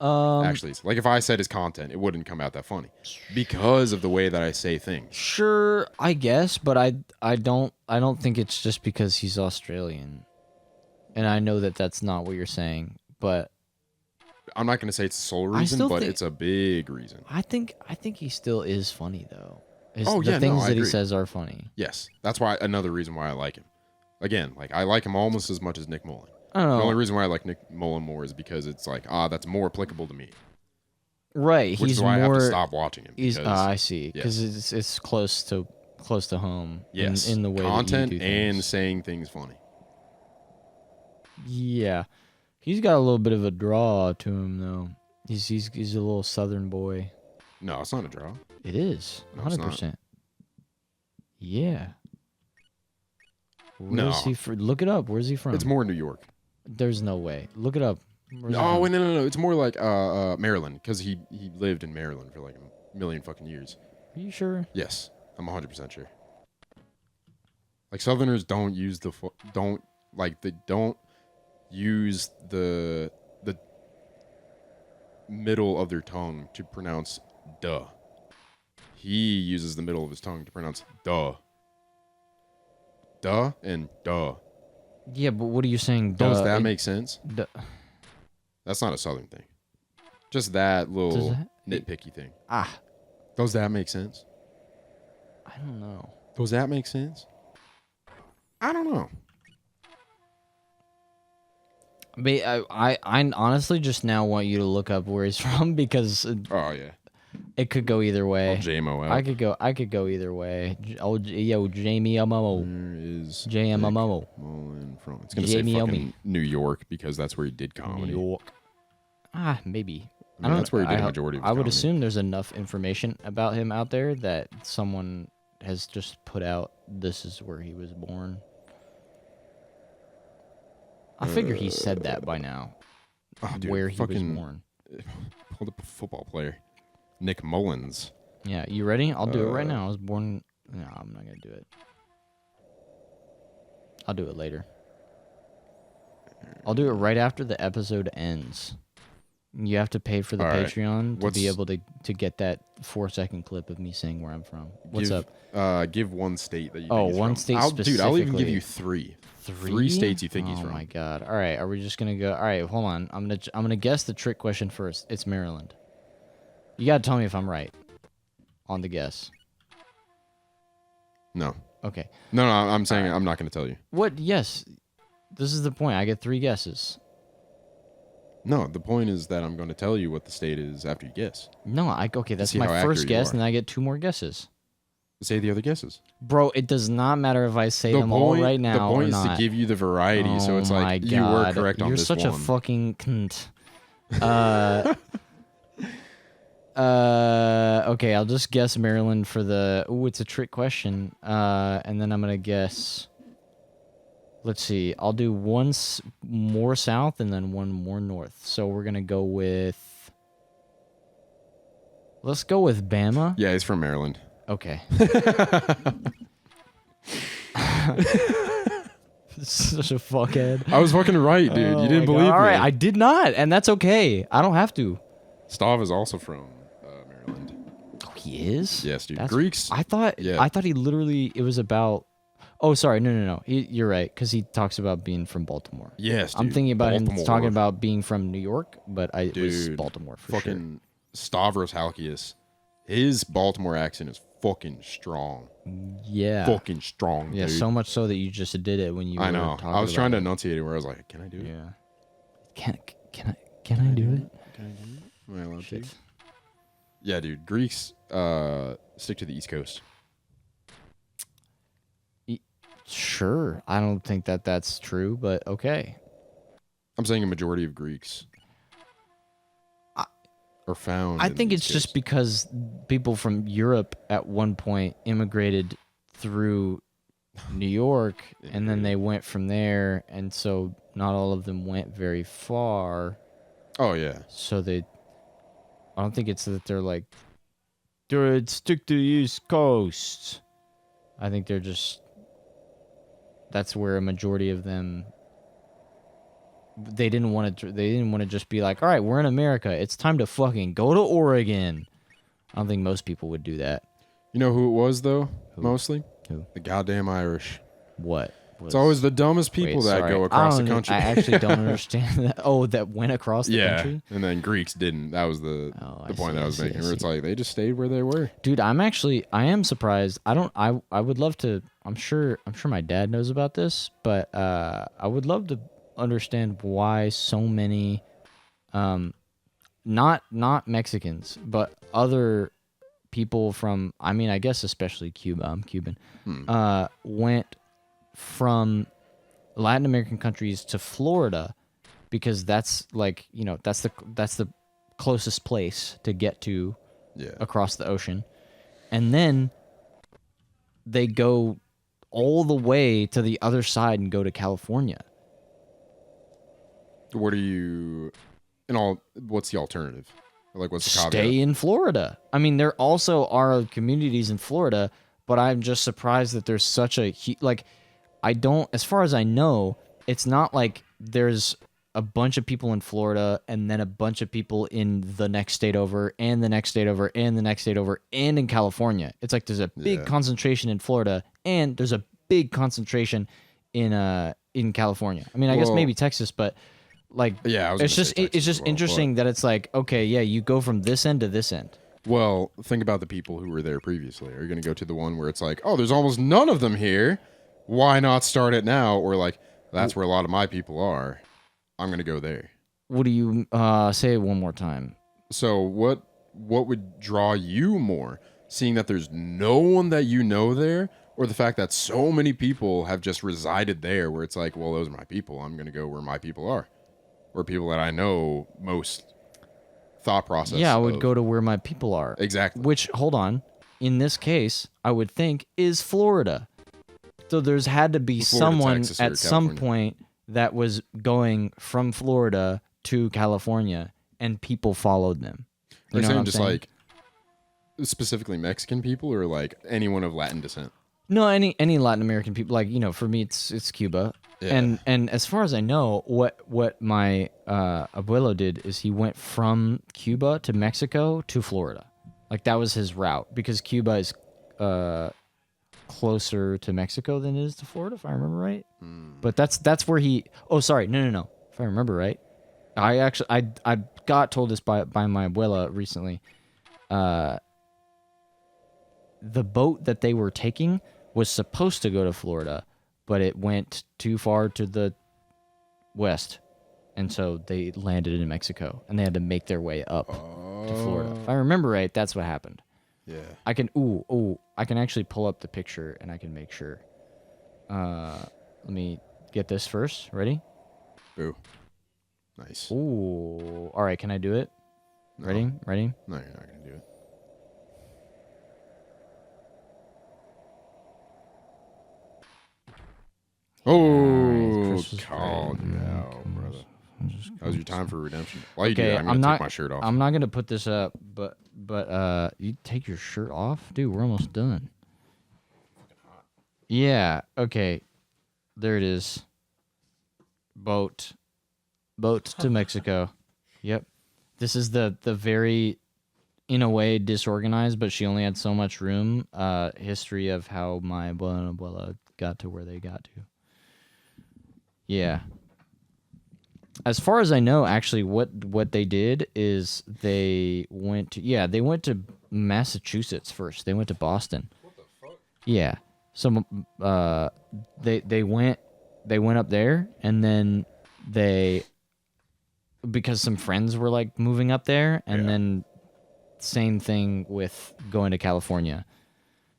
Speaker 2: Actually, like if I said his content, it wouldn't come out that funny because of the way that I say things.
Speaker 1: Sure, I guess, but I don't think it's just because he's Australian, and I know that that's not what you're saying, but
Speaker 2: I'm not going to say it's the sole
Speaker 1: I
Speaker 2: reason,
Speaker 1: still
Speaker 2: but
Speaker 1: think-
Speaker 2: it's a big reason.
Speaker 1: I think he still is funny though.
Speaker 2: Oh,
Speaker 1: The
Speaker 2: yeah, no,
Speaker 1: things
Speaker 2: I
Speaker 1: that he
Speaker 2: agree.
Speaker 1: says are funny.
Speaker 2: Yes, that's why another reason why I like him. Again, like I like him almost as much as Nick Mullen.
Speaker 1: I don't
Speaker 2: The only
Speaker 1: know.
Speaker 2: reason why I like Nick Mullen more is because it's like, that's more applicable to me.
Speaker 1: Right,
Speaker 2: Which
Speaker 1: he's
Speaker 2: is why I have
Speaker 1: more.
Speaker 2: to stop watching him.
Speaker 1: He's
Speaker 2: because,
Speaker 1: I see, because it's close to home.
Speaker 2: yes,
Speaker 1: in the way
Speaker 2: content
Speaker 1: that you do
Speaker 2: and
Speaker 1: things.
Speaker 2: saying things funny.
Speaker 1: Yeah, he's got a little bit of a draw to him though. He's a little Southern boy.
Speaker 2: No, it's not a draw.
Speaker 1: It is
Speaker 2: No, it's not.
Speaker 1: 100%. Yeah. Where is he look it up. Where's he from?
Speaker 2: It's more New York.
Speaker 1: There's no way. Look it up.
Speaker 2: Oh, wait, no. It's more like Maryland, because he lived in Maryland for like a million fucking years.
Speaker 1: Are you sure?
Speaker 2: Yes, I'm 100% sure. Like Southerners don't use they don't use the middle of their tongue to pronounce duh. He uses the middle of his tongue to pronounce duh. Duh and duh.
Speaker 1: Yeah, but what are you saying?
Speaker 2: Does that make sense?
Speaker 1: Duh.
Speaker 2: That's not a Southern thing. Just that little nitpicky thing. Does that make sense?
Speaker 1: I don't know.
Speaker 2: Does that make sense? I don't know.
Speaker 1: But I honestly just now want you to look up where he's from because
Speaker 2: Oh yeah.
Speaker 1: it could go either way.
Speaker 2: JMO out.
Speaker 1: I could go either way. Jamie Momo.
Speaker 2: Where is
Speaker 1: JMMO.
Speaker 2: Mullen from? It's gonna say
Speaker 1: Jamie
Speaker 2: fucking New York because that's where he did comedy.
Speaker 1: New York. Maybe.
Speaker 2: I mean, that's where he did a majority of his
Speaker 1: I would
Speaker 2: comedy.
Speaker 1: assume there's enough information about him out there that someone has just put out this is where he was born. I figure he said that by now.
Speaker 2: Oh, dude,
Speaker 1: where he was
Speaker 2: fucking
Speaker 1: born.
Speaker 2: Pulled up a football player. Nick Mullins.
Speaker 1: Yeah, you ready? I'll do it right now. I was born. No, I'm not gonna do it. I'll do it later. I'll do it right after the episode ends. You have to pay for the
Speaker 2: All right.
Speaker 1: Patreon to be
Speaker 2: What's-
Speaker 1: able to get that 4-second clip of me saying where I'm from. What's up?
Speaker 2: Give one state that you
Speaker 1: Oh,
Speaker 2: think he's
Speaker 1: one
Speaker 2: from.
Speaker 1: state
Speaker 2: Dude, I'll even give
Speaker 1: specifically.
Speaker 2: you three.
Speaker 1: Three?
Speaker 2: Three states you think he's
Speaker 1: Oh
Speaker 2: from.
Speaker 1: my god! All right, are we just gonna go? All right, hold on. I'm gonna guess the trick question first. It's Maryland. You gotta tell me if I'm right on the guess.
Speaker 2: No.
Speaker 1: Okay.
Speaker 2: No, I'm saying I'm not going to tell you.
Speaker 1: What? Yes. This is the point. I get 3 guesses.
Speaker 2: No, the point is that I'm going to tell you what the state is after you guess.
Speaker 1: No, okay. That's
Speaker 2: see how
Speaker 1: my
Speaker 2: accurate
Speaker 1: first
Speaker 2: you
Speaker 1: guess,
Speaker 2: are.
Speaker 1: and then I get 2 more guesses.
Speaker 2: Say the other guesses.
Speaker 1: Bro, it does not matter if I say them all right now
Speaker 2: the point
Speaker 1: or
Speaker 2: is
Speaker 1: not.
Speaker 2: to give you the variety, so it's
Speaker 1: Oh
Speaker 2: like
Speaker 1: my
Speaker 2: you were
Speaker 1: God.
Speaker 2: correct on
Speaker 1: You're
Speaker 2: this
Speaker 1: such
Speaker 2: one.
Speaker 1: a fucking cunt. Okay, I'll just guess Maryland for the. Ooh, it's a trick question. And then I'm gonna guess. Let's see. I'll do one more south and then one more north. So we're gonna go with. Let's go with Bama.
Speaker 2: Yeah, he's from Maryland.
Speaker 1: Okay. Such a fuckhead.
Speaker 2: I was fucking right, dude.
Speaker 1: Oh
Speaker 2: You didn't
Speaker 1: my
Speaker 2: believe
Speaker 1: God. All
Speaker 2: me.
Speaker 1: right, I did not, and that's okay. I don't have to.
Speaker 2: Stav is also from Maryland.
Speaker 1: Oh, he is?
Speaker 2: Yes, dude.
Speaker 1: That's-
Speaker 2: Greeks.
Speaker 1: I thought he literally it was about. Oh, sorry, no. You're right, because he talks about being from Baltimore.
Speaker 2: Yes, dude.
Speaker 1: I'm thinking about him
Speaker 2: Baltimore.
Speaker 1: talking about being from New York, but it was
Speaker 2: Dude,
Speaker 1: Baltimore for
Speaker 2: fucking Stavros Halkias. His Baltimore accent is fucking strong.
Speaker 1: sure. Yeah.
Speaker 2: Fucking strong,
Speaker 1: Yeah,
Speaker 2: dude.
Speaker 1: so much so that you just did it when you.
Speaker 2: I
Speaker 1: were
Speaker 2: know.
Speaker 1: talking
Speaker 2: I was trying to
Speaker 1: about
Speaker 2: enunciate it where I was like, can I do
Speaker 1: it.
Speaker 2: it?
Speaker 1: Yeah. Can I do it?
Speaker 2: Can I do it? Am I allowed to?
Speaker 1: Shit.
Speaker 2: Yeah, dude. Greeks stick to the East Coast.
Speaker 1: Sure. I don't think that that's true, but okay.
Speaker 2: I'm saying a majority of Greeks are found.
Speaker 1: I
Speaker 2: in the
Speaker 1: think
Speaker 2: East
Speaker 1: it's just
Speaker 2: Coast.
Speaker 1: because people from Europe at one point immigrated through New York, and then they went from there, and so not all of them went very far.
Speaker 2: Oh yeah.
Speaker 1: So I don't think it's that they're like, dude, stick to the East Coast. I think they're just. That's where a majority of them. They didn't want to. They didn't want to just be like, all right, we're in America. It's time to fucking go to Oregon. I don't think most people would do that.
Speaker 2: You know who it was though?
Speaker 1: Who?
Speaker 2: Mostly
Speaker 1: Who?
Speaker 2: the goddamn Irish.
Speaker 1: What?
Speaker 2: It's always the dumbest people that
Speaker 1: sorry.
Speaker 2: go across the
Speaker 1: I
Speaker 2: country.
Speaker 1: actually don't understand that. Oh, that went across the
Speaker 2: yeah,
Speaker 1: country?
Speaker 2: and then Greeks didn't. That was the
Speaker 1: I
Speaker 2: point
Speaker 1: see,
Speaker 2: that I
Speaker 1: I
Speaker 2: was
Speaker 1: see,
Speaker 2: making.
Speaker 1: I
Speaker 2: Where it's
Speaker 1: see.
Speaker 2: like they just stayed where they were.
Speaker 1: Dude, I am surprised. I would love to. I'm sure my dad knows about this, but I would love to understand why so many, not Mexicans, but other people from. I mean, I guess especially Cuba. I'm Cuban. Went from Latin American countries to Florida because that's like that's the closest place to get to
Speaker 2: Yeah.
Speaker 1: across the ocean, and then they go all the way to the other side and go to California?
Speaker 2: What are you? What's the alternative? Like, what's the caveat?
Speaker 1: Stay in Florida. I mean, there also are communities in Florida, but I'm just surprised that there's such a like. I don't, as far as I know, it's not like there's a bunch of people in Florida and then a bunch of people in the next state over and the next state over and the next state over and in California. It's like there's a big concentration in Florida and there's a big concentration in California. I mean, I guess maybe Texas, but like,
Speaker 2: yeah,
Speaker 1: it's just interesting that it's like, okay, yeah, you go from this end to this end.
Speaker 2: Well, think about the people who were there previously. Are you going to go to the one where it's like, oh, there's almost none of them here? Why not start it now? Or like, that's where a lot of my people are. I'm going to go there.
Speaker 1: What do you say it one more time?
Speaker 2: So what would draw you more? Seeing that there's no one that you know there, or the fact that so many people have just resided there where it's like, well, those are my people. I'm going to go where my people are. Or people that I know most thought process.
Speaker 1: Yeah, I would go to where my people are.
Speaker 2: Exactly.
Speaker 1: Which, hold on, in this case, I would think is Florida. So there's had to be
Speaker 2: Florida,
Speaker 1: someone
Speaker 2: Texas, or
Speaker 1: at some
Speaker 2: California.
Speaker 1: point that was going from Florida to California, and people followed them.
Speaker 2: Are you saying just like specifically Mexican people, or like anyone of Latin descent?
Speaker 1: No, any Latin American people. Like, you know, for me, it's Cuba.
Speaker 2: Yeah.
Speaker 1: And as far as I know, what my abuelo did is he went from Cuba to Mexico to Florida. Like, that was his route, because Cuba is closer to Mexico than it is to Florida, if I remember right. But that's where he. Oh, sorry, no. If I remember right, I got told this by my abuela recently. The boat that they were taking was supposed to go to Florida, but it went too far to the west, and so they landed in Mexico, and they had to make their way up to Florida. If I remember right, that's what happened.
Speaker 2: Yeah.
Speaker 1: I can I can actually pull up the picture, and I can make sure. Let me get this first. Ready?
Speaker 2: Ooh. Nice.
Speaker 1: Ooh. All right, can I do it? Ready?
Speaker 2: No, you're not gonna do it. Oh, called you out, brother. That was your time for redemption. While you do that, I'm gonna take my shirt off.
Speaker 1: I'm not gonna put this up, but you take your shirt off, dude. We're almost done. Yeah. Okay. There it is. Boat to Mexico. Yep. This is the very, in a way, disorganized, but she only had so much room. History of how my abuela and abuela got to where they got to. Yeah. As far as I know, actually, what they did is they went to Massachusetts first. They went to Boston. What the fuck? Yeah. So they went up there, and then because some friends were like moving up there, and then same thing with going to California.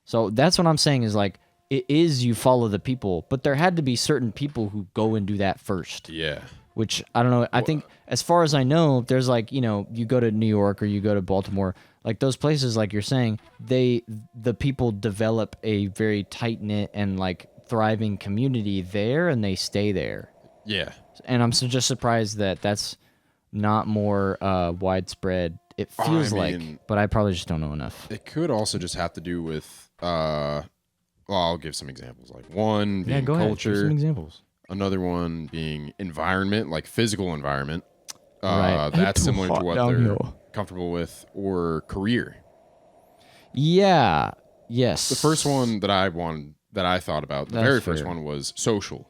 Speaker 1: So that's what I'm saying is like, it is you follow the people, but there had to be certain people who go and do that first.
Speaker 2: Yeah.
Speaker 1: Which, I don't know, I think, as far as I know, there's like, you know, you go to New York or you go to Baltimore, like those places, like you're saying, the people develop a very tight-knit and like thriving community there, and they stay there.
Speaker 2: Yeah.
Speaker 1: And I'm just surprised that that's not more widespread. It feels but I probably just don't know enough.
Speaker 2: It could also just have to do with, well, I'll give some examples. Like one being
Speaker 1: go
Speaker 2: culture.
Speaker 1: Ahead. Give some examples.
Speaker 2: Another one being environment, like physical environment.
Speaker 1: Right.
Speaker 2: That's similar to what they're comfortable with, or career.
Speaker 1: Yeah. Yes.
Speaker 2: The first one that I thought about, the very first one was social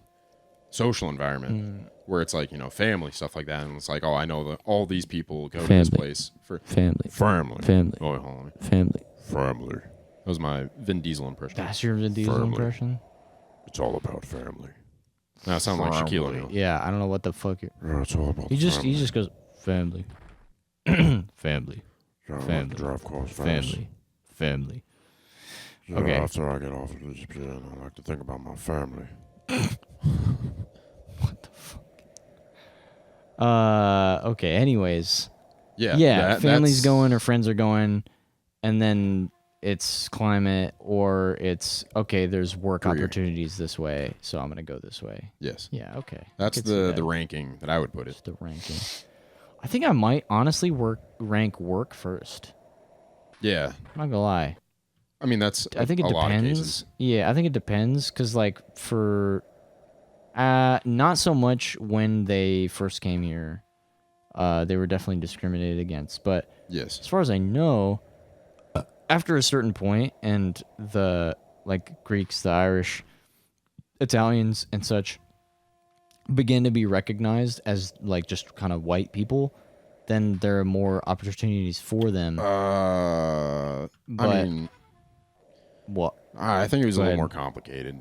Speaker 2: environment, where it's like, you know, family, stuff like that. And it's like, oh, I know that all these people go to this place for
Speaker 1: family.
Speaker 2: Oh, hold on.
Speaker 1: Family.
Speaker 2: That was my Vin Diesel impression.
Speaker 1: That's your Vin Diesel impression?
Speaker 2: It's all about family. Now I sound like Shaquille O'Neal.
Speaker 1: Yeah, I don't know what the fuck you're...
Speaker 2: Yeah, it's all about
Speaker 1: he just goes, family. Family.
Speaker 2: Yeah,
Speaker 1: family.
Speaker 2: like drive cars fast.
Speaker 1: Family.
Speaker 2: Yeah,
Speaker 1: Okay.
Speaker 2: after I get off of this pen, I like to think about my family.
Speaker 1: What the fuck? Okay, anyways.
Speaker 2: Yeah.
Speaker 1: Yeah, family's going or friends are going, and then it's climate, or it's okay. There's work
Speaker 2: Career.
Speaker 1: opportunities this way, so I'm gonna go this way.
Speaker 2: Yes.
Speaker 1: Yeah, okay. I
Speaker 2: That's
Speaker 1: could see
Speaker 2: the
Speaker 1: that.
Speaker 2: ranking that I would put it.
Speaker 1: Just the ranking. I think I might honestly rank work first.
Speaker 2: Yeah.
Speaker 1: I'm not gonna lie.
Speaker 2: I mean, that's
Speaker 1: I think it
Speaker 2: a lot of
Speaker 1: depends.
Speaker 2: cases.
Speaker 1: Yeah, I think it depends because like for not so much when they first came here, they were definitely discriminated against. But
Speaker 2: Yes.
Speaker 1: as far as I know, after a certain point, and the like Greeks, the Irish, Italians, and such begin to be recognized as like just kind of white people, then there are more opportunities for them.
Speaker 2: I
Speaker 1: But-
Speaker 2: mean,
Speaker 1: What
Speaker 2: I think it was a
Speaker 1: Go
Speaker 2: little
Speaker 1: ahead.
Speaker 2: more complicated.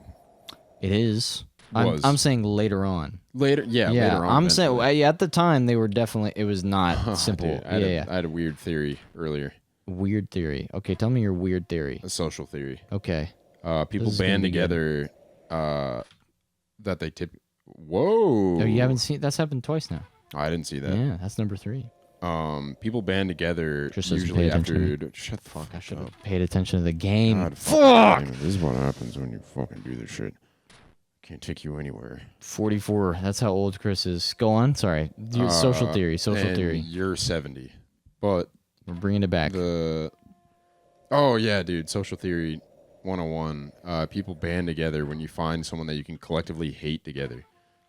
Speaker 1: it is.
Speaker 2: Was.
Speaker 1: I'm saying later on.
Speaker 2: Later, yeah,
Speaker 1: Yeah,
Speaker 2: later on.
Speaker 1: I'm saying
Speaker 2: eventually.
Speaker 1: at the time they were definitely. It was not simple.
Speaker 2: Dude, I
Speaker 1: Yeah,
Speaker 2: had a weird theory earlier,
Speaker 1: Weird theory. Okay, tell me your weird theory.
Speaker 2: a social theory.
Speaker 1: Okay.
Speaker 2: People
Speaker 1: This is gonna
Speaker 2: band
Speaker 1: be good.
Speaker 2: together that they tip. Whoa!
Speaker 1: Oh, you haven't seen that's happened twice now.
Speaker 2: I didn't see that.
Speaker 1: Yeah, that's number 3.
Speaker 2: People band together
Speaker 1: Just doesn't
Speaker 2: usually
Speaker 1: pay attention
Speaker 2: after. Shut the fuck
Speaker 1: I should
Speaker 2: up.
Speaker 1: have paid attention to the game.
Speaker 2: God,
Speaker 1: Fuck.
Speaker 2: damn it. This is what happens when you fucking do this shit. Can't take you anywhere.
Speaker 1: 44. That's how old Chris is. Go on. Sorry. Your social theory. Social
Speaker 2: and
Speaker 1: theory.
Speaker 2: You're 70, but
Speaker 1: We're bringing it back.
Speaker 2: Oh yeah, dude. Social theory 101. People band together when you find someone that you can collectively hate together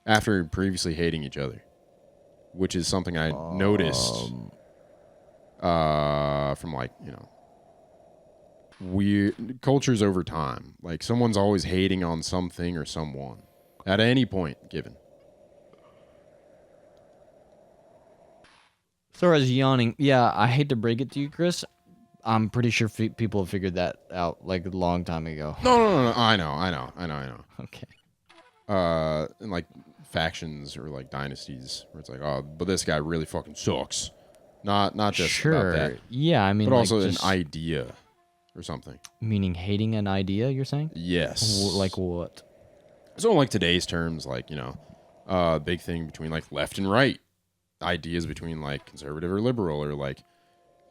Speaker 2: after previously hating each other, which is something I noticed from like, weird cultures over time. Like someone's always hating on something or someone at any point given.
Speaker 1: As far as yawning, yeah, I hate to break it to you, Chris. I'm pretty sure people have figured that out like a long time ago.
Speaker 2: No. I know.
Speaker 1: Okay.
Speaker 2: And like factions or like dynasties where it's like, oh, but this guy really fucking sucks. Not just
Speaker 1: Sure.
Speaker 2: about that,
Speaker 1: Yeah, I mean,
Speaker 2: but
Speaker 1: like,
Speaker 2: also
Speaker 1: just,
Speaker 2: an idea or something.
Speaker 1: meaning hating an idea. You're saying?
Speaker 2: Yes.
Speaker 1: Like what?
Speaker 2: So like today's terms, like big thing between like left and right, ideas between like conservative or liberal, or like,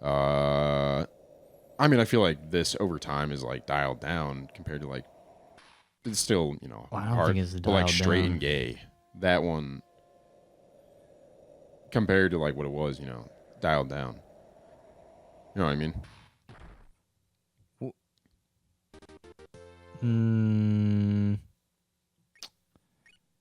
Speaker 2: I mean, I feel like this over time is like dialed down compared to like, it's still
Speaker 1: Well, I don't
Speaker 2: hard,
Speaker 1: think it's
Speaker 2: but like
Speaker 1: dialed
Speaker 2: straight
Speaker 1: down.
Speaker 2: and gay, that one compared to like what it was, dialed down. You know what I mean?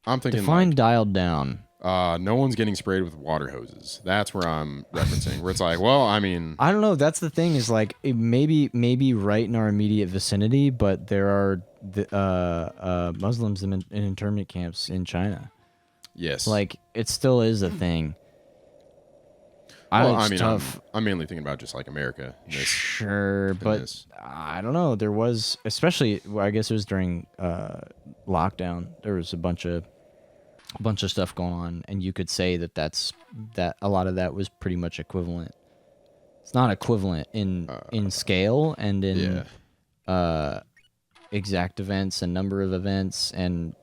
Speaker 2: I'm thinking
Speaker 1: Define dialed down.
Speaker 2: no one's getting sprayed with water hoses. That's where I'm referencing. Where it's like, well, I mean,
Speaker 1: I don't know. That's the thing. Is like it maybe right in our immediate vicinity, but there are Muslims in internment camps in China.
Speaker 2: yes.
Speaker 1: Like it still is a thing.
Speaker 2: well,
Speaker 1: It's
Speaker 2: I mean,
Speaker 1: tough.
Speaker 2: I'm mainly thinking about just like America. In this.
Speaker 1: Sure, but
Speaker 2: this.
Speaker 1: I don't know. There was, especially, well, I guess it was during lockdown. There was a bunch of stuff going on, and you could say that a lot of that was pretty much equivalent. It's not equivalent in scale and in exact events and number of events and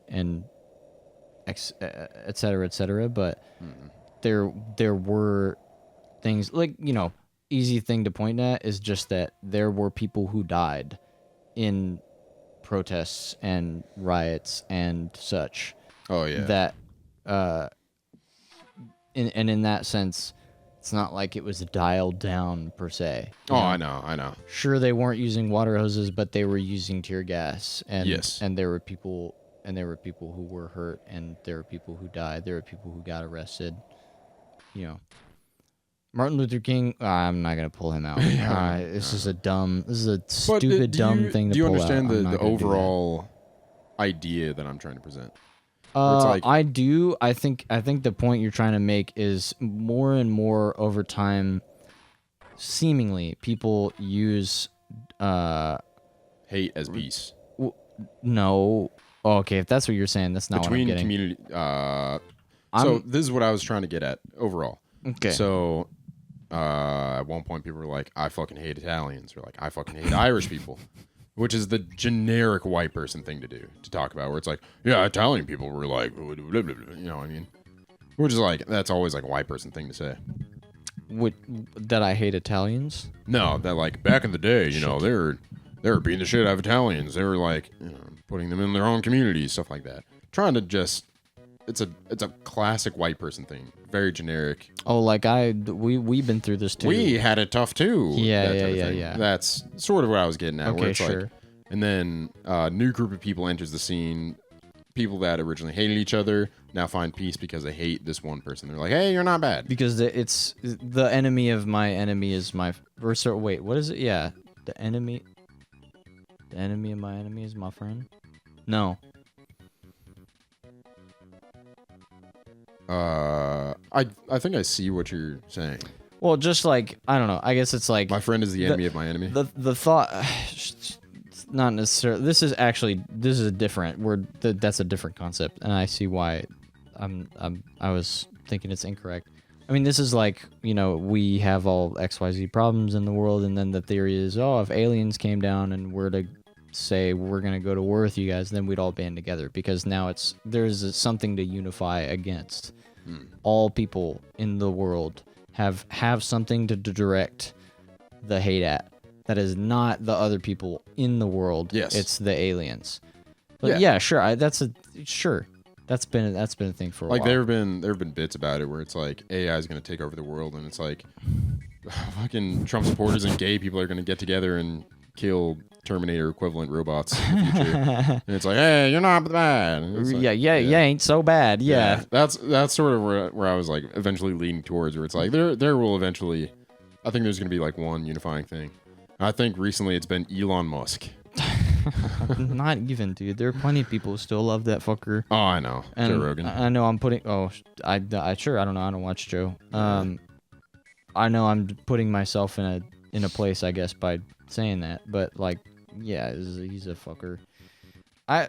Speaker 1: et cetera, but there were things like, easy thing to point at is just that there were people who died in protests and riots and such.
Speaker 2: Oh yeah.
Speaker 1: That in that sense, it's not like it was dialed down per se.
Speaker 2: Oh, I know.
Speaker 1: Sure, they weren't using water hoses, but they were using tear gas, and
Speaker 2: Yes.
Speaker 1: and there were people who were hurt, and there were people who died. There were people who got arrested. Martin Luther King. I'm not gonna pull him out. This is a stupid, dumb thing to
Speaker 2: do you
Speaker 1: pull
Speaker 2: understand
Speaker 1: out. I'm
Speaker 2: the
Speaker 1: not gonna do that.
Speaker 2: overall idea that I'm trying to present? It's like-
Speaker 1: I do. I think the point you're trying to make is more and more over time. Seemingly, people use
Speaker 2: Hate as peace
Speaker 1: no. Oh, okay, if that's what you're saying, that's not
Speaker 2: between
Speaker 1: what I'm getting.
Speaker 2: community. So this is what I was trying to get at overall.
Speaker 1: Okay.
Speaker 2: So at one point, people were like, "I fucking hate Italians," or like, "I fucking hate Irish people," which is the generic white person thing to do, to talk about. Where it's like, "Yeah, Italian people were like," blah, blah, blah, blah, you know what I mean? Which is like, that's always like a white person thing to say.
Speaker 1: that I hate Italians.
Speaker 2: No, that like back in the day, you know, they were beating the shit out of Italians. They were like, you know, putting them in their own communities, stuff like that. Trying to just, it's a classic white person thing. Very generic.
Speaker 1: Oh, like we've been through this too.
Speaker 2: We had it tough too.
Speaker 1: Yeah,
Speaker 2: that type of
Speaker 1: yeah,
Speaker 2: thing.
Speaker 1: yeah.
Speaker 2: That's sort of what I was getting at.
Speaker 1: Okay,
Speaker 2: where it's
Speaker 1: sure.
Speaker 2: like, and then a new group of people enters the scene. People that originally hated each other now find peace because they hate this one person. They're like, hey, you're not bad.
Speaker 1: Because it's the enemy of my enemy is my. Or so, wait, what is it? Yeah, the enemy of my enemy is my friend. No.
Speaker 2: I think I see what you're saying.
Speaker 1: Well, just like I don't know. I guess it's like
Speaker 2: My friend is the enemy of my enemy.
Speaker 1: the thought. Not necessarily. This is a different word. That's a different concept, and I see why. I was thinking it's incorrect. I mean, this is like, you know, we have all XYZ problems in the world, and then the theory is, oh, if aliens came down and were to say we're gonna go to war with you guys, then we'd all band together because now there's something to unify against. All people in the world have something to direct the hate at. That is not the other people in the world.
Speaker 2: Yes,
Speaker 1: it's the aliens. But yeah, sure. That's been a thing for a while.
Speaker 2: Like there have been bits about it where it's like AI is going to take over the world, and it's like fucking Trump supporters and gay people are going to get together and kill Terminator equivalent robots in the future. And it's like, hey, you're not bad. Like,
Speaker 1: yeah, ain't so bad. Yeah.
Speaker 2: That's sort of where I was like eventually leaning towards, where it's like there will eventually, I think there's going to be like one unifying thing. I think recently it's been Elon Musk.
Speaker 1: Not even, dude. There are plenty of people who still love that fucker.
Speaker 2: Oh, I know.
Speaker 1: And
Speaker 2: Joe Rogan.
Speaker 1: I know I'm putting. Oh, I sure. I don't know. I don't watch Joe. I know I'm putting myself in a place, I guess, by saying that. But like, yeah, he's a fucker. I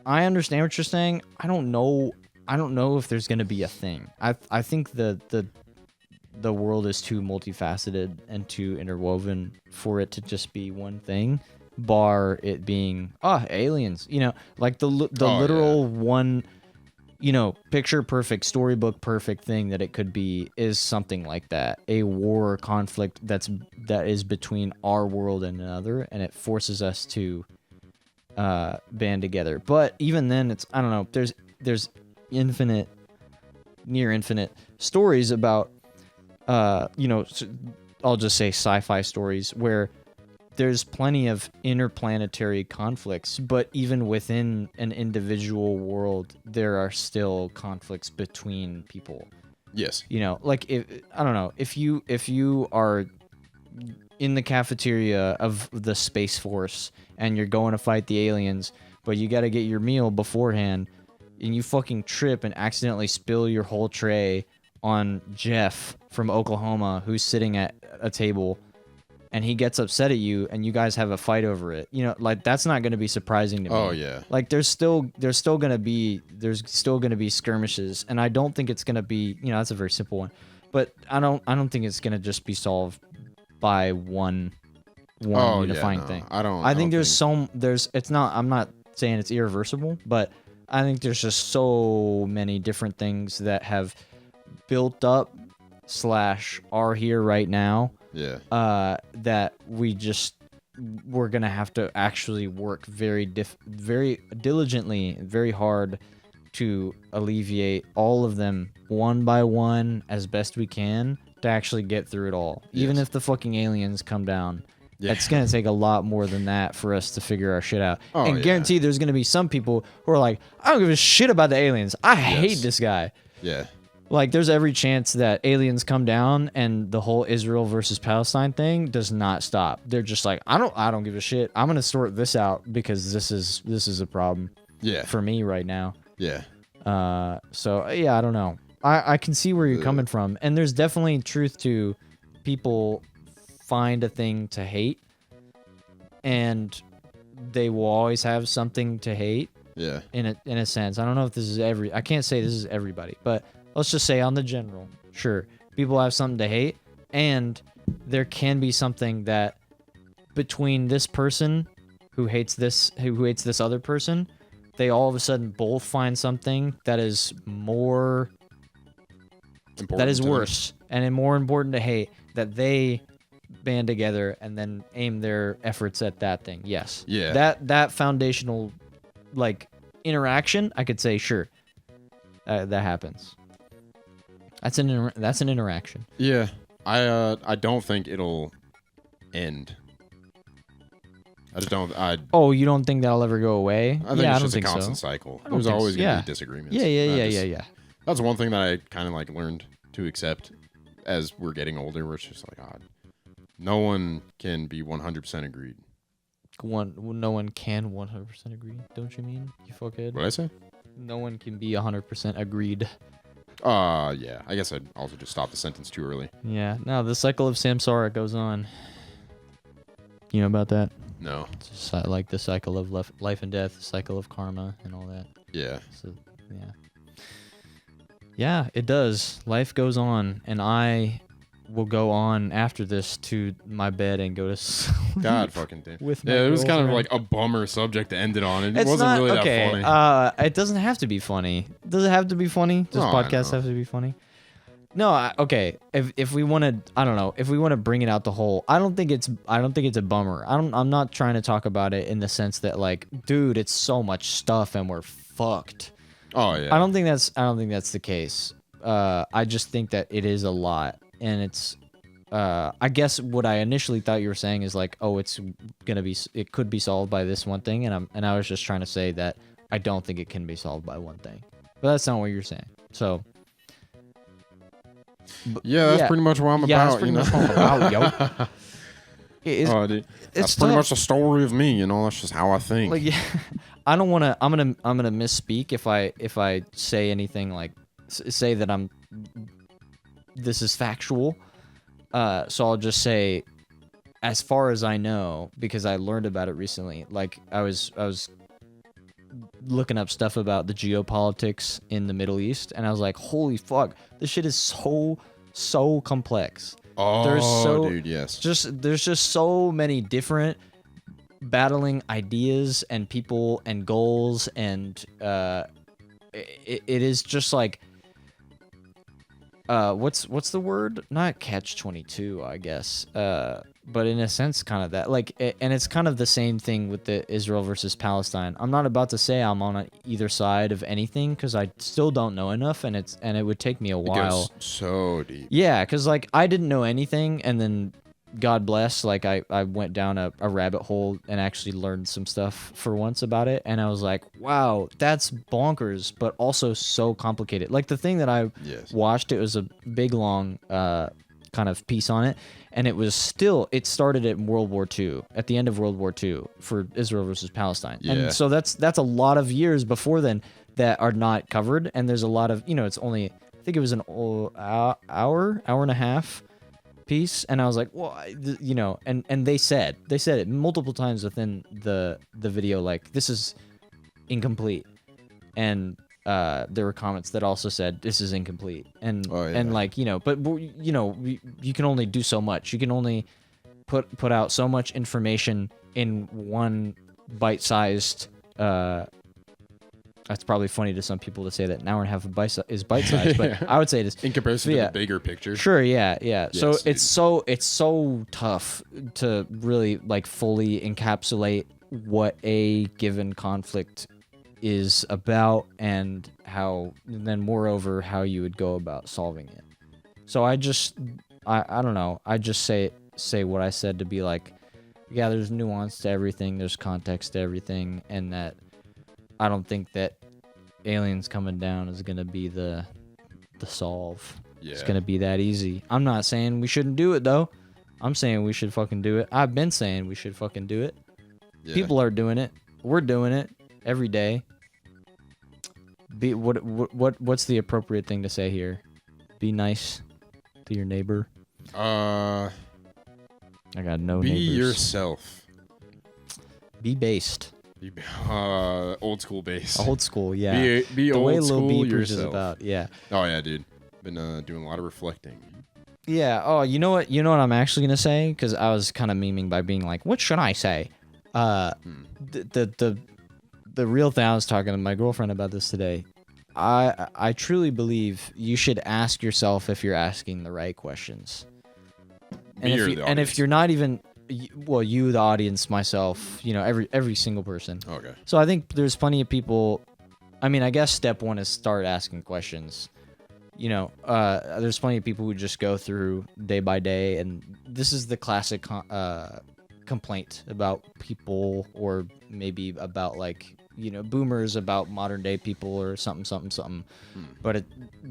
Speaker 1: understand what you're saying. I don't know if there's gonna be a thing. I think the world is too multifaceted and too interwoven for it to just be one thing, bar it being aliens, you know, like the literal one, you know, picture perfect, storybook perfect thing that it could be is something like that, a war or conflict that is between our world and another, and it forces us to band together. But even then, it's, I don't know, there's near infinite stories about you know, I'll just say sci-fi stories where there's plenty of interplanetary conflicts, but even within an individual world, there are still conflicts between people.
Speaker 2: Yes.
Speaker 1: You know, like I don't know, if you are in the cafeteria of the Space Force and you're going to fight the aliens, but you got to get your meal beforehand, and you fucking trip and accidentally spill your whole tray on Jeff from Oklahoma, who's sitting at a table, and he gets upset at you, and you guys have a fight over it. You know, like that's not going to be surprising to me.
Speaker 2: Oh yeah.
Speaker 1: Like there's still going to be skirmishes, and I don't think it's going to be, you know, that's a very simple one, but I don't think it's going to just be solved by one unifying thing. I think it's not, I'm not saying it's irreversible, but I think there's just so many different things that have built up / are here right now.
Speaker 2: Yeah.
Speaker 1: That we're gonna have to actually work very diligently, very hard to alleviate all of them one by one as best we can to actually get through it all. Yes. Even if the fucking aliens come down, it's gonna take a lot more than that for us to figure our shit out. And guarantee there's gonna be some people who are like, I don't give a shit about the aliens. I hate this guy.
Speaker 2: Yeah.
Speaker 1: Like, there's every chance that aliens come down and the whole Israel versus Palestine thing does not stop. They're just like, I don't give a shit. I'm gonna sort this out because this is a problem.
Speaker 2: Yeah.
Speaker 1: For me right now.
Speaker 2: Yeah.
Speaker 1: So yeah, I don't know. I can see where you're coming from, and there's definitely truth to people find a thing to hate, and they will always have something to hate.
Speaker 2: Yeah.
Speaker 1: In a sense, I don't know if this is I can't say this is everybody, but let's just say on the general, sure, people have something to hate, and there can be something that between this person who hates this other person, they all of a sudden both find something that is more
Speaker 2: important.
Speaker 1: That is
Speaker 2: to them.
Speaker 1: worse, and more important to hate that they band together and then aim their efforts at that thing. Yes.
Speaker 2: Yeah.
Speaker 1: That foundational, like, interaction, I could say sure. That happens. That's an interaction.
Speaker 2: Yeah. I don't think it'll end. I just don't.
Speaker 1: Oh, you don't think that'll ever go away?
Speaker 2: I think
Speaker 1: yeah,
Speaker 2: it's
Speaker 1: I don't
Speaker 2: just a
Speaker 1: think
Speaker 2: constant
Speaker 1: so.
Speaker 2: cycle.
Speaker 1: I don't
Speaker 2: There's
Speaker 1: think
Speaker 2: always
Speaker 1: so.
Speaker 2: gonna
Speaker 1: Yeah.
Speaker 2: be disagreements.
Speaker 1: Yeah.
Speaker 2: That's one thing that I kind of like learned to accept as we're getting older. Where it's just like, God, no one can be 100% agreed.
Speaker 1: No one can 100% agree. Don't you mean, you fuckhead?
Speaker 2: What did I say?
Speaker 1: No one can be 100% agreed.
Speaker 2: Yeah. I guess I'd also just stop the sentence too early.
Speaker 1: Yeah. No, the cycle of samsara goes on. You know about that?
Speaker 2: No.
Speaker 1: It's just like the cycle of life and death, the cycle of karma, and all that.
Speaker 2: Yeah.
Speaker 1: So, yeah. Yeah, it does. Life goes on, and I will go on after this to my bed and go to sleep.
Speaker 2: God fucking damn.
Speaker 1: With my
Speaker 2: Yeah, it was kind of
Speaker 1: girlfriend.
Speaker 2: like a bummer subject to end it on. It
Speaker 1: It's
Speaker 2: wasn't
Speaker 1: not,
Speaker 2: really
Speaker 1: okay,
Speaker 2: that funny.
Speaker 1: it doesn't have to be funny. Does it have to be funny? Does
Speaker 2: No, I
Speaker 1: podcasts
Speaker 2: know.
Speaker 1: have to be funny? No, okay. If we want to, I don't know. If we want to bring it out the whole, I don't think it's a bummer. I'm not trying to talk about it in the sense that like, dude, it's so much stuff and we're fucked.
Speaker 2: Oh yeah.
Speaker 1: I don't think that's the case. I just think that it is a lot, and it's. I guess what I initially thought you were saying is like, oh, it could be solved by this one thing, and I was just trying to say that I don't think it can be solved by one thing, but that's not what you're saying. So.
Speaker 2: Yeah, that's pretty much what I'm
Speaker 1: Yeah, that's
Speaker 2: about.
Speaker 1: pretty
Speaker 2: You know.
Speaker 1: much what I'm about, yo.
Speaker 2: Oh, dude. That's
Speaker 1: It's
Speaker 2: pretty
Speaker 1: tough.
Speaker 2: much the story of me. You know, that's just how I think.
Speaker 1: Like, yeah, I don't want to. I'm gonna misspeak if I say anything like say that this is factual. So I'll just say, as far as I know, because I learned about it recently. Like I was looking up stuff about the geopolitics in the Middle East, and I was like, holy fuck, this shit is so complex.
Speaker 2: Oh, dude, yes.
Speaker 1: There's just so many different battling ideas and people and goals, and it is just like what's the word? Not catch-22, I guess. But in a sense, kind of that. Like, and it's kind of the same thing with the Israel versus Palestine. I'm not about to say I'm on either side of anything because I still don't know enough, and it would take me a
Speaker 2: It
Speaker 1: while.
Speaker 2: goes so deep.
Speaker 1: Yeah, because like I didn't know anything, and then God bless, like I went down a rabbit hole and actually learned some stuff for once about it, and I was like, wow, that's bonkers, but also so complicated. Like the thing that I
Speaker 2: Yes.
Speaker 1: watched, it was a big long kind of piece on it, and it started at World War II, at the end of World War II for Israel versus Palestine,
Speaker 2: Yeah.
Speaker 1: and so that's a lot of years before then that are not covered, and there's a lot of, it's only, I think it was an hour and a half piece, and I was like, well, and they said it multiple times within the video, like, this is incomplete, and there were comments that also said this is incomplete, and
Speaker 2: Oh, yeah.
Speaker 1: and like, but you can only do so much. You can only put out so much information in one bite-sized. That's probably funny to some people to say that an hour and a half is bite-sized, but I would say it is.
Speaker 2: In comparison
Speaker 1: Yeah.
Speaker 2: to the bigger picture.
Speaker 1: Sure, yeah. So
Speaker 2: Yes,
Speaker 1: it's so tough to really like fully encapsulate what a given conflict is about, and then moreover how you would go about solving it. So I don't know. I just say what I said to be like, yeah, there's nuance to everything, there's context to everything, and that I don't think that aliens coming down is gonna be the solve.
Speaker 2: Yeah.
Speaker 1: It's gonna be that easy. I'm not saying we shouldn't do it though. I'm saying we should fucking do it. I've been saying we should fucking do it.
Speaker 2: Yeah.
Speaker 1: People are doing it. We're doing it every day. What's the appropriate thing to say here? Be nice to your neighbor.
Speaker 2: Uh,
Speaker 1: I got no
Speaker 2: be
Speaker 1: neighbors.
Speaker 2: yourself.
Speaker 1: Be based.
Speaker 2: Be, old school base.
Speaker 1: Old school, yeah.
Speaker 2: Be
Speaker 1: the
Speaker 2: old
Speaker 1: way Lil
Speaker 2: school
Speaker 1: Beepers
Speaker 2: yourself.
Speaker 1: is about, yeah.
Speaker 2: Oh yeah, dude. Been doing a lot of reflecting.
Speaker 1: Yeah. Oh, you know what? You know what I'm actually gonna say? Because I was kind of memeing by being like, "What should I say?" The real thing. I was talking to my girlfriend about this today. I truly believe you should ask yourself if you're asking the right questions. And
Speaker 2: Me or
Speaker 1: if,
Speaker 2: the
Speaker 1: and if
Speaker 2: audience?
Speaker 1: you're not even, well, you, the audience, myself, every single person.
Speaker 2: Okay.
Speaker 1: So I think there's plenty of people. I mean, I guess step one is start asking questions. There's plenty of people who just go through day by day, and this is the classic complaint about people, or maybe about like boomers about modern day people or something. But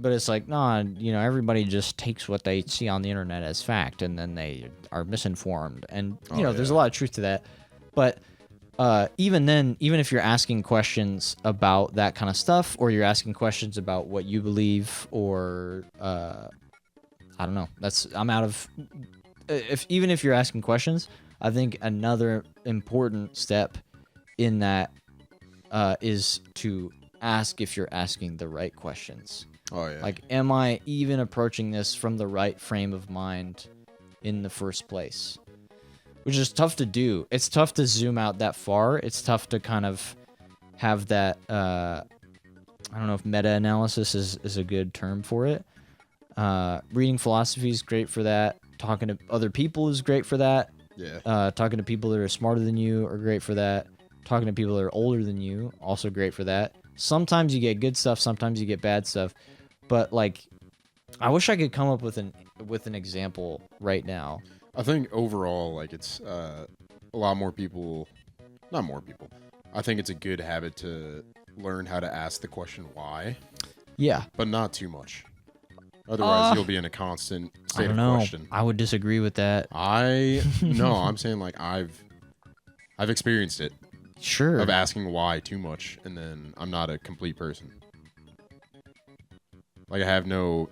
Speaker 1: it's like, nah, everybody just takes what they see on the internet as fact, and then they are misinformed, and there's a lot of truth to that. But even then, even if you're asking questions about that kind of stuff, or you're asking questions about what you believe, or I don't know, I'm out of. Even if you're asking questions, I think another important step in that is to ask if you're asking the right questions.
Speaker 2: Oh yeah.
Speaker 1: Like, am I even approaching this from the right frame of mind in the first place? Which is tough to do. It's tough to zoom out that far. It's tough to kind of have that, I don't know if meta-analysis is a good term for it. Reading philosophy is great for that. Talking to other people is great for that.
Speaker 2: Yeah.
Speaker 1: Talking to people that are smarter than you are great for that. Talking to people that are older than you, also great for that. Sometimes you get good stuff, sometimes you get bad stuff. But like, I wish I could come up with an example right now.
Speaker 2: I think overall, like, it's a lot more people, not more people. I think it's a good habit to learn how to ask the question why,
Speaker 1: Yeah.
Speaker 2: but not too much. Otherwise, you'll be in a constant
Speaker 1: I
Speaker 2: state
Speaker 1: don't
Speaker 2: of
Speaker 1: know.
Speaker 2: question.
Speaker 1: I would disagree with that.
Speaker 2: No, I'm saying like I've experienced it
Speaker 1: Sure.
Speaker 2: of asking why too much, and then I'm not a complete person. Like, I have no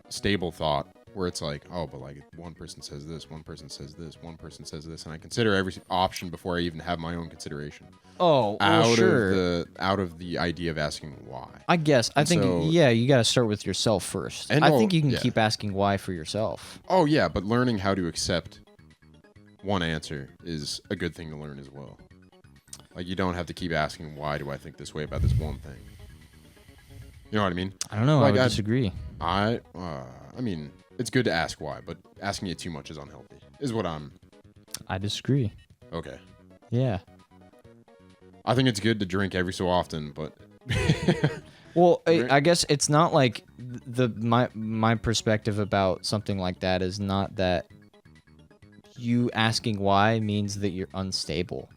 Speaker 2: stable thought where it's like, oh, but like one person says this, one person says this, one person says this, and I consider every option before I even have my own consideration.
Speaker 1: Oh, well, sure.
Speaker 2: Out of the idea of asking why.
Speaker 1: I guess. I think,
Speaker 2: So-
Speaker 1: yeah, you got to start with yourself first.
Speaker 2: And
Speaker 1: I
Speaker 2: well,
Speaker 1: think you can
Speaker 2: yeah.
Speaker 1: keep asking why for yourself.
Speaker 2: Oh yeah, but learning how to accept one answer is a good thing to learn as well. Like, you don't have to keep asking why do I think this way about this one thing. You know what I mean?
Speaker 1: I don't know.
Speaker 2: Like,
Speaker 1: I would
Speaker 2: I-
Speaker 1: disagree.
Speaker 2: I mean, it's good to ask why, but asking it too much is unhealthy. Is what I'm.
Speaker 1: I disagree.
Speaker 2: Okay.
Speaker 1: Yeah.
Speaker 2: I think it's good to drink every so often, but
Speaker 1: Well,
Speaker 2: Right.
Speaker 1: I guess it's not like my perspective about something like that is not that you asking why means that you're unstable.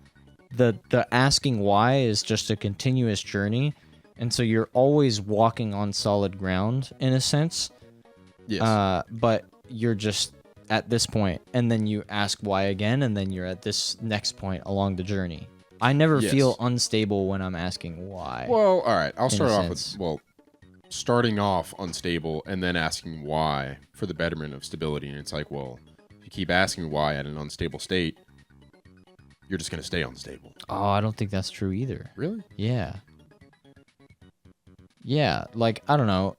Speaker 1: The asking why is just a continuous journey, and so you're always walking on solid ground in a sense.
Speaker 2: yes.
Speaker 1: But you're just at this point, and then you ask why again, and then you're at this next point along the journey. I never
Speaker 2: Yes.
Speaker 1: feel unstable when I'm asking why.
Speaker 2: Well, all right. I'll
Speaker 1: in a
Speaker 2: start off
Speaker 1: sense.
Speaker 2: with starting off unstable and then asking why for the betterment of stability. And it's like, well, if you keep asking why at an unstable state, you're just gonna stay unstable.
Speaker 1: Oh, I don't think that's true either.
Speaker 2: Really?
Speaker 1: Yeah. Yeah, like, I don't know.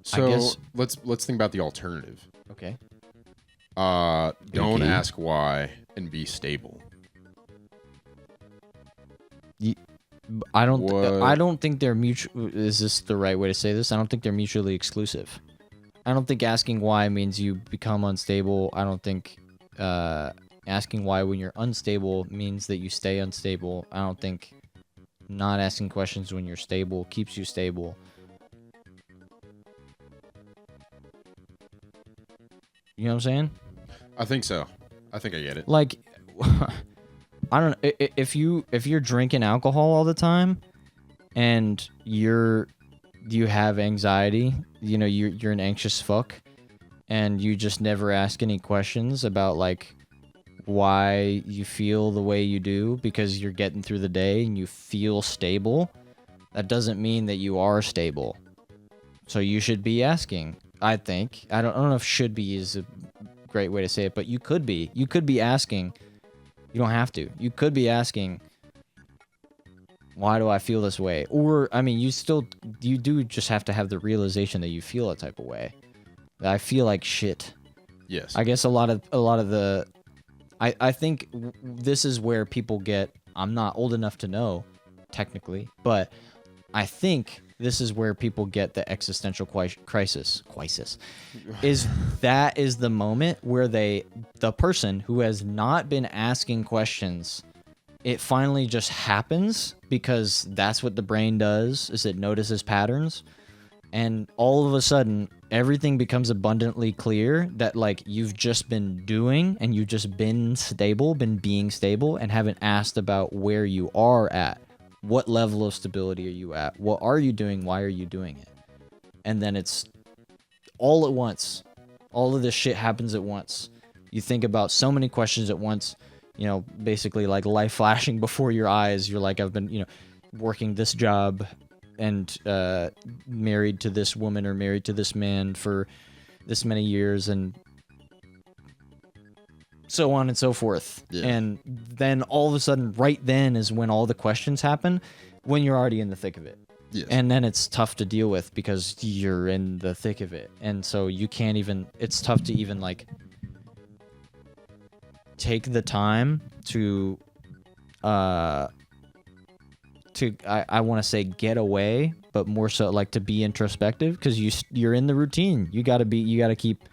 Speaker 2: So
Speaker 1: guess-
Speaker 2: let's think about the alternative.
Speaker 1: Okay.
Speaker 2: Don't
Speaker 1: Okay.
Speaker 2: ask why and be stable.
Speaker 1: I
Speaker 2: What?
Speaker 1: don't think they're mutual. Is this the right way to say this? I don't think they're mutually exclusive. I don't think asking why means you become unstable. I don't think asking why when you're unstable means that you stay unstable. I don't think not asking questions when you're stable keeps you stable. You know what I'm saying?
Speaker 2: I think so. I think I get it.
Speaker 1: Like, I don't know, if you're drinking alcohol all the time and you have anxiety, you're an anxious fuck, and you just never ask any questions about like why you feel the way you do because you're getting through the day and you feel stable, that doesn't mean that you are stable. So you should be asking, I think. I don't know if should be is a great way to say it, but you could be asking. You don't have to. You could be asking, why do I feel this way? Or, I mean, you do just have to have the realization that you feel a type of way. That I feel like shit.
Speaker 2: Yes.
Speaker 1: I guess a lot of the, I think this is where people get, I'm not old enough to know, technically, but I think this is where people get the existential crisis. Is that is the moment where the person who has not been asking questions, it finally just happens because that's what the brain does, is it notices patterns. And all of a sudden, everything becomes abundantly clear that, like, you've just been doing and you've just been being stable and haven't asked about where you are at. What level of stability are you at? What are you doing? Why are you doing it? And then it's all at once. All of this shit happens at once. You think about so many questions at once, basically like life flashing before your eyes. You're like, I've been, working this job and married to this woman or married to this man for this many years and so on and so forth. Yeah. And then all of a sudden, right then is when all the questions happen, when you're already in the thick of it.
Speaker 2: Yes.
Speaker 1: And then it's tough to deal with because you're in the thick of it. And so you can't even, it's tough to even like take the time to I want to say get away, but more so like to be introspective because you're in the routine. You got to keep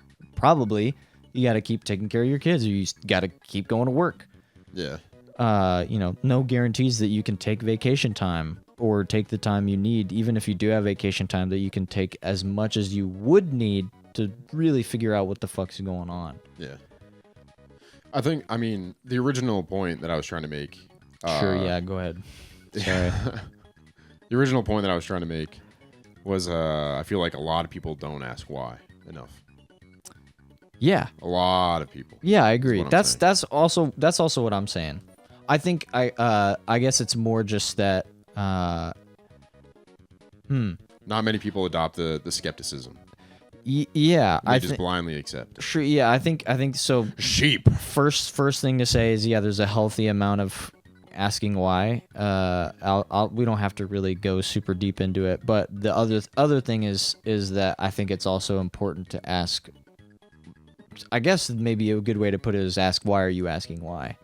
Speaker 1: taking care of your kids, or you got to keep going to work.
Speaker 2: Yeah.
Speaker 1: No guarantees that you can take vacation time or take the time you need, even if you do have vacation time, that you can take as much as you would need to really figure out what the fuck's going on.
Speaker 2: Yeah. I mean, the original point that I was trying to make.
Speaker 1: Sure, yeah, go ahead. Sorry.
Speaker 2: The original point that I was trying to make was I feel like a lot of people don't ask why enough.
Speaker 1: Yeah.
Speaker 2: A lot of people.
Speaker 1: Yeah, I agree. That's also what I'm saying. I think I guess it's more just that
Speaker 2: not many people adopt the skepticism.
Speaker 1: Yeah,
Speaker 2: they just blindly accept it.
Speaker 1: Sure, yeah, I think so.
Speaker 2: Sheep.
Speaker 1: First thing to say is there's a healthy amount of asking why. We don't have to really go super deep into it, but the other thing is that I think it's also important to ask. I guess maybe a good way to put it is ask why are you asking why?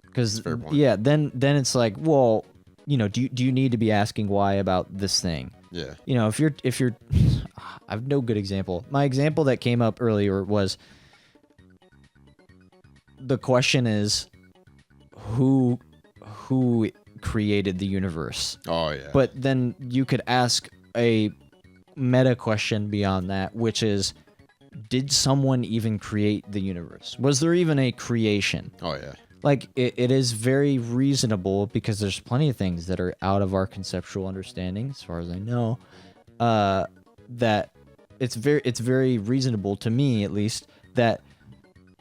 Speaker 1: Because yeah, then it's like, well, do you need to be asking why about this thing?
Speaker 2: Yeah.
Speaker 1: If you're I have no good example. My example that came up earlier was the question is who created the universe?
Speaker 2: Oh yeah.
Speaker 1: But then you could ask a meta question beyond that, which is, did someone even create the universe? Was there even a creation?
Speaker 2: Oh yeah.
Speaker 1: Like it is very reasonable, because there's plenty of things that are out of our conceptual understanding, as far as I know, that it's very reasonable to me, at least, that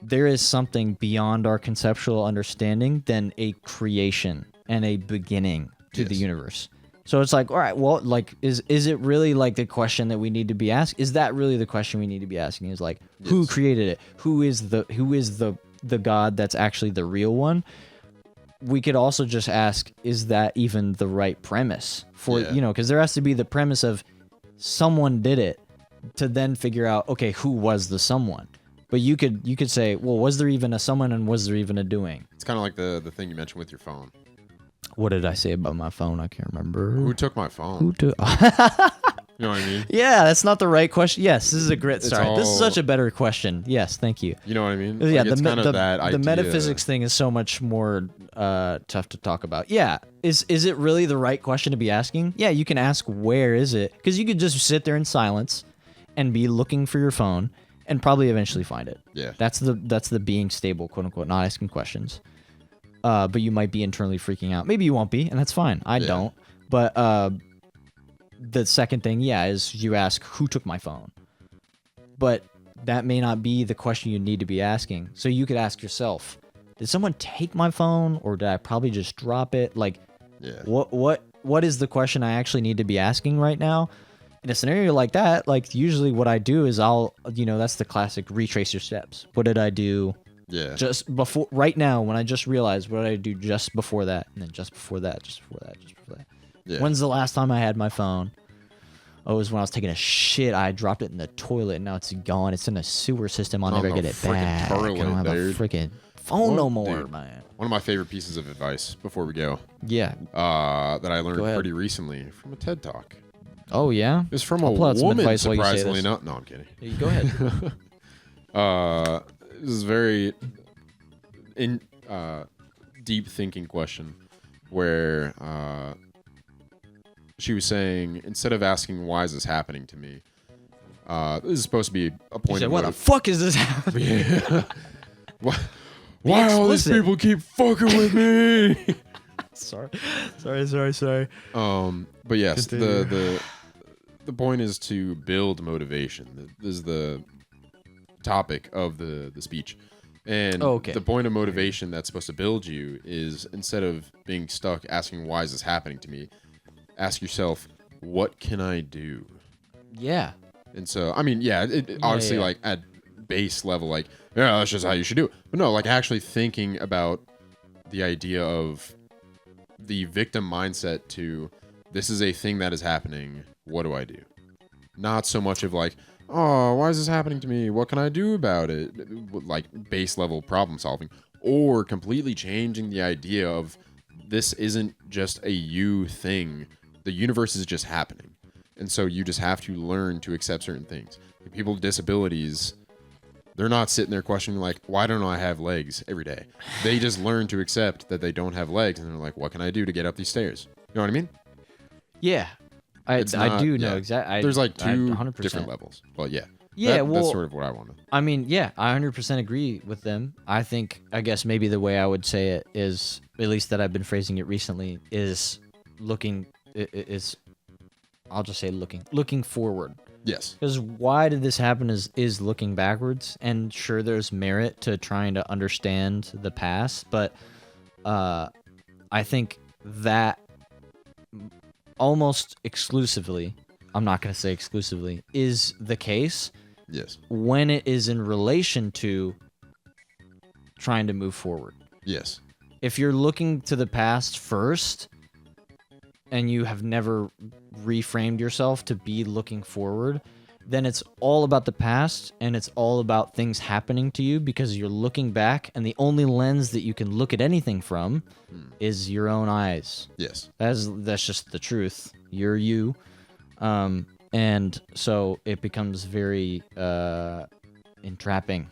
Speaker 1: there is something beyond our conceptual understanding than a creation and a beginning to the universe. So it's like, all right, well, like, is it really like the question that we need to be asking? Is that really the question we need to be asking? Is like, who created it? Who is the God that's actually the real one? We could also just ask, is that even the right premise for, because there has to be the premise of someone did it to then figure out, okay, who was the someone? But you could say, well, was there even a someone and was there even a doing?
Speaker 2: It's kind of like the thing you mentioned with your phone.
Speaker 1: What did I say about my phone? I can't remember.
Speaker 2: Who took my phone?
Speaker 1: Who took?
Speaker 2: You know what I mean?
Speaker 1: Yeah, that's not the right question. Yes, this is a great. Sorry, this is such a better question. Yes, thank you.
Speaker 2: You know what I mean?
Speaker 1: Yeah,
Speaker 2: like,
Speaker 1: the metaphysics thing is so much more tough to talk about. Yeah, is it really the right question to be asking? Yeah, you can ask where is it, because you could just sit there in silence and be looking for your phone and probably eventually find it.
Speaker 2: Yeah,
Speaker 1: that's the being stable, quote unquote, not asking questions. But you might be internally freaking out. Maybe you won't be, and that's fine. I don't. But the second thing, is you ask, who took my phone? But that may not be the question you need to be asking. So you could ask yourself, did someone take my phone, or did I probably just drop it? Like, what is the question I actually need to be asking right now? In a scenario like that, like, usually what I do is that's the classic retrace your steps. What did I do?
Speaker 2: Yeah.
Speaker 1: Just before, right now, when I just realized, what did I do just before that, and then just before that, just before that, just before that. Yeah. When's the last time I had my phone? Oh, it was when I was taking a shit. I dropped it in the toilet, and now it's gone. It's in a sewer system. I'll never get it back. I don't have a freaking phone no
Speaker 2: Well,
Speaker 1: more,
Speaker 2: dude.
Speaker 1: man.
Speaker 2: One of my favorite pieces of advice before we go,
Speaker 1: Yeah.
Speaker 2: that I learned
Speaker 1: Go ahead.
Speaker 2: pretty recently from a TED Talk.
Speaker 1: Oh yeah.
Speaker 2: It's from
Speaker 1: I'll
Speaker 2: a
Speaker 1: pull out some
Speaker 2: woman,
Speaker 1: advice while you say
Speaker 2: surprisingly.
Speaker 1: this.
Speaker 2: No, I'm kidding.
Speaker 1: Yeah, go ahead.
Speaker 2: This is very deep thinking question where she was saying, instead of asking why is this happening to me, this is supposed to be a
Speaker 1: He
Speaker 2: point
Speaker 1: said,
Speaker 2: of
Speaker 1: "Why the fuck is this happening?"
Speaker 2: why all these
Speaker 1: explicit.
Speaker 2: people keep fucking with me?
Speaker 1: Sorry.
Speaker 2: But yes,
Speaker 1: Continue.
Speaker 2: the point is to build motivation. This is the topic of the speech. And the point of motivation that's supposed to build you is, instead of being stuck asking why is this happening to me, ask yourself, what can I do?
Speaker 1: Yeah.
Speaker 2: And so, I mean, obviously, like at base level, like, yeah, that's just how you should do it. But no, like actually thinking about the idea of the victim mindset to, this is a thing that is happening. What do I do? Not so much of like, oh, why is this happening to me? What can I do about it? Like base level problem solving, or completely changing the idea of, this isn't just a you thing. The universe is just happening. And so you just have to learn to accept certain things. People with disabilities, they're not sitting there questioning like, why don't I have legs every day? They just learn to accept that they don't have legs, and they're like, what can I do to get up these stairs? You know what I mean?
Speaker 1: Yeah. I do know exactly.
Speaker 2: There's like two
Speaker 1: 100%.
Speaker 2: different levels. But yeah.
Speaker 1: Yeah,
Speaker 2: that's sort of what I wanted.
Speaker 1: I mean, yeah, I 100% agree with them. I guess maybe the way I would say it is, at least that I've been phrasing it recently, is I'll just say looking forward.
Speaker 2: Yes.
Speaker 1: Because why did this happen is looking backwards, and sure, there's merit to trying to understand the past, but I think that almost exclusively, I'm not going to say exclusively, is the case.
Speaker 2: Yes.
Speaker 1: When it is in relation to trying to move forward.
Speaker 2: Yes.
Speaker 1: If you're looking to the past first and you have never reframed yourself to be looking forward, then it's all about the past and it's all about things happening to you because you're looking back, and the only lens that you can look at anything from is your own eyes.
Speaker 2: Yes.
Speaker 1: That's just the truth. You're you. And so it becomes very entrapping.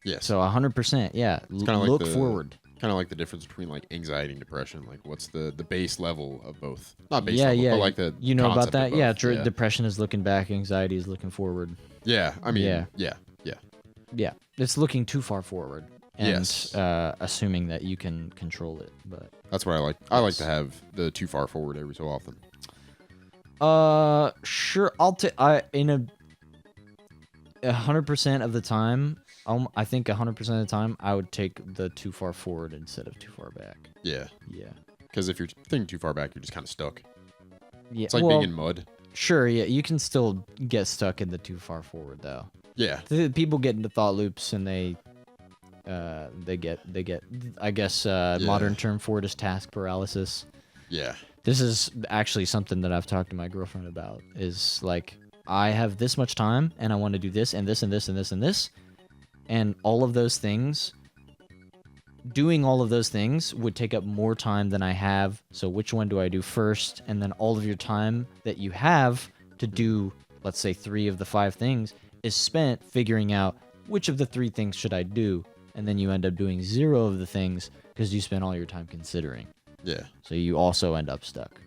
Speaker 2: Yes.
Speaker 1: So 100%, yeah. Look forward.
Speaker 2: Kind of like the difference between like anxiety and depression. Like, what's the base level of both? Not base
Speaker 1: Yeah,
Speaker 2: level,
Speaker 1: yeah.
Speaker 2: but like the
Speaker 1: you know about
Speaker 2: concept of
Speaker 1: that?
Speaker 2: both.
Speaker 1: Yeah, depression is looking back, anxiety is looking forward.
Speaker 2: Yeah, I mean,
Speaker 1: Yeah.
Speaker 2: yeah.
Speaker 1: Yeah, it's looking too far forward and
Speaker 2: Yes.
Speaker 1: Assuming that you can control it. But
Speaker 2: That's what I like. I like to have the too far forward every so often.
Speaker 1: sure. In 100% of the time, I think 100% of the time, I would take the too far forward instead of too far back.
Speaker 2: Yeah.
Speaker 1: Yeah.
Speaker 2: Because if you're thinking too far back, you're just kind of stuck.
Speaker 1: Yeah.
Speaker 2: It's like being in mud.
Speaker 1: Sure. Yeah, you can still get stuck in the too far forward though.
Speaker 2: Yeah.
Speaker 1: People get into thought loops and they get I guess modern term for it is task paralysis.
Speaker 2: Yeah.
Speaker 1: This is actually something that I've talked to my girlfriend about, is like, I have this much time and I want to do this and this and this and this and this, and all of those things, doing all of those things would take up more time than I have. So which one do I do first? And then all of your time that you have to do, let's say 3 of the 5 things, is spent figuring out which of the 3 things should I do. And then you end up doing 0 of the things because you spent all your time considering.
Speaker 2: Yeah.
Speaker 1: So you also end up stuck.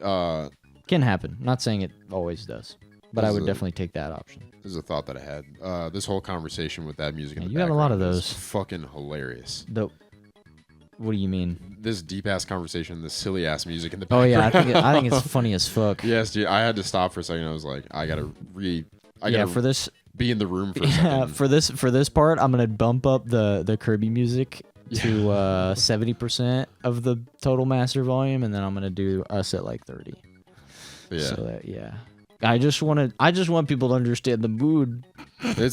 Speaker 2: This
Speaker 1: Can happen. Not saying it always does, but I would definitely take that option.
Speaker 2: is a thought that I had. This whole conversation with that music in the
Speaker 1: You have a lot of
Speaker 2: background is
Speaker 1: those.
Speaker 2: fucking hilarious.
Speaker 1: What do you mean?
Speaker 2: This deep ass conversation, this silly ass music in the
Speaker 1: Oh
Speaker 2: background.
Speaker 1: yeah, I think it's funny as fuck.
Speaker 2: Yes, dude. I had to stop for a second. I was like, I gotta
Speaker 1: For this
Speaker 2: be in the room for a second.
Speaker 1: for this part, I'm gonna bump up the Kirby music to 70% of the total master volume, and then I'm gonna do us at like 30.
Speaker 2: Yeah.
Speaker 1: So that I just want people to understand the mood.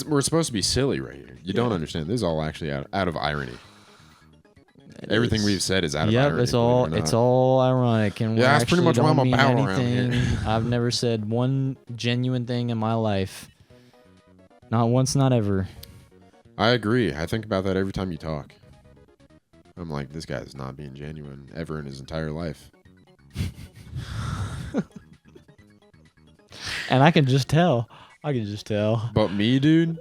Speaker 2: We're supposed to be silly right here. You don't understand. This is all actually out of irony. Everything we've said is out of irony.
Speaker 1: Yep, it's all ironic, and
Speaker 2: Yeah, that's pretty much what I'm
Speaker 1: don't mean
Speaker 2: about around
Speaker 1: anything.
Speaker 2: here.
Speaker 1: I've never said one genuine thing in my life. Not once, not ever.
Speaker 2: I agree. I think about that every time you talk. I'm like, this guy's not being genuine ever in his entire life.
Speaker 1: And I can just tell.
Speaker 2: But me, dude,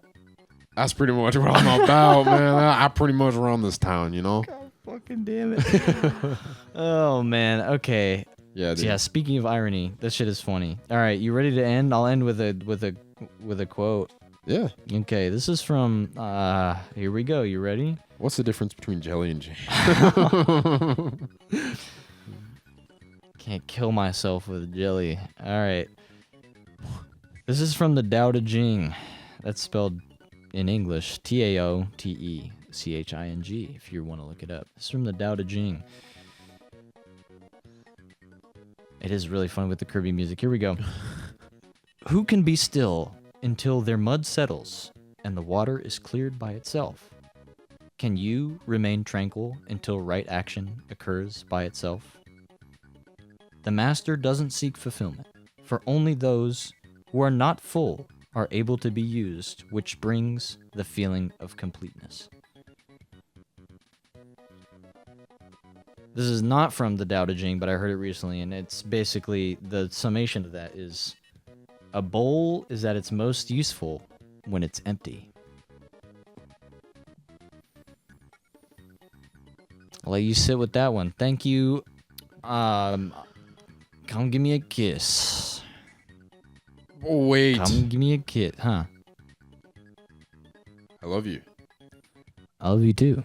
Speaker 2: that's pretty much what I'm about, man. I pretty much run this town, you know?
Speaker 1: God fucking damn it. Oh, man. Okay.
Speaker 2: Yeah, dude.
Speaker 1: Yeah, speaking of irony, this shit is funny. All right, you ready to end? I'll end with a quote.
Speaker 2: Yeah.
Speaker 1: Okay, this is from here we go. You ready?
Speaker 2: What's the difference between jelly and jam?
Speaker 1: Can't kill myself with jelly. All right. This is from the Tao Te Ching. That's spelled in English Taoteching, if you want to look it up. This is from the Tao Te Ching. It is really fun with the Kirby music. Here we go. Who can be still until their mud settles and the water is cleared by itself? Can you remain tranquil until right action occurs by itself? The master doesn't seek fulfillment, for only those who are not full are able to be used, which brings the feeling of completeness. This is not from the Tao Te Ching, but I heard it recently, and it's basically, the summation of that is, a bowl is at its most useful when it's empty. I'll let you sit with that one. Thank you. Come give me a kiss.
Speaker 2: Oh, wait.
Speaker 1: Come give me a kiss, huh?
Speaker 2: I love you.
Speaker 1: I love you too.